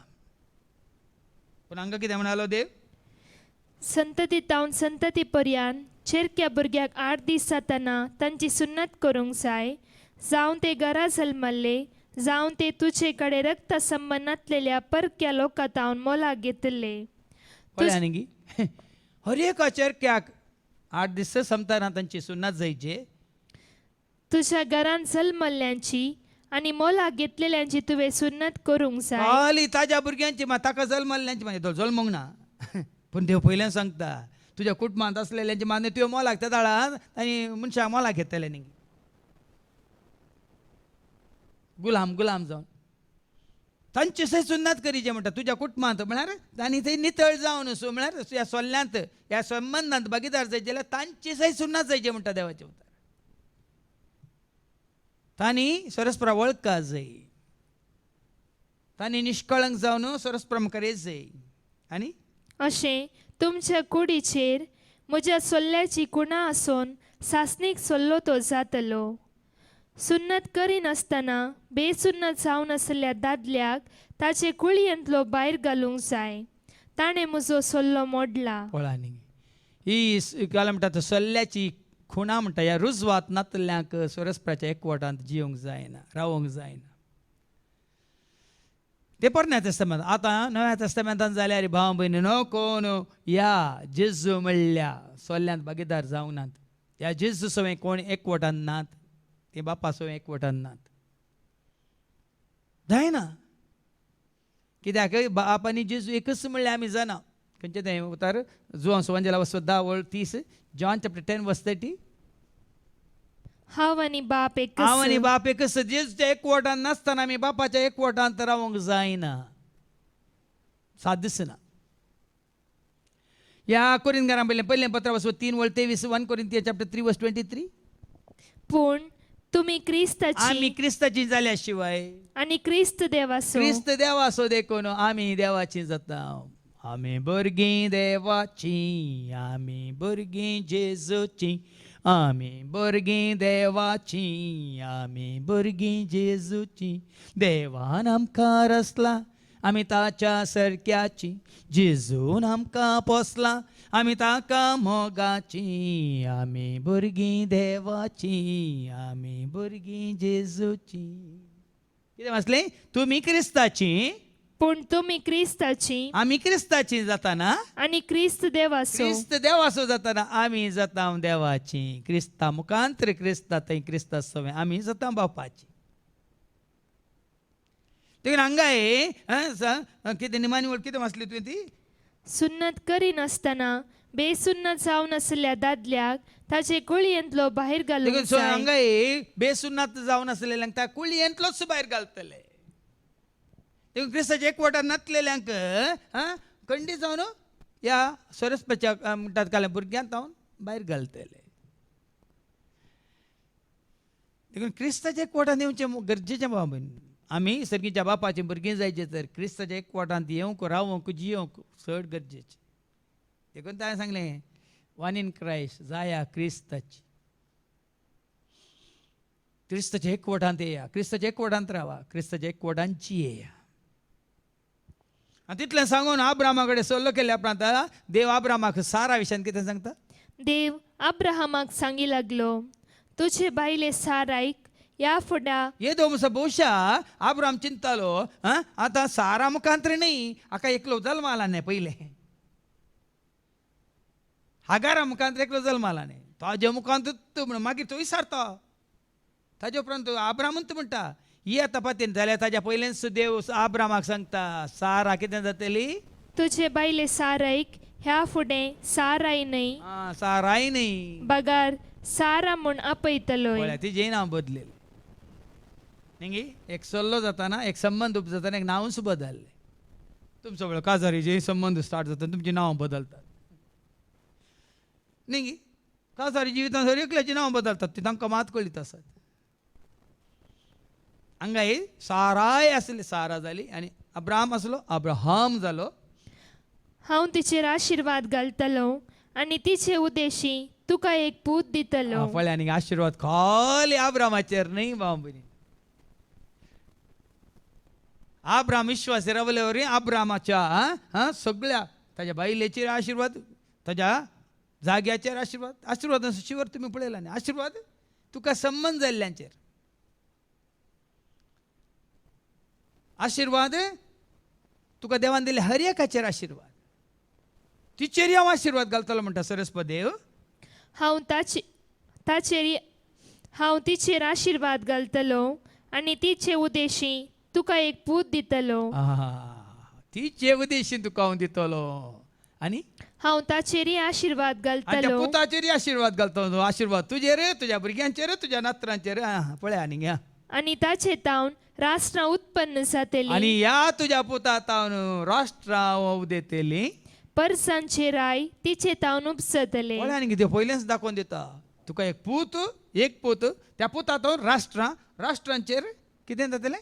पूण हांगा कितें म्हणालो देव. संतती तावन संतती पर्यंत चेरक्या भुरग्याक 8 दीस जातना तांची सुन्नत करूंक जाय. जावं ते घरा जल्मल्ले जावं ते तुजे कडेन रक्त संबंद नासलेल्या परक्या लोकां तावन मोलाक घेतले. पळया न्ही हर एका चेरक्याक 8 दीस संपतना तांची सुन्नत जायचे. तुज्या घरान जल्मल्ल्यांची आनी मोलाक घेतलेल्यांची तुवें सुन्नत करूंक जाय. हाली ताज्या भुरग्यांची ताका जल्मल्ल्यांची मागीर जल्मूंक ना. पूण देव पयल्यान सांगता तुज्या कुटुंबांत असलेल्यांची मागणी तुवें मोलाक त्या दाळान आनी मनशाक मोलाक घेतले न्ही. गुलाम जावन तांचे सय सुन्नत करीचे म्हणटा तुज्या कुटुंबांत म्हळ्यार आनी थंय नितळ जावन असो म्हळ्यार ह्या सोल्ल्यांत ह्या संबंदांत भागीदार जायचे जाल्यार तांचे सय सुन्नत जायचे म्हणटा देवाचें उतर. तांणी सरस्परा वळखा जाय. तांणी निश्कळंक जावन सरस्परा मुखार येत जाय. आनी अशें तुमच्या कुडीचेर म्हज्या सोल्ल्याची कुणा आसून सासणीक सोल्लो तो जातलो. सुन्नत करिनासतना बेसुन्नत जावन आसलेल्या दादल्याक ताचे कुळयेंतलो भायर घालूंक जाय. ताणें म्हजो सोल्लो मोडला. पळा न्ही ही काल म्हणटा तो सल्ल्याची खुणा म्हणटा ह्या रुजवात नातल्यांक सरस्पराच्या एकवटांत जिवंक जायना रावोंक जायना. ते पोरण्या तेस्तामेंत. आतां नव्या तेस्तामेंतांत जाल्यार भाव भयणीनो कोण ह्या जेजू म्हणल्या सोल्ल्यांत भागीदार जावंक नात. ह्या जेजू सवय कोण एकवटान नात. ते बापा सवय एकवटान नात. जायना कित्याक बाप आनी जेजू एकच म्हणल्यार आमी जाणा. खंयचें तें उतर जुवां सुवांजेला वचो 10:30 John chapter 10 verse 30. हांव आनी बाप एकच. हांव आनी बाप एकच. जेजूच्या एकवटान नासतना आमी बापाच्या एकवटांत रावंक जायना. साद दिसना. ह्या कोरिंथकारां पयलें पत्र वचो 3:23 1 Corinthians chapter 3 verse 23. पूण तुमी क्रिस्ताची आमी क्रिस्ताची जाल्या शिवाय आनी क्रिस्त देवाचो. क्रिस्त देवाचो देखून आमी देवाची जाता. आमी भुरगीं देवाची आमी भुरगीं जेजूची आमी भुरगीं देवाची आमी भुरगीं जेजूची. देवान आमकां रचला आमी ताच्या सारक्याची. जेजून आमकां पोसला आमी ताका मोगाची. आमी भुरगीं देवाची आमी भुरगीं जेजूची. कितें वाचलें. तुमी क्रिस्ताची पूण तुमी क्रिस्ताची आम्ही क्रिस्ताची जाताना आनी क्रिस्त देवाचो क्रिस्त देवाचो जाताना आम्ही जाता देवाची क्रिस्ता मुखांतर क्रिस्ता थंय क्रिस्ता सवय आम्ही जाता बापाची देखील हांगाय कितें निमाणी वळ कितें वाचली तुवें ती सुन्नत करिनासतना बेसुन्नत जावन आसलेल्या दादल्याक ताचे कुळयेंतलो भायर घालूंक देखील जाय. हांगाय बेसुन्नात जावन आसलेल्यांक त्या कुळयेंतलोच भायर घालतले देखील क्रिस्ताच्या एकवटात नातलेल्यांक खंडी जावन या सरस्वतीच्या म्हणटात काल्या भुरग्यांक हांव भायर घालतले देखून क्रिस्ताच्या एकवटान येवचें गरजेचें बाबा आमी सर्गीच्या बापाची भुरगीं जायचे तर क्रिस्ताच्या एकवटांत येवंक रावंक जियोंक चड गरजेचें देखून ताणें सांगलें वन इन क्रायस्ट जाया क्रिस्ताची क्रिस्ताच्या एकवटांत येया क्रिस्ताच्या एकवटांत रावा क्रिस्ताच्या एकवटांची येया आनी तितलें सांगून आब्रामा कडेन सल्लो केल्या उपरांत देव आब्रामाक सारा विशयान कितें सांगता देव अब्राहमाक सांगी लागलो तुझे बायले सारायक ह्या फुड्या येदो म्हणसर बहुशा आब्राम चिंतालो आतां सारा मुखांतर न्ही हाका एकलो जल्म आला न्ही पयलें हागारा मुखांतर एकलो जल्म आला न्ही ताज्या मुखांतर म्हण मागीर तो विसारता ताजे उपरांत आब्रामूच म्हणटा ही आतां पातीन जाल्यार ताज्या पयलेंच देव आब्रामाक सांगता सारा कितें जातली तुझे बायले सारायक ह्या फुडें साराय न्हय साराय न्ही बगार सारा म्हूण आपयतलोय पळय तिजें नांव बदलेलें न्ही एक सल्लो जाताना एक संबंद जाताना एक नांवच बदललें तुमचो वेळ काजारी जे संबंद स्टार्ट जाता तुमचें नांव बदलतात न्ही काजारी जिवितांत सर एकल्याचें नांव बदलतात ती तांकां मात कळीत आसात हांगा साराय आसली सारा जाली आनी अब्राम आसलो अब्राहम जालो हांव तिचेर आशिर्वाद घालतलो आनी तिचे उद्देशी तुका एक पूत दितलो फळे आनी आशिर्वाद खाली आब्रामाचेर न्ही बाबुनी आब्राम विश्वास रावले वरी आब्रामाच्या सगळ्या ताज्या बायलेचेर आशिर्वाद ताज्या जाग्याचेर आशिर्वाद शिवर तुमी पळयला न्ही आशिर्वाद तुका संबंद जाल्ल्यांचेर आशिर्वाद तुका देवान दिले हर एकाचेर आशिर्वाद तिचेर हांव आशिर्वाद घालतलो म्हणटा सरस्वत देव हांव तिचेर आशिर्वाद घालतलो आनी तिचे उद्देशी तुका एक पूत दितलो तिचे उद्देशीन तुका हांव दितलो आनी हांव ताचेरय आशिर्वाद घालतलो पुताचेर आशिर्वाद घालतलो आशिर्वाद तुजेर तुज्या भुरग्यांचेर तुज्या नातरांचेर पळय आनी घ्या आनी ताचे तावन राष्ट्रां उत्पन्न जातली आनी ह्या तुज्या पुता तावन राष्ट्रां उदेतली परसांचे राय तिचे तावन उपसतले पळय आनी कितें पयलेंच दाखोवन दिता तुका एक पूत त्या पुता तावन राष्ट्रांचेर कितें जातलें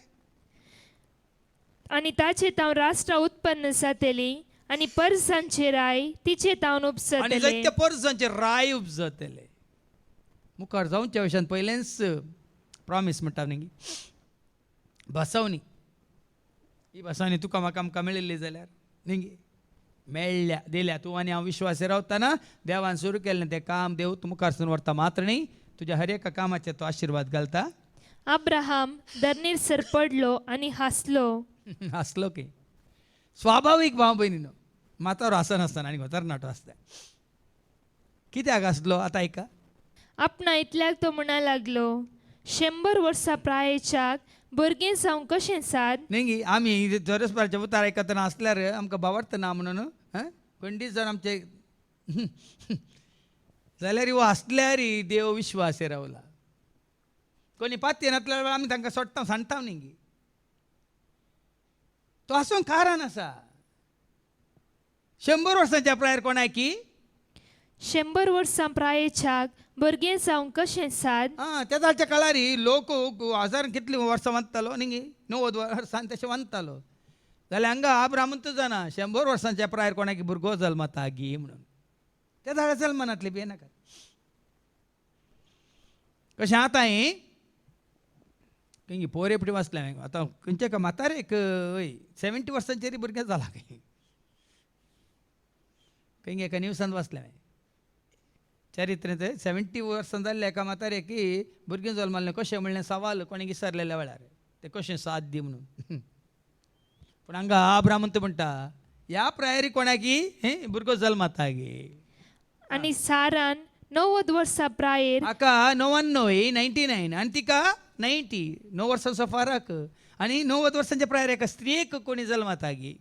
आनी ताचे तावन राष्ट्रां उत्पन्न जातली आनी परसांचे राय तिचे तावन आनी उपसतले जायत्या परसांचेर राय उपजतले मुखार जावच्या विशयान पयलेंच प्रॉमीस म्हणटा न्ही बसवणी ही बसवणी तुका म्हाका आमकां मेळिल्ली जाल्यार न्ही मेळ्ळ्या दिल्या तूं आनी हांव विश्वास रावतना देवान सुरू केल्लें तें काम देव तूं मुखार सुरू व्हरता मात्र न्ही तुज्या हर एका कामाचेर तो आशिर्वाद घालता अब्राहम धरणीर सर पडलो आनी हांसलो हांसलो की स्वाभावीक भाव भयणीनो मातावर हांसनासतना आनी तरणाटो आसता कित्याक हांसलो आतां आयका आपणा इतल्याक तो म्हणा लागलो 100 वर्सां प्रायेच्याक भुरगें जावं कशें साद न्ही आमी जरसपाच्या उतार आयकतना आसल्यार आमकां बावडटा म्हणून खंडीत जावन आमचे जाल्यार वो आसल्यार देव विश्वास रावला कोणी पातयेन नासल्यार आमी तांकां सोडटा सांगता न्ही तो आसूंक कारण आसा 100 वर्सांच्या प्रायर कोणाय की 100 वर्सां प्रायेच्याक भुरगें जावं कशें साद त्या जालच्या काळार लोक 1000 कितली वर्सां वांचतालो न्ही 90 वर्सां तशें वांचतालो जाल्यार हांगा आब्रामूच जाणा 100 वर्सांच्या प्रायर कोणाक भुरगो जल्मता गी म्हणून त्या जाल्यार जल्मनातले बी नाका कशें आतां खंय पोरेपटी वाचलें हांवें आतां खंयचे का म्हातारेक 70 वर्सांचेर भुरगें जाला खंय एका न्यूसान वाचलें हांवें चरित्रेंत 70 वर्सां जाल्ल्या एका म्हातारेक भुरगें जल्मलें कशें म्हणलें सवाल कोणी विचारलेल्या वेळार तें कशें साथ दी म्हणून पण हांगा अब्रामंत म्हणटा ह्या प्रायरी कोणाकी हे भुरगो जल्माता गे आणि सारान 90 वर्सां प्रायर हाका 99 99 आणि तिका 90 9 वर्सांचो फरक आणि 90 वर्सांच्या प्रायर एका स्त्रियेक कोणी जल्माता गे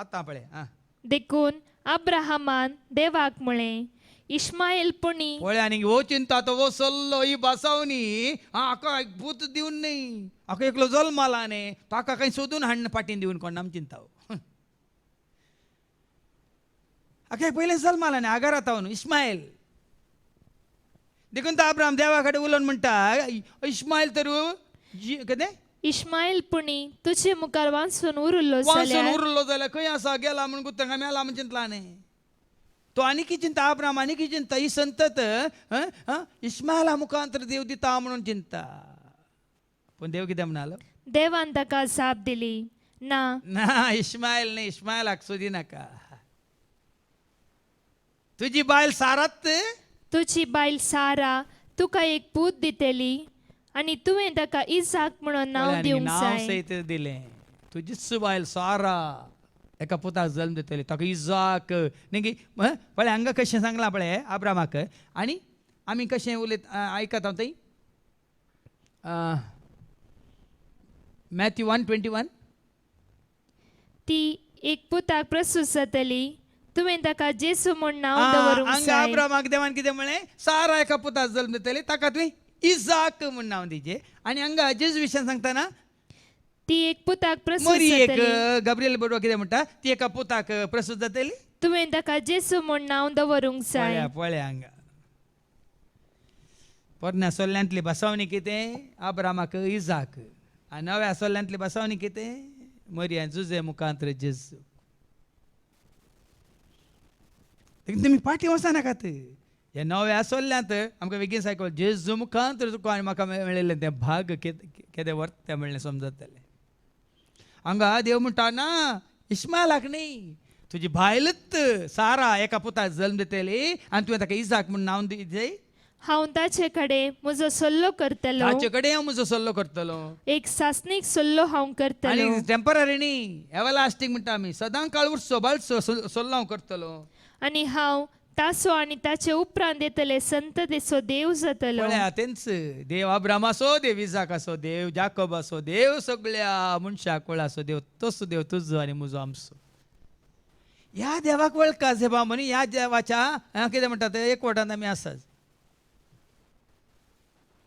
आतां पळय आं देखून अब्राहमान देवाक म्हळें इश्माएल पुणी पळय आनी हो चिंता तो वो सल्लो ही बसावनी हाका एक भूत दिवन न्ही हाका एकलो जल्म आला न्ही ताका खंय सोदून हाडून पाटीन दिवन कोण आमी चिंता हाका पयलें जल्म आला न्ही आगार आतां न्हू इस्मायल देखून तो अब्राम देवा कडेन उलोवन म्हणटा इस्मायल तर कितें इश्माएल पुणी तुजे मुखार वांसून उरलो वांसून जाल्यार उरलो जाल्यार खंय आसा गेला म्हणून गुत्तंगा मेला म्हण चिंतला न्ही तो आनी कितें चिंता अब्राम आनी कितें चिंता ही संतत इस्मायला मुखांतर देव दिता म्हणून चिंता पण देव कितें म्हणालो देवान ताका जाप दिली ना ना इस्मायल न्ही इस्मायलाक सोदी नाका तुजी बायल सारात तुजी बायल सारा तुका एक पूत दितेली आणि तुवें ताका इसाक म्हणून नांव दिवंक नांव जाय सयत दिलें तुजीच बायल सारा एका पुताक जल्म दितली ताका इजाक न्ही पळय हांगा कशें सांगलां पळय अब्रामाक आनी आमी कशें उलयत आयकत हांव थंय मॅथ्यू 1:21 ती एक पुताक प्रसूत जातली तुवें ताका जेसू म्हूण नांव दवरूंक हांगा जाय अब्रामाक देवान कितें म्हळें सारा एका पुताक जल्म दितली ताका तुवें इजाक म्हूण नांव दिजें आनी हांगा जेजू विशयान सांगतना ती एक पुताक प्रसूत मरी एक जातली गब्रियल बरोबर कितें म्हणटा ती एका पुताक प्रसूत जातली तुवें ताका जेसू म्हूण नांव दवरूंक जाय पळया हांगा पोरण्या सोल्ल्यांतली बसावणी कितें अब्रामाक इजाक आनी नव्या सोल्ल्यांतली बसावणी कितें मरिया जुजे मुखांतर जेजू तुमी पाटी वचनाकात ह्या नव्या सोल्ल्यांत आमकां बेगीन सायकल जेजू मुखांतर तुका आनी म्हाका मेळिल्लें तें भाग केदें वर्थ तें म्हणलें समजतलें हांगा देव म्हणटा ना इस्मायलाक न्ही तुजी बायलच सारा एका पुताक जल्म दितली आनी तुवें ताका इजाक म्हूण नांव दिजय हांव ताचे कडेन म्हजो सल्लो करतलो ताचे कडेन हांव म्हजो सल्लो करतलो एक सासणीक सल्लो हांव करतलो आनी टेम्पररी न्ही एवरलास्टींग म्हणटा आमी सदां काळ उरचो बाळचो सल्लो हांव करतलो आनी हांव ताचो आनी ताचे उपरांत येतले संततेचो देव जातलो पळया तेंच देव अब्रामाचो देव इजाकाचो देव जाकोबाचो देव सगळ्या मनशाक वळाचो देव तसो देव तुजो आनी म्हजो आमचो ह्या देवाक वळखा जेबा म्हणी ह्या देवाच्या कितें म्हणटात एकवटान आमी आसात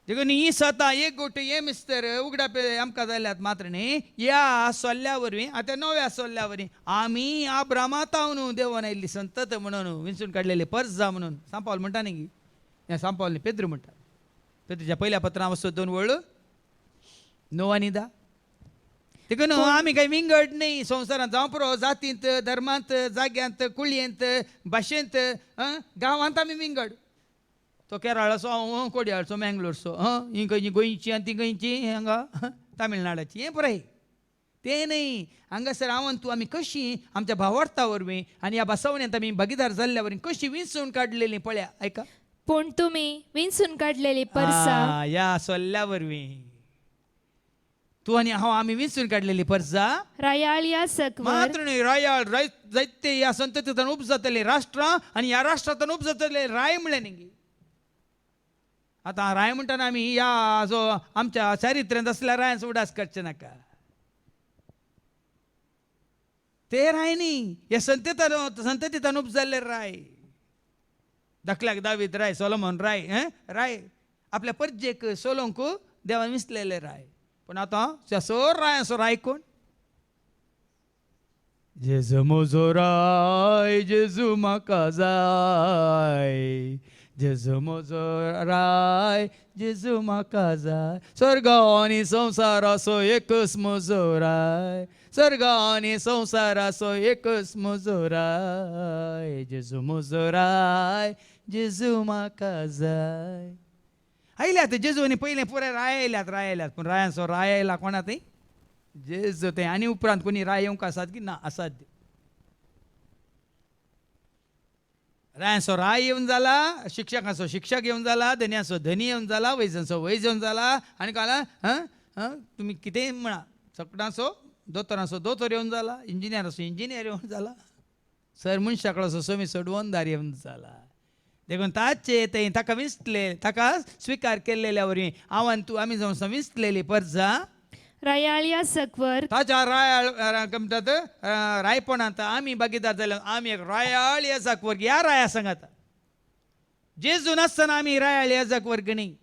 देखून ही स्वता एक गोट हे मिस्तर उगडा आमकां जाल्यात मात्र न्ही ह्या सोल्ल्या वरवीं आतां नव्या सोल्ल्या वरवीं आमी अब्रामात न्हू देवान आयिल्ली संतत म्हणून विंचून काडलेली पर्जा म्हणून सांपावल म्हणटा न्ही हें सांपावल न्ही पेद्र म्हणटा पेद्रच्या पयल्या पत्रां वचत 2 वळ 9 आनी 10 देखून आमी काही विंगड न्ही संवसारांत जावं पुरो जातींत धर्मांत जाग्यांत कुळयेंत भाशेंत गांवांत आमी विंगड तो केरळाचो हांव कोडयाळचो मँगलोरचो ही खंयची गोंयची आनी ती खंयची हांगा तामिळनाडाची हें पुराय तें न्ही हांगासर हांव आनी तूं आमी कशीं आमच्या भावार्था वरवीं आनी ह्या बसवण्यांत आमी भागीदार जाल्ल्या वरवीं कशीं विंचून काडलेलीं पळया आयका पूण तुमी विंचून काडलेली पर्सा ह्या सोल्ल्या वरवीं तूं आनी हांव आमी विंचून काडलेली पर्जा रायाळ या सकवर मात्र न्ही रायाळ जायते ह्या संततींतल्यान उब जातले राष्ट्रां आनी ह्या राष्ट्रांतल्यान उब जातले राय म्हणलें न्ही आतां राय म्हणटाना आमी ह्या जो आमच्या चारित्र्यांत असल्या रायांचो उडास करचे नाका ते राय न्ही हे संततींतल्यान उब जाल्ले राय धाकल्याक दावीद राय सोलोमोन राय राय आपल्या परजेक सोलोंक देवान विसलेले राय पूण आतां त्या सर रायांचो राय कोण जेजू म्हजो राय जेजू म्हाका जाय जेजू म्हजो राय जेजू म्हाका जाय स्वर्ग आनी संवसाराचो एकच म्हजो राय स्वर्ग आनी संवसाराचो एकच म्हजो राय जेजू म्हजो राय जेजू म्हाका जाय आयल्यात जेजू आनी पयलें पुराय राय आयल्यात पूण रायांचो राय आयला कोणा थंय जेजू थंय आनी उपरांत कोणी राय येवंक आसात की ना असाध्य रायांचो राय येवन जाला शिक्षकाचो शिक्षक येवन जाला धन्याचो धनी येवन जाला वैजनचो वैज येवन जाला आनी काला तुमी कितेंय म्हणा चकडा असो दोतोर येऊन जाला, इंजिनियर असो इंजिनियर येऊन जाला, सर मनशाकडे असो सोमी सोडवणदार येऊन जाला. देखून ताचे ते ताका विसले ताका स्वीकार केलेल्या वरी आव्हान तू आम्ही जाऊन विसलेली परजा रायाळ्या सकवर ताच्या रायाळ म्हणटात रायपणांत आम्ही बघितात जाल्यार आम्ही एक रायाळ येजाक वर्ग या राया सांगात जेजू नासतना आम्ही रायाळ येजाक वर्ग नाही.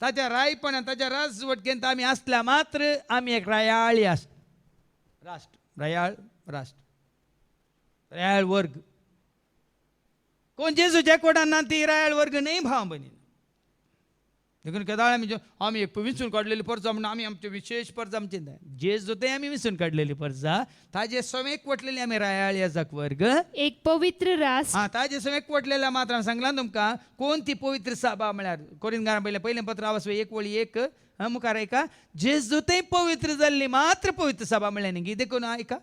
ताच्या रायपणांत ताच्या राजवटकेंत आम्ही असल्या मात्र आम्ही एक रायाळी राष्ट्र रायाळ वर्ग. कोण जेजूच्या कोणांना ती रायाळ वर्ग नाही भाव बनी. देखून केदाळ आम्ही एक विंचून काढलेली पर्जा म्हणून आम्ही आमचे विशेष पर्जा आमचे जेजू ते आम्ही विंचून काढलेली पर्जा ताजे समेक वटलेली आम्ही रायाळ याजक वर्ग एक पवित्र रास. हा ताजे समेक वटलेल्या मात्र सांगला तुमका कोणती पवित्र सभा म्हळ्यार कोरिंथांना पहिले पत्र आवास एक वळी एक मुखार ऐका जेजू ते पवित्र जाल्ली मात्र पवित्र सभा म्हळ्या न्ही देखून ऐका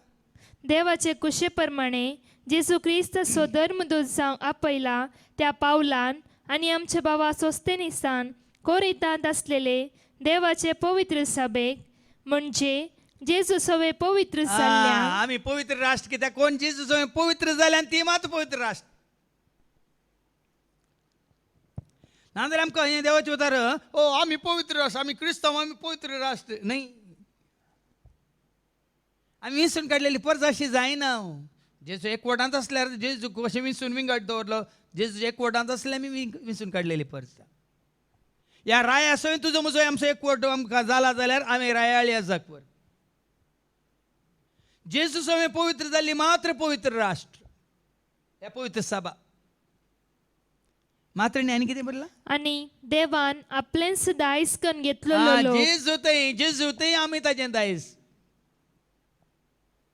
देवाचे कुशेप्रमाणे जेजू ख्रिस्त धर्मदूत जावं आपयला त्या पावलान आणि आमच्या भावा सोस्तेनिसान कोरिंथांत असलेले देवाचे पवित्र सभेक म्हणजे जेजू सवे पवित्र जाल्ल्या आम्ही पवित्र राष्ट्र कित्याक कोण जेजू सवे पवित्र जाले आनी ती मात्र पवित्र राष्ट्र. नांदर आमकां हें देवाचें उतार ओ आमी पवित्र राष्ट्र आमी क्रिस्तांव आमी पवित्र राष्ट्र न्ही. आमी विंचून काडलेली परज अशी जायना. जेजू एकवटांत असल्यार जेजू कशें विंचून विंगड दवरलो जेजू एकवटांत असले आमी विंचून काडलेली परज. या राया सवय तुजो म्हजो आमचो एकवट आमकां जाला जाल्यार आमी रायाळ याजक वर्ग. जेजू सवय पवित्र जाल्ली मात्र पवित्र राष्ट्र ह्या पवित्र सभा मात्र आनी कितें बरला आणि देवान आपलेंच दायज करून घेतलो जेजू ते आमी ताजें दायज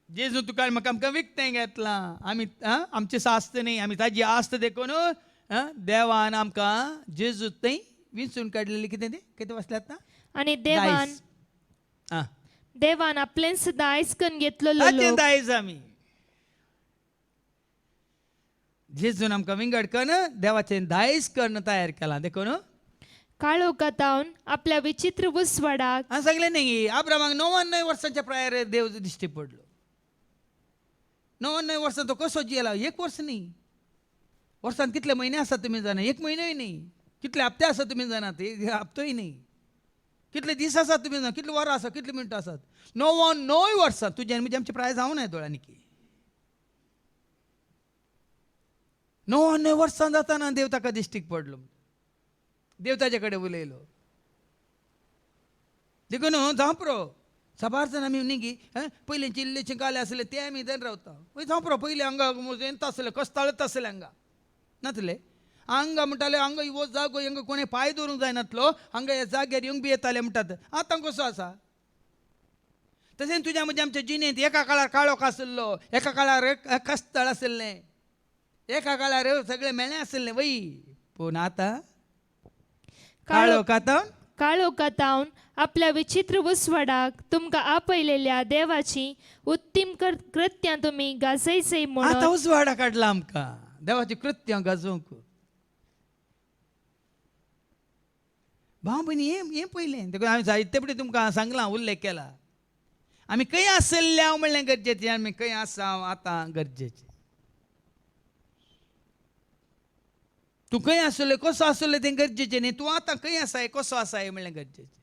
जेजू तुका म्हाका आमकां विकतें घेतलां आमी आमचें सास्त न्ही आमी ताजी आस्त देखून देवान आमकां जेजू ते विंचून काडलेली कितें तें कितें वाचल्यात ना आणि देवान आपलेंच दायज करून घेतलो ताजें दायज आमी जेजून आमकां विंगड करून देवाचें दायज करून तयार केलां देखून काळो कातावन आपल्या विचित्र उसवाडाक हांवें सांगलें न्ही अब्रामाक 99 वर्सांच्या प्रायर देव दिश्टी पडलो. 99 वर्सां तो कसो जियेला 1 वर्स न्ही. वर्सांत कितले म्हयने आसात तुमी जाणा 1 म्हयनोय न्ही. कितले हप्ते आसात तुमी जाणात हप्तोय न्ही. कितले दीस आसात तुमी जाणा कितले वरां आसात कितले मिनटां आसात 99 वर्सां तुजें म्हणजे आमचें प्राय जावं ना दोळ्यांनी की 99 वर्सां जाताना देव ताका दिश्टीक पडलो. देव ताजे कडेन उलयलो देखून जावं पुरो सबार जाण आमी न्ही की पयलींचे इल्लेशें गाले आसले ते आमी धन रावता वय जावं पुरो पयलीं हांगा येत आसले कस्ताळत आसले हांगा नातले हांगा म्हणटाले हांगा हो जागो हांगा कोणें पांय दवरूंक जायनातलो हांगा ह्या जाग्यार येवंक बी येताले म्हणटात. आतां कसो आसा तशें तुज्या म्हणजे आमच्या जिणेंत एका काळार काळोख आसलो एका काळार कस्ताळ आसलें एका काळार सगळें मेळ्ळें आसलें वय पूण आतां काळो कातावन आपल्या विचित्र उसवाडाक तुमकां आपयलेल्या देवाची उत्तीम कृत्यां तुमी गाजयचय आतां म्हणून उजवाडा काडला आमकां देवाची कृत्यां गाजोवंक. भाव भयणी हें पयलें देखून हांवें जायते फावटी तुमकां सांगलां उल्लेख केला आमी खंय आसले हांव म्हणलें गरजेचें आमी खंय आसा आतां गरजेचें. तूं खंय आसले कसो आसले तें गरजेचें न्ही तूं आतां खंय आसाय कसो आसाय म्हणलें गरजेचें.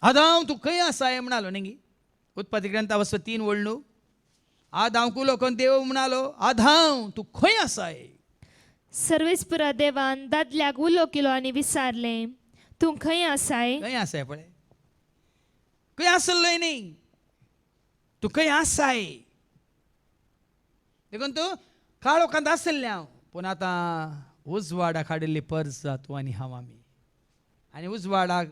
आदांव तूं खंय आसाय म्हणालो न्ही उत्पत्ती ग्रंथावस 3 वळणू आदांव उलोवन देव म्हणालो आदांव तूं खंय आसाय. सर्वेस्पुरा देवान दादल्याक उलो केलो आनी विचारलें तूं खंय आसाय. खंय आसाय पळय खंय आसलोय न्ही तूं खंय आसाय देखून तूं काळोखांत आसलें हांव पूण आतां उजवाडाक हाडिल्ली परज तूं आनी हांव आमी आनी उजवाडाक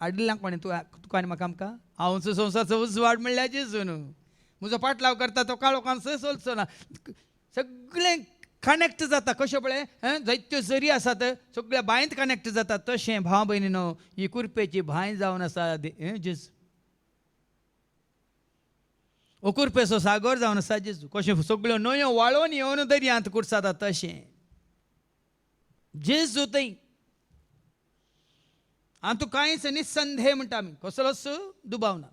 हाडिल्ल्या कोणें तुका आनी म्हाका आमकां हांवचो संवसारचो उजवाड म्हणल्यार जेजू न्हू. म्हजो पाटलाव करता तो काळोखांत खंय चलचो ना सगळें कनेक्ट जाता कशें पळय जायत्यो झरी आसात सगळ्या बांयंत कनेक्ट जाता तशें भाव भयणीनो ही कुरपेची भांय जावन आसा जेजू. कुरपेचो सागर जावन आसा जेजू. कशें सगळ्यो न्हंयो वाळोवन येवन दर्यांत कुरसाता तशें जेजू थंय आणि तू कांयच निसंदेह म्हणटा आमी कसलोच दुबाव ना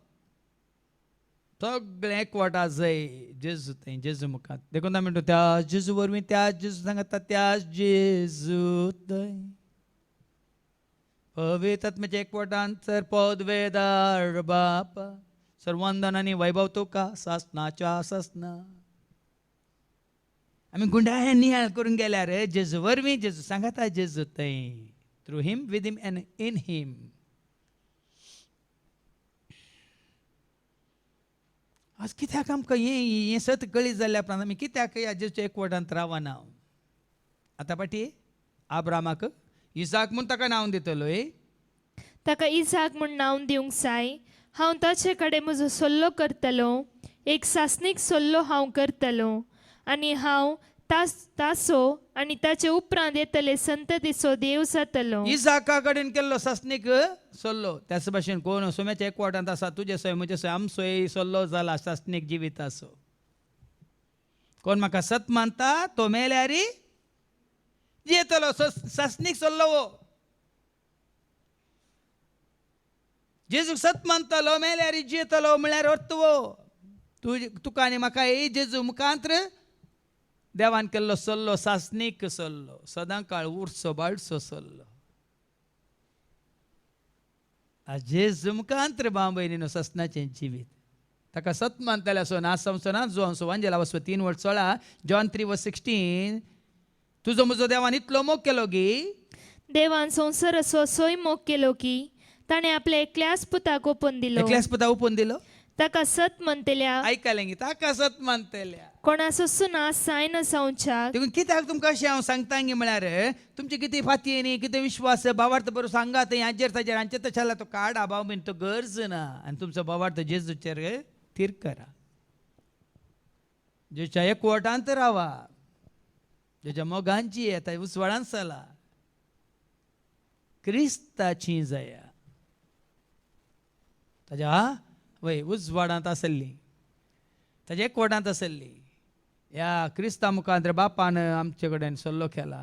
सगळें एकवटा जाय जेजू थंय जेजू मुखार देखून आमी म्हणटा त्या जेजू वरवीं त्या जेजू सांगता त्या जेजू थंय पवित्र आत्म्याच्या एकवटांतर पद वेदार बापा सर्वंदन आनी वैभव तुका सासनाच्या सासना आमी गुंडाळ्या नियाळ करून गेल्यार जेजू वरवीं जेजू सांगता जेजू थंय through him with him and in him आज कित्याक आमकां हें सत कळीत जाल्ल्या उपरांत आमी कित्याक ह्या जेजूच्या एकवटांत रावना आतां पाटी आब्रामाक इसाक म्हूण ताका नांव दितलो ताका इसाक म्हूण नांव दिवंक जाय हांव ताचे कडेन म्हजो सल्लो करतलो एक सासणीक सल्लो हांव करतलो आनी हांव ताचो आनी ताचे उपरांत येतले संततीचो देव जातलो इसाका कडेन केल्लो सासणीक सल्लो त्याच भाशेन कोण सोम्याच्या एकवटांत आसा तुजे सोय म्हजे सोय आमचोय सल्लो जाला सासणीक जिविताचो कोण म्हाका सत मानता तो मेल्यार जियेतलो सासणीक सल्लो जेजूक सत मानतलो मेल्यार जियेतलो म्हळ्यार अर्थ तुका आनी म्हाका जेजू मुखांत्र देवान केल्लो सल्लो सासणीक सल्लो सदां काळ उरचो बाळचो सल्लो जेजू मुखांत्र भाव भयणीनो ससनाचें जिवीत ताका सत मानतले सो ना संवसना जो हांव वांजेला वचो 3:16 जॉन 3:16 तुजो म्हजो देवान इतलो मोग केलो गी देवान संवसार असो सोय मोग केलो की ताणें आपल्या एकल्याच पुताक ओपून दिलो एकल्याच पुता ओपून दिलो ताका सत म्हणतल्या आयकलें गी ताका सत मानतल्या कोणाचो सुना सायन जावच्याक देखून कित्याक तुमकां अशें हांव सांगता गी म्हळ्यार तुमचे कितें फाती न्ही कितें विश्वास भावार्थ बरो सांगात हाजेर ताजेर हांचे तशें तो काडा भाव बीन तो गरज ना आनी तुमचो भावार्थ जेजूचेर थीर करा जेच्या एकवटांत रावा जेच्या मोगांची येता उसवळांत चला क्रिस्ताची जया ताज्या वय उजवाडांत आसली ताज्या एकवटांत आसली ह्या क्रिस्ता मुखांत्र बापान आमचे कडेन सल्लो केला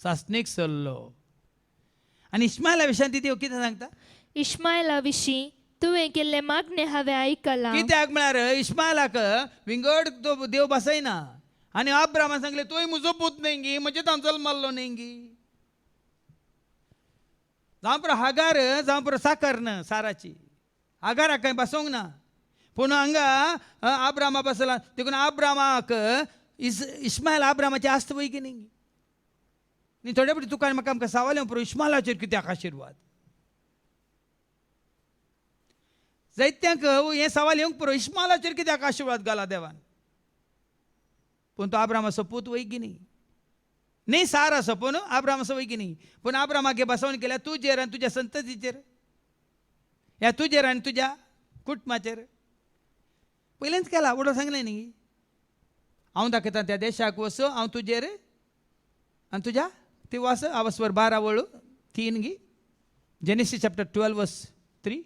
सासणीक सल्लो आनी इश्मायला विशयान ती कितें सांगता इश्मायला विशीं तुवें केल्ले मागणे हांवें आयकलां कित्याक म्हळ्यार इश्मायलाक विंगड तो देव बसयना आनी अब्रामान सांगले तुवें म्हजो पूत न्ही गी म्हणजे तांचो जल्माल्लो न्ही गी जावं पुरो हागार जावं पुरो साकर न साराची आगाराक खंय बसोंक ना पूण हांगा आब्रामा बसला देखून आब्रामाक इश्मायल आब्रामाची आस्त वय की न्ही थोडे फावटी तुका म्हाका आमकां सावलें पुरो इश्मायलाचेर कित्याक आशिर्वाद जायत्यांक हें सवाल येवंक पुरो इश्मायलाचेर कित्याक आशिर्वाद घाला देवान पूण तो आब्रामाचो पूत वय की न्ही साराचो पूण आब्रामाचो वय की न्ही पूण आब्रामाक बसोवन केल्या तुजेर आनी तुज्या संततीचेर ह्या तुजेर आनी तुज्या कुटुंबाचेर पयलेंच केला उडो सांगलें न्ही हांव दाखयतां त्या देशाक वचो हांव तुजेर आनी तुज्या ती वास आवस्वर 12:3 गी जेनेसीस चॅप्टर 12:3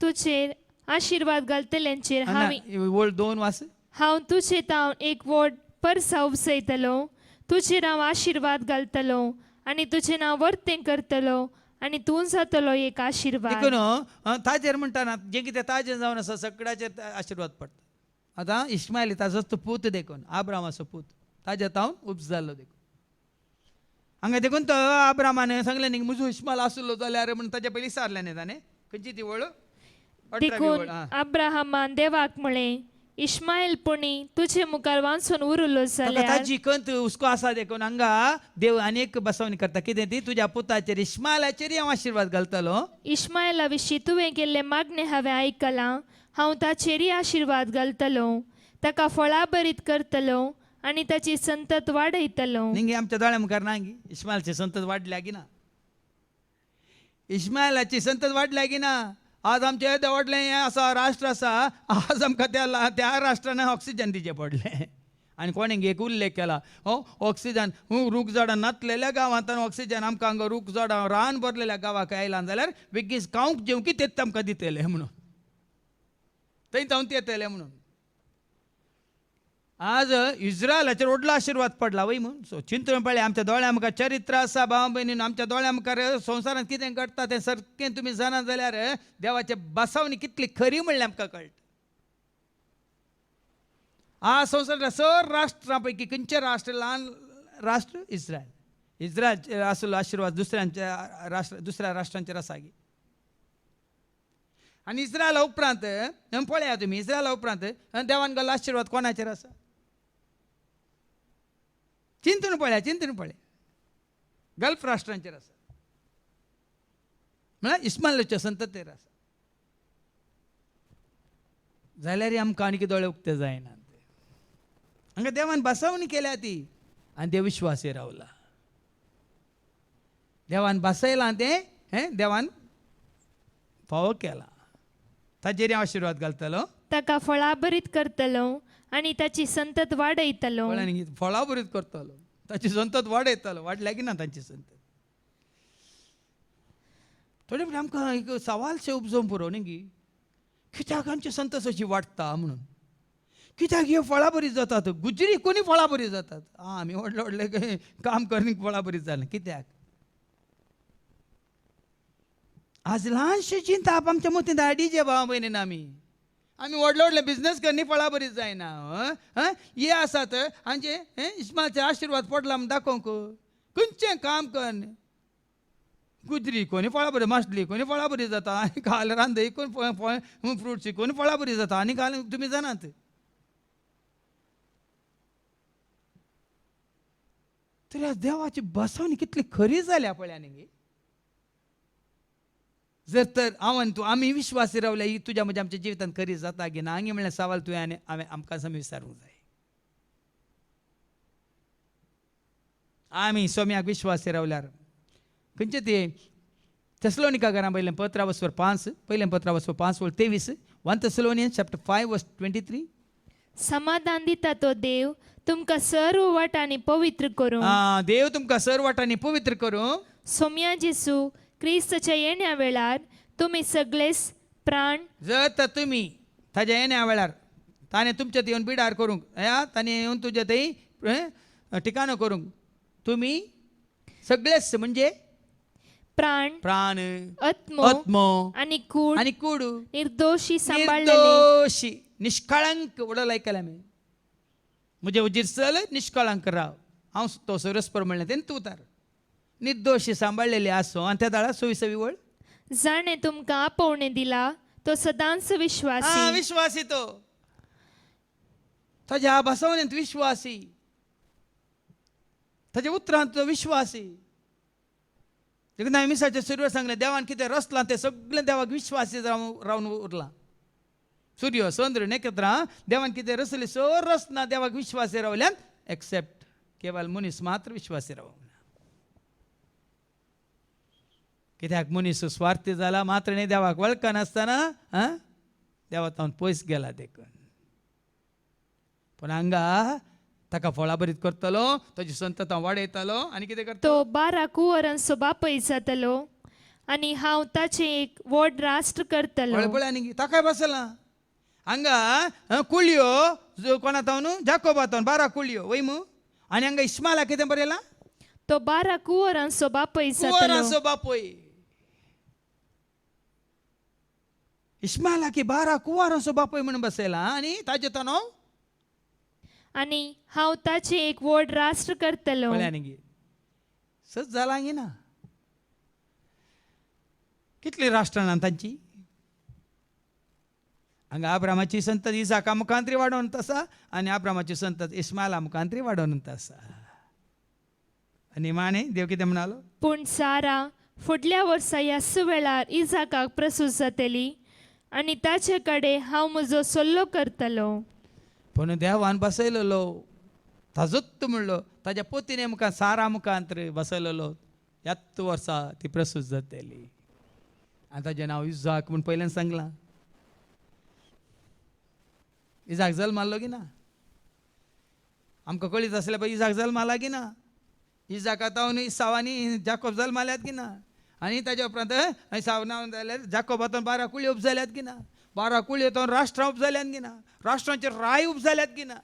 तुजेर आशिर्वाद घालतल्यांचेर हांव 2 वास हांव तुजे तावन एक व्हड परसा उपसयतलो तुजेर हांव आशिर्वाद घालतलो आनी तुजें नांव वर्तें करतलो आनी तूं जातलो एक आशिर्वाद देखून ताजेर म्हणटाना जें कितें ताजेर जावन आसा सगळ्याचेर आशिर्वाद पडटा आतां इश्मायल ताजोच तो पूत देखून आब्रामाचो पूत ताजे तावन उप्स जाल्लो देखून हांगा देखून तो आब्रामान सांगलें न्ही म्हजो इश्मायल आसलो जाल्यार म्हणून ताजे पयलीं विचारलें न्ही ताणें खंयची ती वळ देखून अब्राहमान देवाक म्हळें इश्मायल पुणी तुजे मुखार वांचून उरलो जाल्यार ताजी कंत हुस्को आसा देखून हांगा देव आनीक बसवणी करता कितें ती तुज्या पुताचेर इश्मायलाचेर हांव आशिर्वाद घालतलो इश्मायला विशीं तुवें केल्ले मागणे हांवें आयकलां हांव ताचेरय आशिर्वाद घालतलो ताका फळां बरीत करतलो आनी ताची संतत वाडयतलो न्ही आमच्या दोळ्या मुखार ना गी इश्मायलाची संतत वाडल्या गी ना इश्मायलाची संतत वाडल्या गी ना आज आमचें येदें व्हडलें हें आसा राष्ट्र आसा आज आमकां त्या राष्ट्रान ऑक्सिजन दिचें पडलें आनी कोणें एक उल्लेख केला ऑक्सिजन रूख झाडां नातलेल्या गांवांत ऑक्सिजन आमकां हांगा रूख झाडां रान भरलेल्या गांवांक आयलां जाल्यार बेगीन खावंक जेवंक तेच आमकां दितले म्हणून थंय जावन ते येतले म्हणून आज इस्रायलाचेर व्हडलो आशिर्वाद पडला वय म्हणून सो चिंतून पळय आमच्या दोळ्या मुखार चरित्र आसा भाव भयणीन आमच्या दोळ्या मुखार संवसारांत कितें घडटा तें सारकें तुमी जाणा जाल्यार देवाचे बसावणी कितली खरी म्हणलें आमकां कळटा. आज संवसारांतल्या सर राष्ट्रां पैकी खंयचें राष्ट्र ल्हान राष्ट्र इस्रायल. इस्रायल आसलो आशिर्वाद दुसऱ्या राष्ट्रांचेर आसा गे. आनी इस्रायला उपरांत पळया तुमी इस्रायला उपरांत देवान घाल्लो आशिर्वाद कोणाचेर आसा. चिंतून पळया गल्फ राष्ट्रांचेर आसा म्हळ्यार इस्माइलाच्या संततेर आसा. जाल्यार आमकां आनीक दोळे उक्ते जायना. हांगा देवान बसावणी केल्या ती आनी देव विश्वासी रावला. देवान बसयलां तें देवान फावो केला. ताजेर आशिर्वाद घालतलो. ताका फळां बरीत करतलो आनी ताची संतत वाडयतलो. फळां बरीत करतलो ताची संतत वाडयतलो. वाडल्या की ना तांची संतत. थोडे फावटी आमकां एक सवाल शे उपजोवंक पुरो न्ही गी कित्याक आमची संतत अशी वाडटा म्हणून. कित्याक ह्यो फळां बरी जातात. गुजरी कोणी फळां बरी जातात. आमी व्हडले व्हडले काम करनीक फळां बरी जालें. कित्याक आज ल्हानशी चिंता आमच्या मतींत हाडी जे भाव भयणीन आमी व्हडले व्हडले बिझनेस करनी फळां बरी जायना. हे आसात हांचे इस्माइलाचे आशिर्वाद पडला म्हण दाखोवंक खंयचें काम कर गुजरी कोणी फळां बरी मासली कोणी फळां बरी जाता. आनी काल रांदय कोण फ्रुट्स कोणी फळां बरी जाता. आनी काल तुमी जाणात तरी आज देवाची बसवणी कितली खरी जाल्या पळया न्ही. जर तर आमी विश्वासी रावल्या ही तुज्या म्हज्या आमच्या जिवितांत खरी जाता की ना हांगे म्हणल्यार सवाल तुवें आनी हांवें आमकां समी विचारूंक जाय. आमी सोम्याक विश्वासी रावल्यार खंयचे ते थेसलोनिका घरां पयलें पत्रा वचवर 5 पयलें पत्रा वचवर 5:23 1 Thessalonians chapter 5:23. समाधान दिता तो देव तुमकां सर्व वाटांनी पवित्र करूं. देव तुमकां सर्व वाटांनी पवित्र करूं. सोम्या जेसू क्रिस्ताच्या येण्या वेळार तुम्ही सगळेच प्राण जर तर तुमी ताज्या येण्या वेळार ताणें तुमचें येवन बिडार करूंक ताणें येवन तुजें थंय ठिकाणो करूंक तुमी सगळेच म्हणजे प्राण प्राण आत्मो आनी कूड निर्दोशी निर्दोशी निष्कळंक वडो लायकला आमी म्हजे उजीर चल निष्कळंक राव. हांव तो सरस्पर म्हणलें तें तूं उतार निर्दोशी सांबाळलेली आसो. आनी त्या दाळा 26 वळ जाणे तुमकां आपोवणे दिला तो सदांच विश्वासी. विश्वासी तो ताज्या बसवणेंत विश्वासी ताज्या उतरांत विश्वासी. देखून हांवें मिसाच्या सुरवेर सांगलें देवान कितें रचलां तें सगळें देवाक विश्वासी रावन उरलां. सूर्य चंद्र नखेत्रां देवान कितें रचली सर रचना देवाक विश्वासी रावल्यान एक्सेप्ट केवळ मनीस मात्र विश्वासी रावंक. कित्याक मनीस स्वार्थी जाला मात्र न्ही देवाक वळखनासतना देवा तावन पयस गेला देखून. पूण हांगा ताका फळां बरीत करतलो ताची संतता वाडयतलो आनी कितें करता तो 12 कुंवरांचो बापय जातलो आनी हांव ताचें एक व्हड राष्ट्र करतलो. पळय आनी ताकाय बसलां हांगा कुळयो कोणा तावन जाकोबा तावन 12 कुळयो वय मू. आनी हांगा इस्माला कितें बरयलां तो 12 कुंवरांचो बापय कुंवरांचो बापय. इस्माला की 12 कुंवरांचो बापय म्हणून बसयला आनी ताजे तानो आनी हांव ताचें एक व्हड राष्ट्र करतलो. सच जाला गी ना कितली राष्ट्रां तांची. हांगा अब्रामाची संतत इसाका मुखांतरी वाडोवंत आसा आनी अब्रामाची संतत इस्माला मुखांतरी वाडोवंत आसा. आनी माने देव कितें म्हणालो पूण सारा फुडल्या वर्सा ह्या सुवेळार इसाकाक प्रसूत जातली आनी ताचे कडेन हांव म्हजो सल्लो करतलो. पूण देवान बसयलेलो ताजोच म्हणलो ताज्या पोतीने मुखार सारा मुखांतर बसयलेलो ह्याच वर्सा ती प्रसूत जातली. आनी ताजें नांव इसाक म्हूण पयल्यान सांगलां. इसाक जल्म मारलो की ना आमकां कळीत आसलें पळय इसाक जल्म मारला की ना. इसाका तावन इसावानी जाकोब जल्म मारल्यात की ना. आनी ताज्या उपरांत इसाव नांव जाल्यार जाकोबातून 12 कुळयो उपजाल्यात की ना. 12 कुळयो तावन राष्ट्रां उपजाल्यात की ना. राष्ट्रांचे राय उपजाल्यात की ना.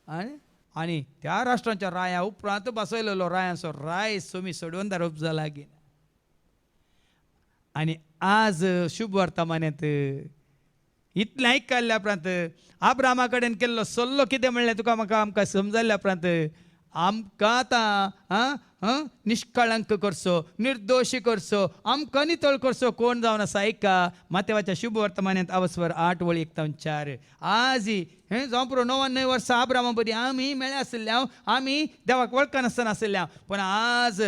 आणि त्या राष्ट्रांच्या राया उपरांत बसयलेलो रायांचो राय सोमी सोडून धाडप जाला की आणि आज शुभ वर्तमानात इतलें आयकल्ल्या उपरांत आब्रामा कडेन केल्लो सल्लो कितें म्हणलें तुका म्हाका आमकां समजल्ल्या उपरांत आमकां आतां निश्कळंक करचो निर्दोशी करचो आमकां नितळ करचो कोण जावन आसा ऐका मातेवाच्या शुभ वर्तमानांत आवस्वर 8:1-4 आज हें जावं पुरो 99 वर्सां आब्रामा बरी आमी मेळ्ळे आसल्या आमी देवाक वळखनासतना आसल्या पण आज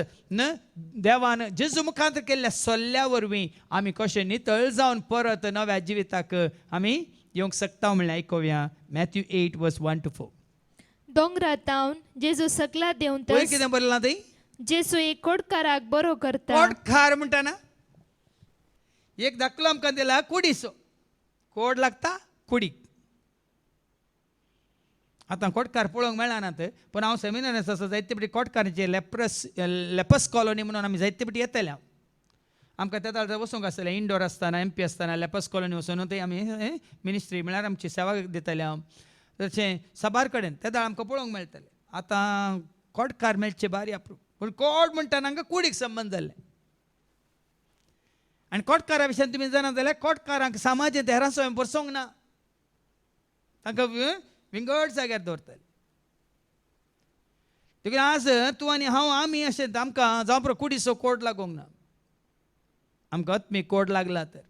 देवान जेजू मुखांत केल्ल्या सल्ल्या वरवीं आमी कशे नितळ जावन परत नव्या जिविताक आमी येवंक शकता म्हणलें आयकोवया. मॅथ्यू 8:1-4. दोंगरातावन जेजू सकला देऊन पयर कितें बरयलां थंय जेजू एक कोडकाराक बरो करता. कोडकार म्हणटाना एक दाखलो आमकां दिला कुडीचो कोड लागता कुडीक. आतां कोडकार पळोवंक मेळना पण हांव सेमिनारांत आसा जायते फावटी कोडकारांचे लेपस कॉलनी म्हणून आमी जायते फावटी येतले. आमकां त्या थंय वचूंक आसतलें इंडोर आसतना MP आसतना लेपस कॉलनी वचून थंय आमी मिनिस्ट्री म्हळ्यार आमची सेवा दिताले हांव तशें साबार कडेन त्या दाळ आमकां पळोवंक मेळटलें. आतां कोडकार मेळचे बारी अप्रूप पूण कोड म्हणटाना हांकां कुडीक संबंद जाल्ले आनी कोडकारा विशयान तुमी जाणा जाल्यार कोडकारांक समाजीत हेरांचो बसोंक ना तांकां विंगड जाग्यार दवरतले. देखून आज तूं आनी हांव आमी अशें आमकां जावं पुरो कुडीचो कोड लागोंक ना. आमकां आत्मीक कोड लागला तर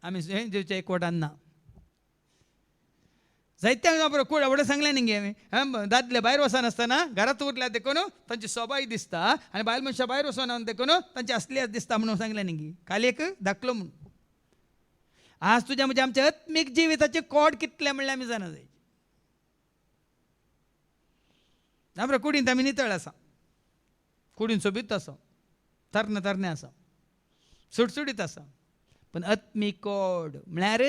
आमी जेवचे एक कोडान ना. जायत्यांक जावं पुरो कोड आवडे सांगलें न्ही गे दादले भायर वचनासतना घरांत उरल्या देखून तांची सोबाय दिसता आनी बायल मनशां भायर वचना देखून तांची असलियत दिसता म्हणून सांगलें न्ही गे खाली एक दाखलो म्हणून. आज तुज्या म्हणजे आमच्या आत्मीक जिविताचे कोड कितले म्हणल्यार आमी जाणा जाय. बरो कुडींत आमी नितळ आसा कुडीन सोबीत आसा तरणे आसा सुटसुटीत आसा पण आत्मीक कोड म्हळ्यार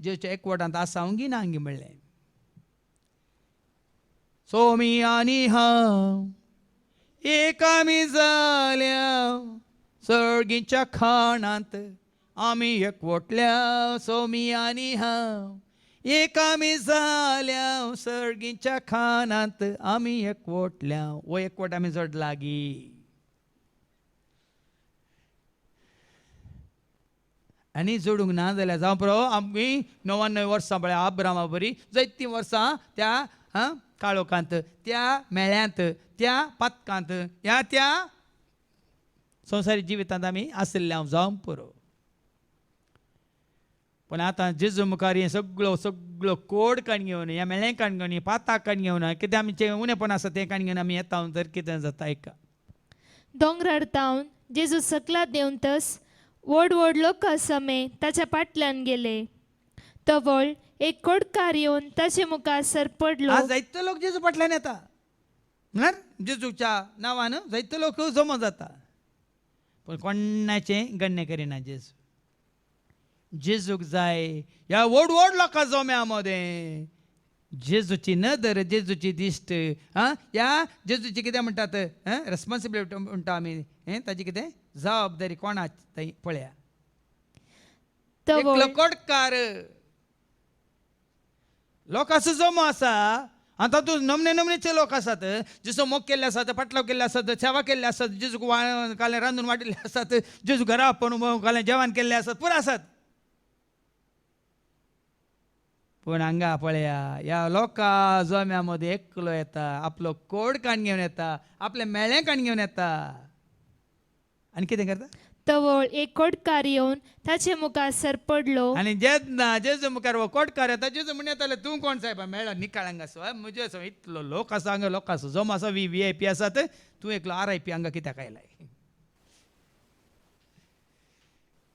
जेवच्या एकवटांत आसावंगी ना हांगी म्हणलें. सोमी आनी हांव एक आमी जाल्या सर्गीच्या खाणांत आमी एकवटल्या. सोमी आनी हांव एक आमी जाल्या सर्गीच्या खाणांत आमी एकवटल्या. वो एकवट आमी चड लागीं आनी जोडूंक ना जाल्यार जावं पुरो आमी 99 वर्सां म्हळ्यार आब्रामा बरी जायतीं वर्सां त्या काळोखांत त्या मेळ्यांत त्या पातकांत त्या संवसारीक जिवितांत आमी आशिल्ल्या जावं पुरो. पण आतां जेजू मुखार हें सगळो कोड काण घेवन ह्या मेळ्ळें काण घेवन पाताक काण घेवन कितें आमचें उणेपण आसा तें काण घेवन आमी येता तर कितें जाता एका दोंगरार जेजू सकला देऊन तस व्हड व्हड लोकां समे ताच्या फाटल्यान गेले. तवळ एक कोडकार येवन ताचे मुखार सरपडलो. आज जायते लोक जेजू फाटल्यान येता म्हळ्यार जेजूच्या नांवान जायते लोक जमा जाता पण कोणाचें गण्य करिना जेजू. जेजूक जाय ह्या व्हड व्हड लोकां जम्या मदें जेजूची नदर जेजूची दिश्ट ह्या जेजूची कितें म्हणटात रेस्पॉन्सिबिलिटी म्हणटा आमी ताची कितें जबाबदारी कोणाची पळया. एकलो कोडकार लोकांचो जमो आसा आनी तातूंत नमने नमनेचे लोक आसात जसो मोग केल्ले आसात पाटलाव केल्ले आसात सेवा केल्ले आसात जेजूक कालें रांदून वाडिल्ले आसात जेजू घरा आपण कालें जेवण केल्लें आसात पुरो आसात. पूण हांगा पळया ह्या लोकां जम्या मदें एकलो येता आपलो कोड काण घेवन येता आपलें मेळ्ळें काण घेवन येता आनी कितें करता. तवळ एक कोडकार येवन ताचे मुखार सरपडलो. आनी जेन्ना जेजू मुखार हो कोडकार येता जेजू म्हण येताले तूं कोण साहेब मेळ्ळो निकाळ हांगा आसा म्हजे असो इतलो लोक आसा हांगा लोक आसा जमो आसा VIP आसात तूं एकलो RIP हांगा कित्याक आयलाय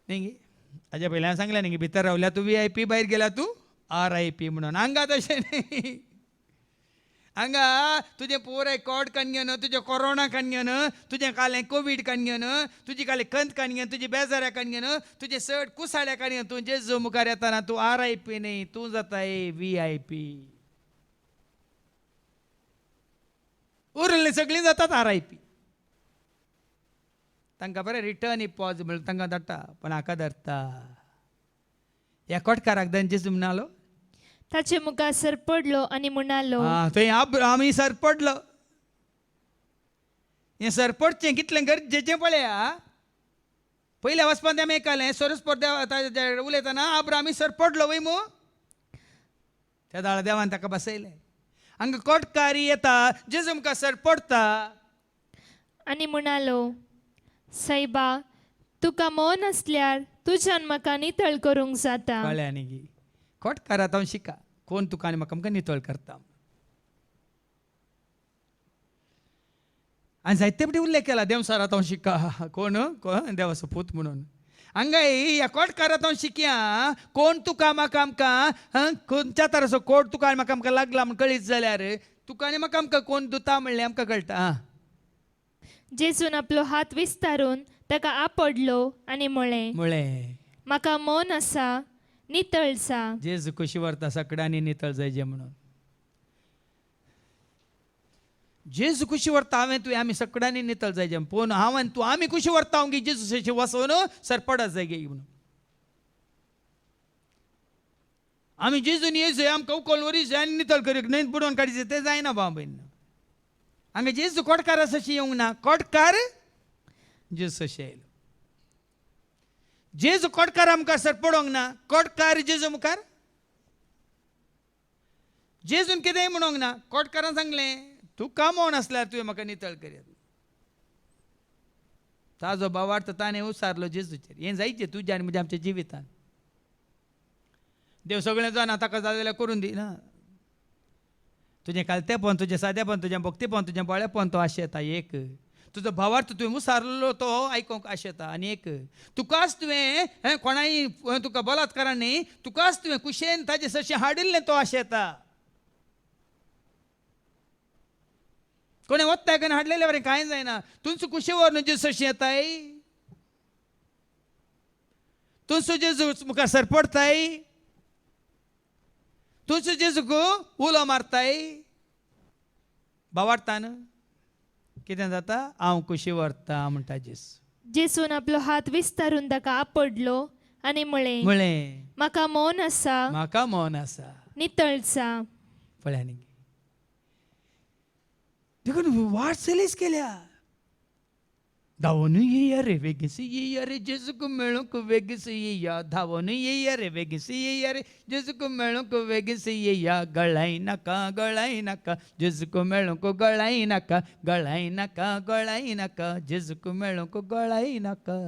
न्ही गे. हाज्या पयलीं हांवें सांगलें न्ही गे भितर रावल्या तूं VIP भायर गेल्या तूं RIP म्हणून. हांगा तशें न्ही हांगा तुजें पुराय कोड काण घेवन तुजें कोरोना काण घेवन तुजें कालें कोवीड काण घेवन तुजी कालें कंत काण घेवन तुजी बेजाऱ्या काण घेवन तुजें सट कुसाड्या काण घेवन तूं जेजू मुखार येताना तूं RIP न्ही तूं जाताय VIP. उरलीं सगळीं जातात RIP. तांकां बरें रिटर्न इम्पॉसिबल तांकां धाडटा पण हाका धरता. ह्या कोडकाराक जेजू म्हणलो ताचे मुखार सरपडलो आनी म्हणालो, थंय आमी सरपडलो. हें सरपडचें कितलें गरजेचें पळया. पयल्या वचपान आमी आयकलें सरस्पर उलयतना आमी सरपडलो वय मू. त्या दाळा देवान ताका बसयलें. हांगा कोटकारी येता, जेजू मुखार सरपडता आनी म्हणालो, सायबा, तुका मौन असल्यार तुज्यान म्हाका नितळ करूंक जाता. कळ्ळें न्ही गी. कोटकारांत हांव शिका कोण तुका आनी म्हाका आमकां नितळ करता. आनी जायते फावटी उल्लेख केला देवसारांत हांव शिका कोण देवाचो पूत म्हणून. हांगा ह्या कोटकारांत हांव शिकया कोण तुका म्हाका आमकां खंयच्या तराचो कोट तुका आनी म्हाका आमकां लागला म्हण कळीत जाल्यार तुका आनी म्हाका आमकां कोण दुता म्हणलें आमकां कळटा. जेजून आपलो हात विस्तारून ताका आपडलो आनी म्हळें, म्हाका मौन आसा, नितळ सा. जेजू कशी व्हरता सगळ्यांनी नितळ जायचे म्हणून. जेजू कुशी व्हरता हांवें तुवें आमी सगळ्यांनी नितळ जायचे पूण हांवें तूं आमी कुशी व्हरता हांव जेजूशी वचून सरपडत जाय गे म्हणून. आमी जेजून येयचो आमकां उखल वरीच आनी नितळ करीत न्हंयत बुडोवन काडचें तें जायना भाव भयण. हांगा जेजू कोटकार अशी येवंक ना, कोटकार जेजू अशें येयलो. जेजू कोटकार मुखार सरपडोंक ना, कोटकार जेजू मुखार. जेजून कितेंय म्हणोंक ना, कोटकारान सांगलें तूं कामोवन आसल्यार तुवें म्हाका नितळ करीत. ताजो भावार्थ ताणें उसारलो जेजूचेर. हें जायचें तुज्या आनी म्हज्या आमच्या जिवितांत. देव सगळें जाणा ताका जाय जाल्यार करून दिना. तुजें कालतेपण, तुजें सादेपण, तुजें भक्तीपण, तुजें बळेपण तो आशेता एक. तुजो भावार्थ तुवें उसारलो तो आयकोंक आशेता आनी एक. तुकाच तुवें कोणाय तुका बलात्कारान न्ही, तुकाच तुवें कुशेन ताजे सशें हाडिल्लें तो आशेता. कोणें वत्ताय कोणें हाडलेलें बरें कांय जायना. तुमचो कुशे व्हरून जेजू अशें येताय, तुमचो जेजू मुखार सरपडताय, तुमचो जेजूक उलो मारताय. भावार्थान कितें जाता, हांव कुशी व्हरता म्हणटा जेजू. जेजून आपलो हात विस्तारून ताका आपडलो आनी म्हळें, म्हाका मौन आसा, म्हाका मौन आसा, नितळ सा. पळया न्ही देखून वाटचालीच केल्या. धांवून येया रे बेगीस येया रे जेजूक मेळूंक बेगीस येया. धांवून येया रे बेगीस येया रे जेजूक मेळूंक बेगीस येया. गळाय नाका गळाय नाका जेजूक मेळूंक गळाय नाका. गळाय नाका गळाय नाका जेजूक मेळूंक गळाय नाका.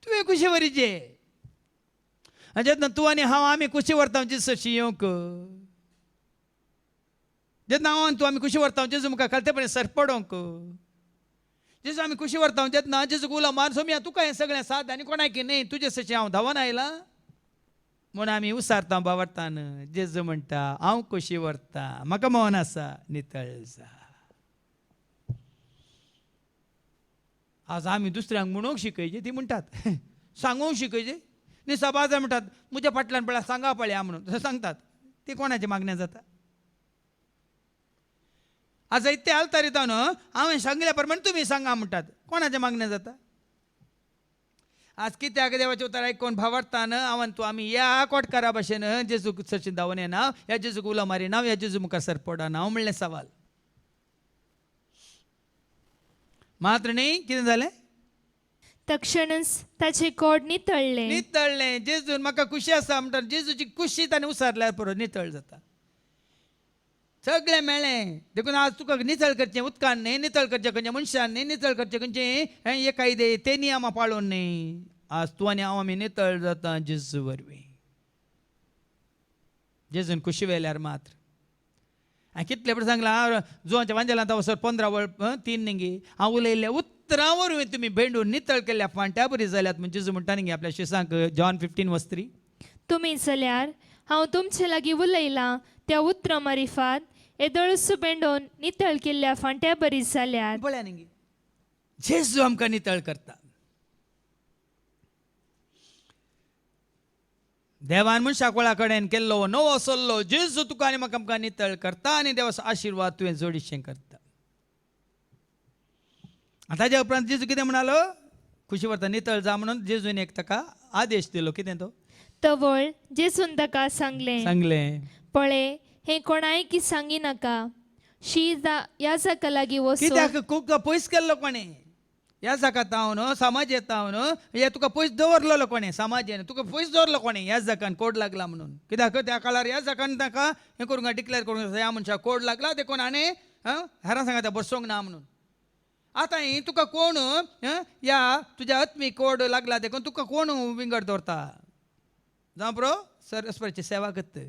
तुवें कुशे वरीचे जेन्ना तूं आनी हांव आमी कुशी व्हरता जेजूशी येवंक. जेन्ना हांव आनी तूं आमी कुशी व्हरता जेजू मुखार कालतेपणी सरपडोंक. जेजू आमी कुशी व्हरता जेन्ना जेजूक उलो मार सोम्या तुका हें सगळें साद आनी कोणाक न्ही, तुजे सशें हांव धांवन आयलां म्हूण आमी उसारता भावार्थान. जेजू म्हणटा हांव कुशी व्हरता, म्हाका मौन आसा, नितळ जा. आज आमी दुसऱ्यांक म्हणूंक शिकयचे ती म्हणटात सांगूंक शिकयचे न्ही. सबाजार म्हणटात म्हज्या फाटल्यान पळय सांगा पळया म्हणून सांगतात. ती कोणाचें मागणें जाता. आज जायते आलतार येता न्हू, हांवें सांगल्या प्रमाणे तुमी सांगा म्हणटात. कोणाचें मागणें जाता. आज कित्याक देवाचें उतर आयकोन भावार्थान हांवें तूं आमी ह्या कोटकारा भाशेन जेजूक चडशें धांवन येना, ह्या जेजूक उलो मारिना, ह्या जेजू मुखार सरपडना हांव म्हणलें सवाल. मात्र न्ही कितें जालें, तक्षणच ताचे कोड नितळ्ळें. नितळ्ळें. जेजून म्हाका खुशी आसा म्हणटा जेजूची खुशी ताणें उसारल्यार पुरो नितळ जाता. सगळें मेळ्ळें. देखून आज तुका नितळ करचें उदकान न्ही, नितळ करचें खंयच्या मनशान न्ही, नितळ करचें खंयचें हे कायदे ते नियमां पाळून न्ही. आज तूं आनी हांव आमी नितळ जाता जेजू वरवीं. जेजून खुशी वेल्यार मात्र. हांवें कितले फावटी सांगलां जुवांच्या वांजेलांत वसर 15 वर्स 3 न्ही हांव उलयल्लें उतरां वरवीं तुमी भेंडून नितळ केल्ल्या फांट्या बरी जाल्यात म्हण जेजू म्हणटा न्ही आपल्या शिसांक जॉन 15:3. तुमी जाल्यार हांव तुमचे लागीं उलयलां त्या उतरां मारिफात येदळूच भेंडोन नितळ केल्ल्या फांट्या बरी जाल्यात. पळया न्ही जेजू आमकां नितळ करता. देवान मनशा कोळा कडेन केल्लो नवो सल्लो जेजू तुका आनी म्हाका आमकां नितळ करता आनी देवाचो आशिर्वाद तुवें जोडिशें करता. ताच्या उपरांत जेजू कितें म्हणालो, खुशी व्हरता नितळ जा म्हणून जेजून एक ताका आदेश दिलो. कितें तो, तवळ जेसून ताका सांगले सांगलें पळे हे कोणाय की सांगी नाका ह्या जाका लागीं वचून कित्याक तुका पयस केल्लो कोणे ह्या जाकात हांव न्हू समाज येता हांव न्हू हे तुका पयस दवरलेलो कोणे समाजान तुका पयस दवरलो कोणे ह्याच जाकान कोड लागला म्हणून कित्याक त्या काळार ह्या जाकान ताका हें करूंक डिक्लेअर करूंक ह्या मनशाक कोड लागला देखून आनी हेरां सांगा बसोंक ना म्हणून आतां ही तुका कोण ह्या तुज्या आत्मी कोड लागला देखून तुका कोण विंगड दवरता जावं प्रो सरस्वतीची सेवा करता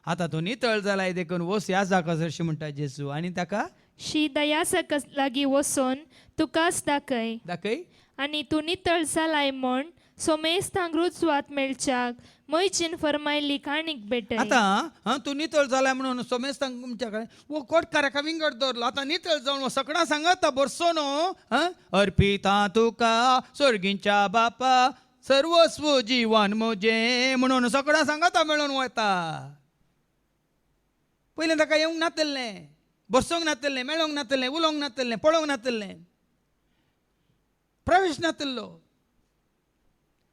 आतां तूं नितळ जालाय देखून वस ह्या जाका अशी म्हणटा जेजू आनी ताका ह्या जाका लागीं वचून तुकाच दाखय दाखय आनी तूं नितळ जालाय म्हण सोमेस्तांक रुजवात मेळच्याक मोयचीन फरमायल्ली काणीक भेटय आतां तूं नितळ जालाय म्हणून सोमेस्तांक तुमच्या कडेन वो कोटकाराका विंगड दवरलो आतां नितळ जावन सगळां सांगाता बरसो न्हू अर्पिता तुका सर्गींच्या बापा सर्वस्व जीवन म्हजें म्हणून सगळां सांगाता मेळून वता पयलें ताका येवंक नातल्लें बसोंक नातल्लें मेळोंक नातल्लें उलोवंक नातल्लें पळोवंक नातल्लें प्रवेश नातल्लो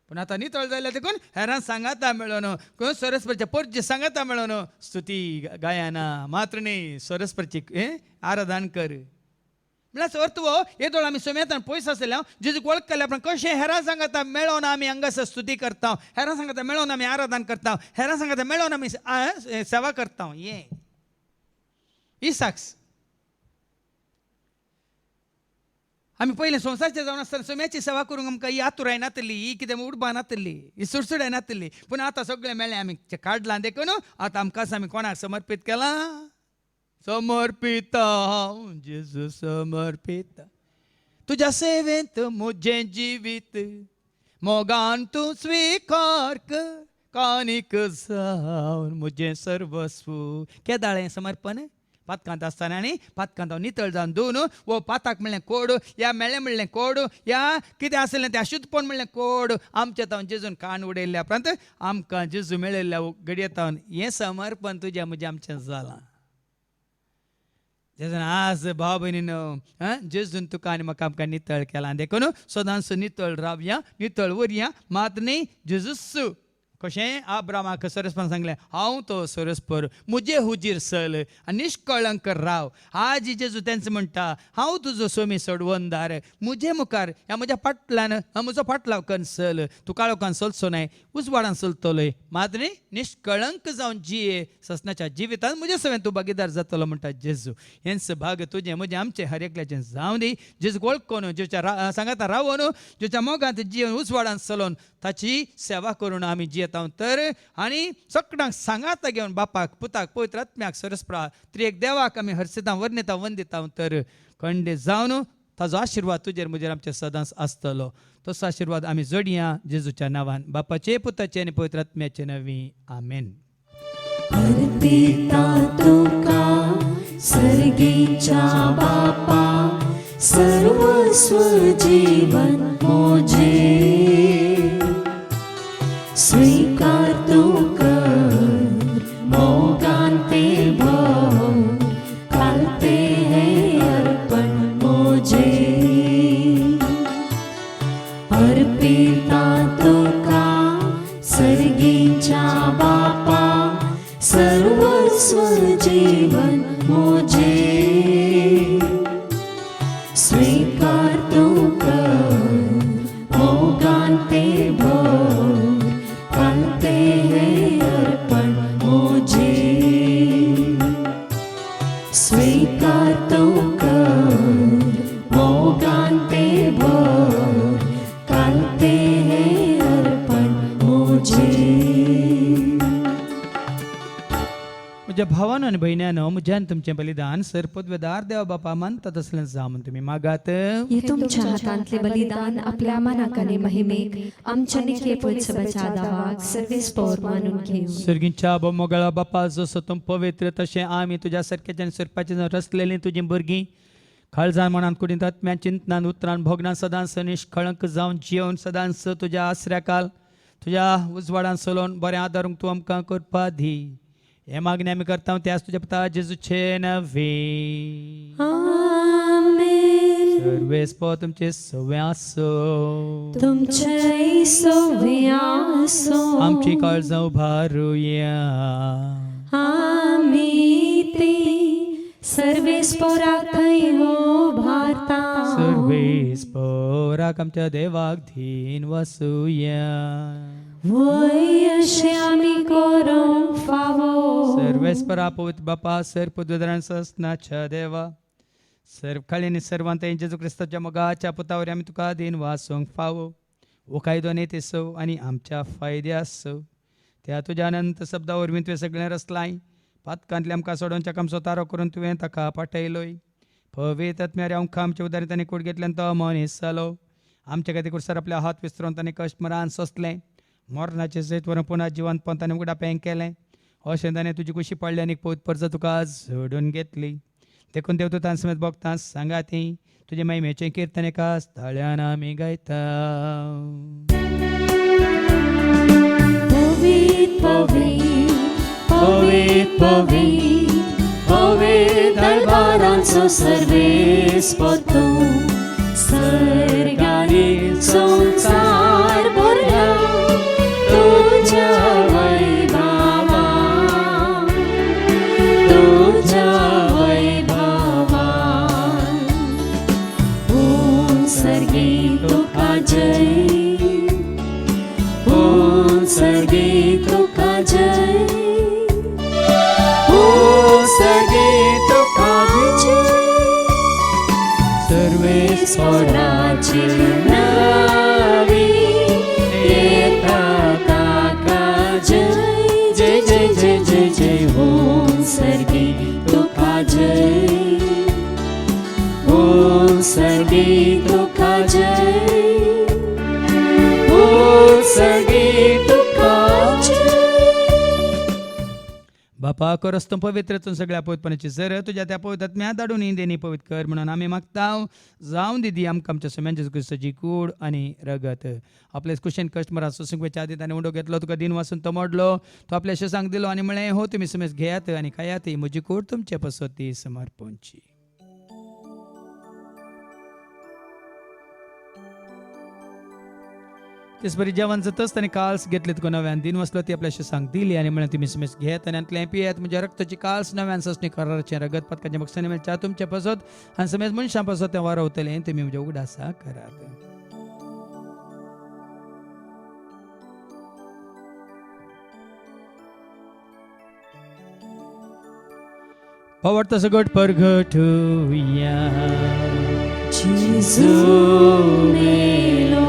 पूण आतां नितळ जाल्यार देखून हेरां सांगाता मेळोन सरस्वतीच्या परजे सांगाता मेळोन स्तुती गायना मात्र न्ही सरस्वतीची आराधन कर म्हळ्यार अर्थ वो येदोळ आमी सोम्यातान पयस आसल्या जेजूक वळख केल्या पण कशें हेरां सांगाता मेळोन आमी हांगासर स्तुती करता हेरां सांगाता मेळोन आमी आराधन करता हेरां सांगाता मेळोन आमी सेवा करता ही साक्स आमी पयलें संवसारचे जावन आसतना सोम्याची सेवा करूंक आमकां ही आतुराय नातली ही कितें उडबा नातली ही सुडसुडाय नातली पूण आतां सगळें मेळ्ळें आमी काडलां देखून आतां आमकां आमी कोणाक समर्पीत केलां समर्पिता हांव जेजू समर्पिता तुज्या सेवेंत म्हजें जिवीत मोगान तूं स्विकार कर कानीक जावन म्हजें सर्वस्व केदाळें समर्पण पातकांत आसतना आनी पातकांत हांव नितळ जावन दोन वो पाताक म्हणलें कोड या मेळ्ळें म्हणलें कोड या कितें आसलें तें अशुद्धपण म्हणलें कोड आमच्या तावन जेजून कान उडयल्ल्या उपरांत आमकां जेजू मेळयल्ल्या घडयेतावन हें समर्पण तुजें म्हजें आमचें जालां जेजून आज भाव भयणीनो जेजून तुका आनी म्हाका आमकां नितळ केलां देखून सदांच नितळ रावया नितळ उरया मात न्ही जेजूस कशें आब्रामाक सरस्पण सांगलें हांव तो सरस्पर मुजे हुजीर चल आनी निश्कळंक राव आज जेजू तेंच म्हणटा हांव तुजो सोमी सोडवंदार मुजे मुखार ह्या म्हज्या फाटल्यान म्हजो फाटलाव करून चल तूं काळोखान चलचो न्हय उजवाडान चलतलोय मात न्ही निश्कळंक जावन जिये ससनाच्या जिवितांत म्हजे सवें तूं भागीदार जातलो म्हणटा जेजू हेंच भाग तुजें म्हजें आमचें हर एकल्याचें जावं दी जेजूक वळखून जेच्या सांगाता रावून जेच्या मोगांत जिवन उजवाडान चलोवन ताची सेवा करून आमी जियेता तर आनी सगळ्यांक सांगाता घेवन बापाक पुताक पवित्र आत्म्याक सरस्प्रा त्रिएक देवाक आमी हरसिता वर्णिता वंदिता तर खंडे जावन ताजो आशिर्वाद तुजेर म्हजेर आमचे सदांच आसतलो तसो आशिर्वाद आमी जोडया जेजूच्या नांवान बापाचे पुताचे आनी पवित्र आत्म्याचे नवी आमेन अर्पिता तुका सर्गीच्या बापा सर्वस्व जीवन मोजे स्वीकार तू कर मोगान ते भर कालते है अर्पण मोजे अर्पिता तुका सर्गीच्या बापा सर्वस्व जीवन मोजे स्वीकार तू कर मोगान ते भर कालते है अर्पण मोजे स्वीकार तू कर मोगान ते भर कालते है अर्पण मोजे म्हज्या भावानो आनी भयण्यानो म्हज्यान तुमचें बलिदान सर पदवेदार देवा बापा मानता तसलें जा म्हूण तुमी मागात हे तुमच्या हातांतले बलिदान आपल्या मनाक आनी महिमेक आमच्या निखे पोयसबाच्या आदाराक सर्वेस्पर मानून घेऊ सर्गींच्या मोगळा बापा जसो तूं पवित्र तशें आमी तुज्या सारक्याच्यान सरपाचें रचलेलीं तुजीं भुरगीं काळजान मनान कुडींत आत्म्यान चिंतनान उतरान भोगनान सदांच निश्कळंक जावन जिवन सदांच तुज्या आसऱ्याकाल तुज्या उजवाडान चलोवन बरें आदारूंक तूं आमकां करपा दी हे मागणी आमी करता त्याच तुज्या पुता जेजूचे नवे आमेन सर्वेस्पो तुमचे सवे आसो तुमचे सवे आसो आमची काळजां उबारुया आमी ती सर्वेस्पोराक थंय उबारता सर्वेस्पोराक आमच्या देवाक धीन वसूया वय अशें आमी करूंक फावो सर्वेस्परा पवित्र बापा सर्पद्वदरान सस्नाच्या देवा सर्व खालीनी सर्वांत जेजू क्रिस्ताच्या मोगाच्या पुतावरी आमी तुका दिन वासूंक फावो वो कायदो नेतेसो आनी आमच्या फायद्यासो त्या तुज्या अनंत शब्दा वरवीं तुवें सगळें रचलाय पातकांतले आमकां सोडोवच्या कामचो तारो करून तुवें ताका पाठयलोय पवित्र आत्म्यारे आमकां आमच्या उदारी ताणें कूड घेतल्यान तो मनीस जालो आमच्या खातीर कुडसर आपले हात विस्तरून ताणें कश्ट मरान सोंसलें मरणाचें सयत व्हरून पुना जिवंत पण ताणें उगडा पेंग केलें अशें ताणें तुजी कुशी पडली आनी पवित्र परज तुका झोडून घेतली देखून देव तूं तां समेत भोगतां सांगा ती तुजे महिमेचें कीर्तन एका स्थळ्यान आमी गायता पवित्र पवित्र पवित्र पवित्र पवित्र दरबारांचो सर्वेस्पो तूं सर्गानी संसार भरला तुझ्या वैभवा तुझ्या वैभवा ओम सर्गी तुका जय ओम सर्गी तुका जय ओम सर्गी तुका जय सर्वेस्पराची नावी येता ताका जय जय जय जय जय जय ओम सर्गी तुका जय ओम सर्गी तुका जय ओम सर्गी तुका जय बापा करस तूं पवित्र तूं सगळ्या पवित्रपणाची सर तुज्या त्या पवित्र आत्म्या धाडून देणी पवित्र कर म्हणून आमी मागता जावं दिदी आमकां आमच्या समेन जेजू क्रिस्ताची कूड आनी रगत आपले कुशेन कस्टमरां सुसंगेच्या आदी ताणें उंडो घेतलो तुका दिन वासून तो मोडलो तो आपल्या शेसांक दिलो आनी म्हळें हो तुमी समेज घेयात आनी खायात म्हजी कूड तुमचे पसोती समर्पणची तेच बरी जेवण जातच ताणें काल्स घेतले तुका नव्यान दिन वसलो ती आपल्या शेसांक दिली आनी म्हळें तुमी समेज घेयात आनी अंतलें पियेत म्हणजे रक्ताची काल्स नव्यान ससणी कराराचें रगत पदकाचें बक्षांनी मेळच्या तुमचे पसत आनी समेज मनशां पसत तें वारवतलें तुमी म्हणजे उगडासा करात पवडता सगट परगटुया जेजू मेलो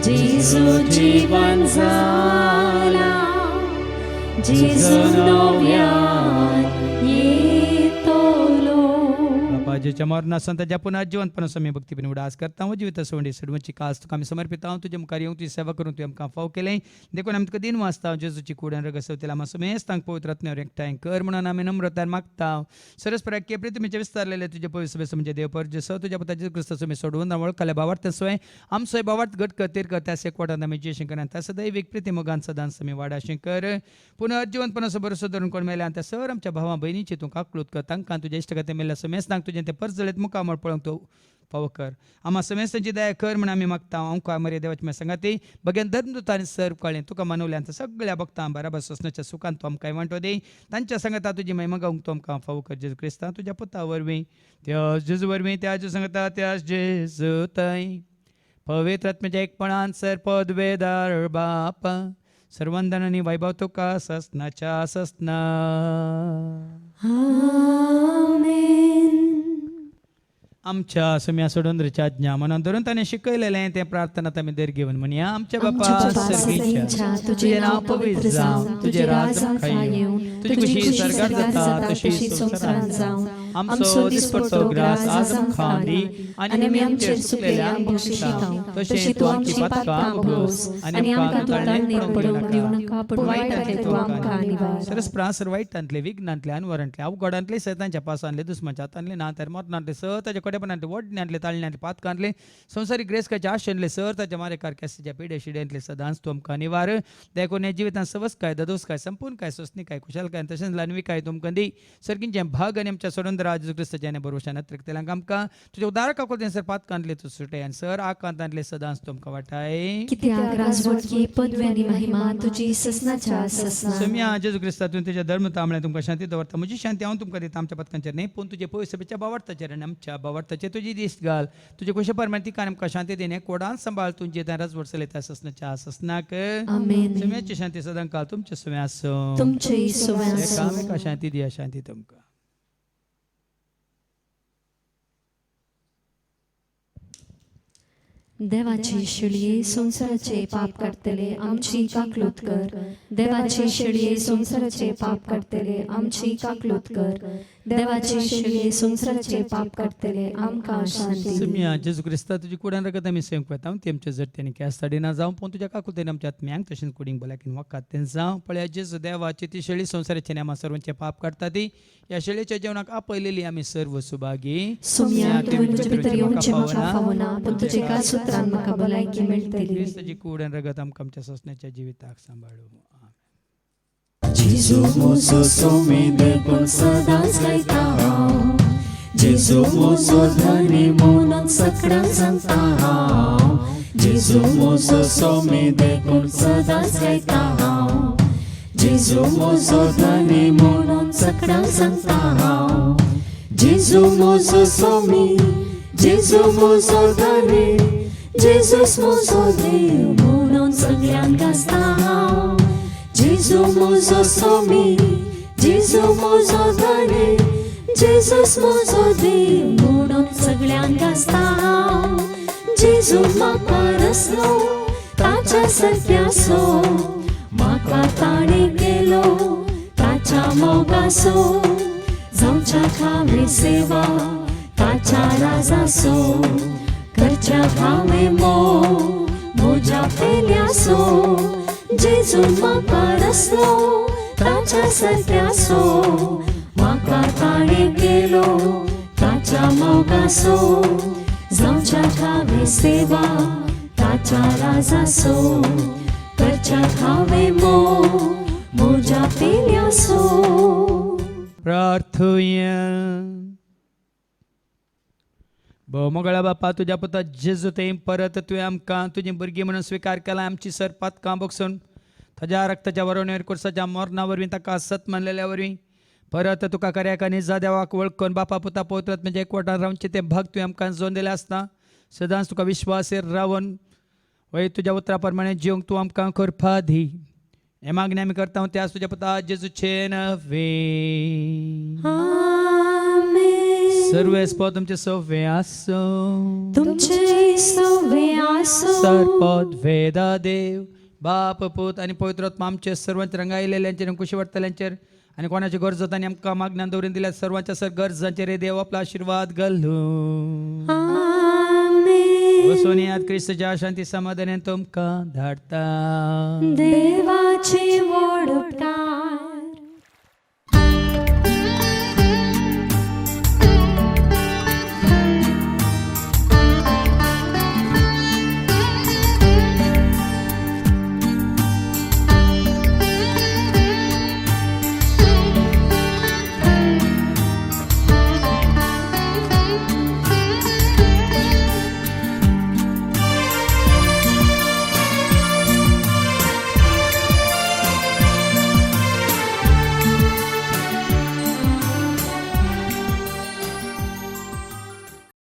जेजू जीवन जाला जेजू नव्यान येतलो बापाजेच्या मरणासन ताच्या पुन्हा जिवंतपणा समी भक्तीपणे उडास करता हो जिवित सोंडी सडवची कास तुका आमी समर्पित हांव तुजे मुखार येवं तुजी सेवा करून तुवें आमकां फाव केलें देखून आमी तुका दिन वाचता जेजूची कुडान रगसवतेला आमी समेज तांक पवित्र आत्म्यावर एकठांय कर म्हणून आमी नम्रतान मागता सरस्पर केपरी तुमचे विस्तारलेले तुजे पवित्र सभेस म्हणजे देव परजेसो तुज्या पुताचे क्रिस्त समे सोडवून वळखले बावार्थ सोय आमचोय बावार्थ घट कर कर त्या सेकवटान आमी जे शंकर त्या सदैव प्रीती मोगान सदान समी वाडा शंकर पुन्हा जिवंतपणाचो भरोसो धरून कोण मेले आनी त्या सर आमच्या भावा बहिणीची तूं काकलूत कर तांकां तुज्या इश्टगते मेल्ल्या समेज तांक तुजें ते परजळेत मुखामळ पळोवंक तूं फावो कर आम्हा समेज तांची दया कर म्हण आमी मागता आमकां मरे देवाची सांगाती बगेन धर्मदूतांनी सर्व कळ्ळें तुका मनवल्यान सगळ्या भक्तां बराबर सोसण्याच्या सुखान तूं आमकां वांटो दी तांच्या सांगता तुजी महिमा गावंक तूं आमकां फावो कर जेजू क्रिस्तांव तुज्या पुता वरवीं त्या जेजू वरवीं त्या जेजू सांगता त्या जेजू थंय पवित्र आत्म्याच्या एकपणान सर पदवेदार बाप सर्वंदन आनी वैभव तुका ससनाच्या ससना आमेन आमच्या सम्या सोडूंद्रच्या आज्ञा मनान धरून ताणें शिकयलेलें तें प्रार्थनात आमी दर घेवन म्हणया आमच्या बापा सर्गीच्या तुजें नांव पवित्र जावं तुजें राज आमकां येवं तुजी कुशी स्वर्गांत जाता तशी संवसारांत जावं आमचो दिसपडटो ग्रास आज आमकां दी आनी आमी आमचेर चुकलेल्यांक बक्षिता तशें तूं आमची पातकां भोस आनी आमकां ताळणें पडूंक दिवं नाका पूण वायटांतले तूं आमकां निवार सरस्प्रासर वायटांतले विघ्नांतले अनवरांतले अवघडांतले सैतांच्या पासांतले दुस्माच्या हातांतले नातर मरणांतले सताच्या कोडेपणांतले वडण्यांतले ताळण्यांतले पातकांतले संवसारीक ग्रेसकाच्या आशेंतले सर्ताच्या मारेकार कॅसीच्या पिड्या शिड्यांतले सदांच तूं आमकां निवार देखून ह्या जिवितांत सवस काय ददोस काय संपूर्ण काय सोसणी काय कुशल काय तशेंच लानवी काय तुमकां दी सर्गींचे भाग आनी आमच्या सोडून पदरा जेजू क्रिस्ताच्या बरोवशान तेलांक आमकां तुजे उदार काकुल सर पात कांतले तूं सुटे आनी सर आ कांतांतले सदांच तुमकां वाटाय कित्याक राजवटकी पदवी आनी महिमा तुजी ससनाच्या ससना सुम्या जेजू क्रिस्तातून तेज्या धर्म तांबळे तुमकां शांती दवरता म्हजी शांती हांव तुमकां दिता आमच्या पदकांचेर न्ही पूण तुजे पळय सभेच्या बावार्थाचेर आनी आमच्या बावार्थाचेर तुजी दिश्ट घाल तुजे कशे परमाण तिका आमकां शांती देणे कोडान सांबाळ तुमचे राजवट चलयता ससनाच्या ससनाक आमेन. सुम्याची शांती सदां काल तुमच्या सुम्या आसूं तुमचे सुवास एकामेका शांती दिया शांती तुमकां देवाची शिळये संसाराचे पाप काडतले आमची काकलूत कर देवाची शिळये संसाराचे पाप काडतले आमची काकलूत कर देवाची शिळये संसाराचे पाप काडतले आमकां शांती सुम्या जेजू क्रिस्ता तुजी कुडान रगत आमी सेवंक वता ते आमच्या जट्ट्यांनी कॅस्ताडीना जावं पूण तुज्या काकुलतेन आमच्या आत्म्यांक तशेंच कुडींग भलायकीन वखात तें जावं पळया जेजू देवाची ती शेळी संसाराचे आमी सर्वांचे पाप काडटा ती ह्या शेळयेच्या जेवणाक आपयलेली आमी सर्व सुभागी सुम्या तुवें तुजे भितर येवचें म्हाका फावना पूण तुजे कांय सुत्रान म्हाका भलायकी मेळटली क्रिस्ताची कुडान रगत आमकां आमच्या ससण्याच्या जिविताक सांबाळूं जेजू मोजो सोमी देखून सदांच गायता हांव जेजू मोजो धनी म्हणून सगळ्यांक सांगता हांव जेजू मोजो सोमी देखून सदांच गायता हांव जेजू मोजो धनी म्हणून सगळ्यांक सांगता हांव जेजू मोजो सोमी जेजू मोजो धनी जेजूस मोजो देव म्हणून सगळ्यांक गाजता हांव जेजू मोजो सोमी जेजू मोजो धनी जेजूस मोजो देव म्हणून सगळ्यांक गाजता हांव जेजू म्हाका रचलो ताच्या सारक्याचो म्हाका ताणें केलो ताच्या मोगाचो जावच्या खावे सेवा ताच्या राजाचो करच्या खावे म्हज्या पेल्याचो जेजून म्हाका रचलो ताच्या सारक्याचो म्हाका ताणें केलो ताच्या मोगाचो जावच्या खावे सेवा ताच्या राजाचो करच्या खावे म्हज्या पेल्याचो प्रार्थुया भोवमोगळा बापा तुज्या पुता जेजू ते परत तुवें आमकां तुजी भुरगीं म्हणून स्विकार केला आमची सरपातकां बगसून ताज्या रक्ताच्या वरवणेर कुर्साच्या मरणा वरवीं ताका सत मानलेल्या वरवीं परत तुका कार्याक आनी जा देवाक वळखून बापा पुता पवित्र म्हणजे एकवटान रावचे ते भाग तुवें आमकां जोन दिले आसता सदांच तुका विश्वासेर रावन वय तुज्या उतरा प्रमाणे जिवंक तूं आमकां करपा दी हे मागणी आमी करता त्या तुज्या पुता जेजूचे नवे सर्वेस्पो तुमचे सव्वे आसो तुमचे सव्वे आसो सरपद वेदा देव बाप पूत आनी पवित्रोत्मा आमचे सर्वांचे रंगायलेल्यांचेर आनी खुशी वाडटल्यांचेर आनी कोणाची गरजत आनी आमकां मागण्यान दवरून दिल्या सर्वांच्या सर गरजांचेर देव आपलो आशिर्वाद घालूं वसोनी याद क्रिस्ताच्या शांती समाधानान तुमकां धाडटा देवाची वड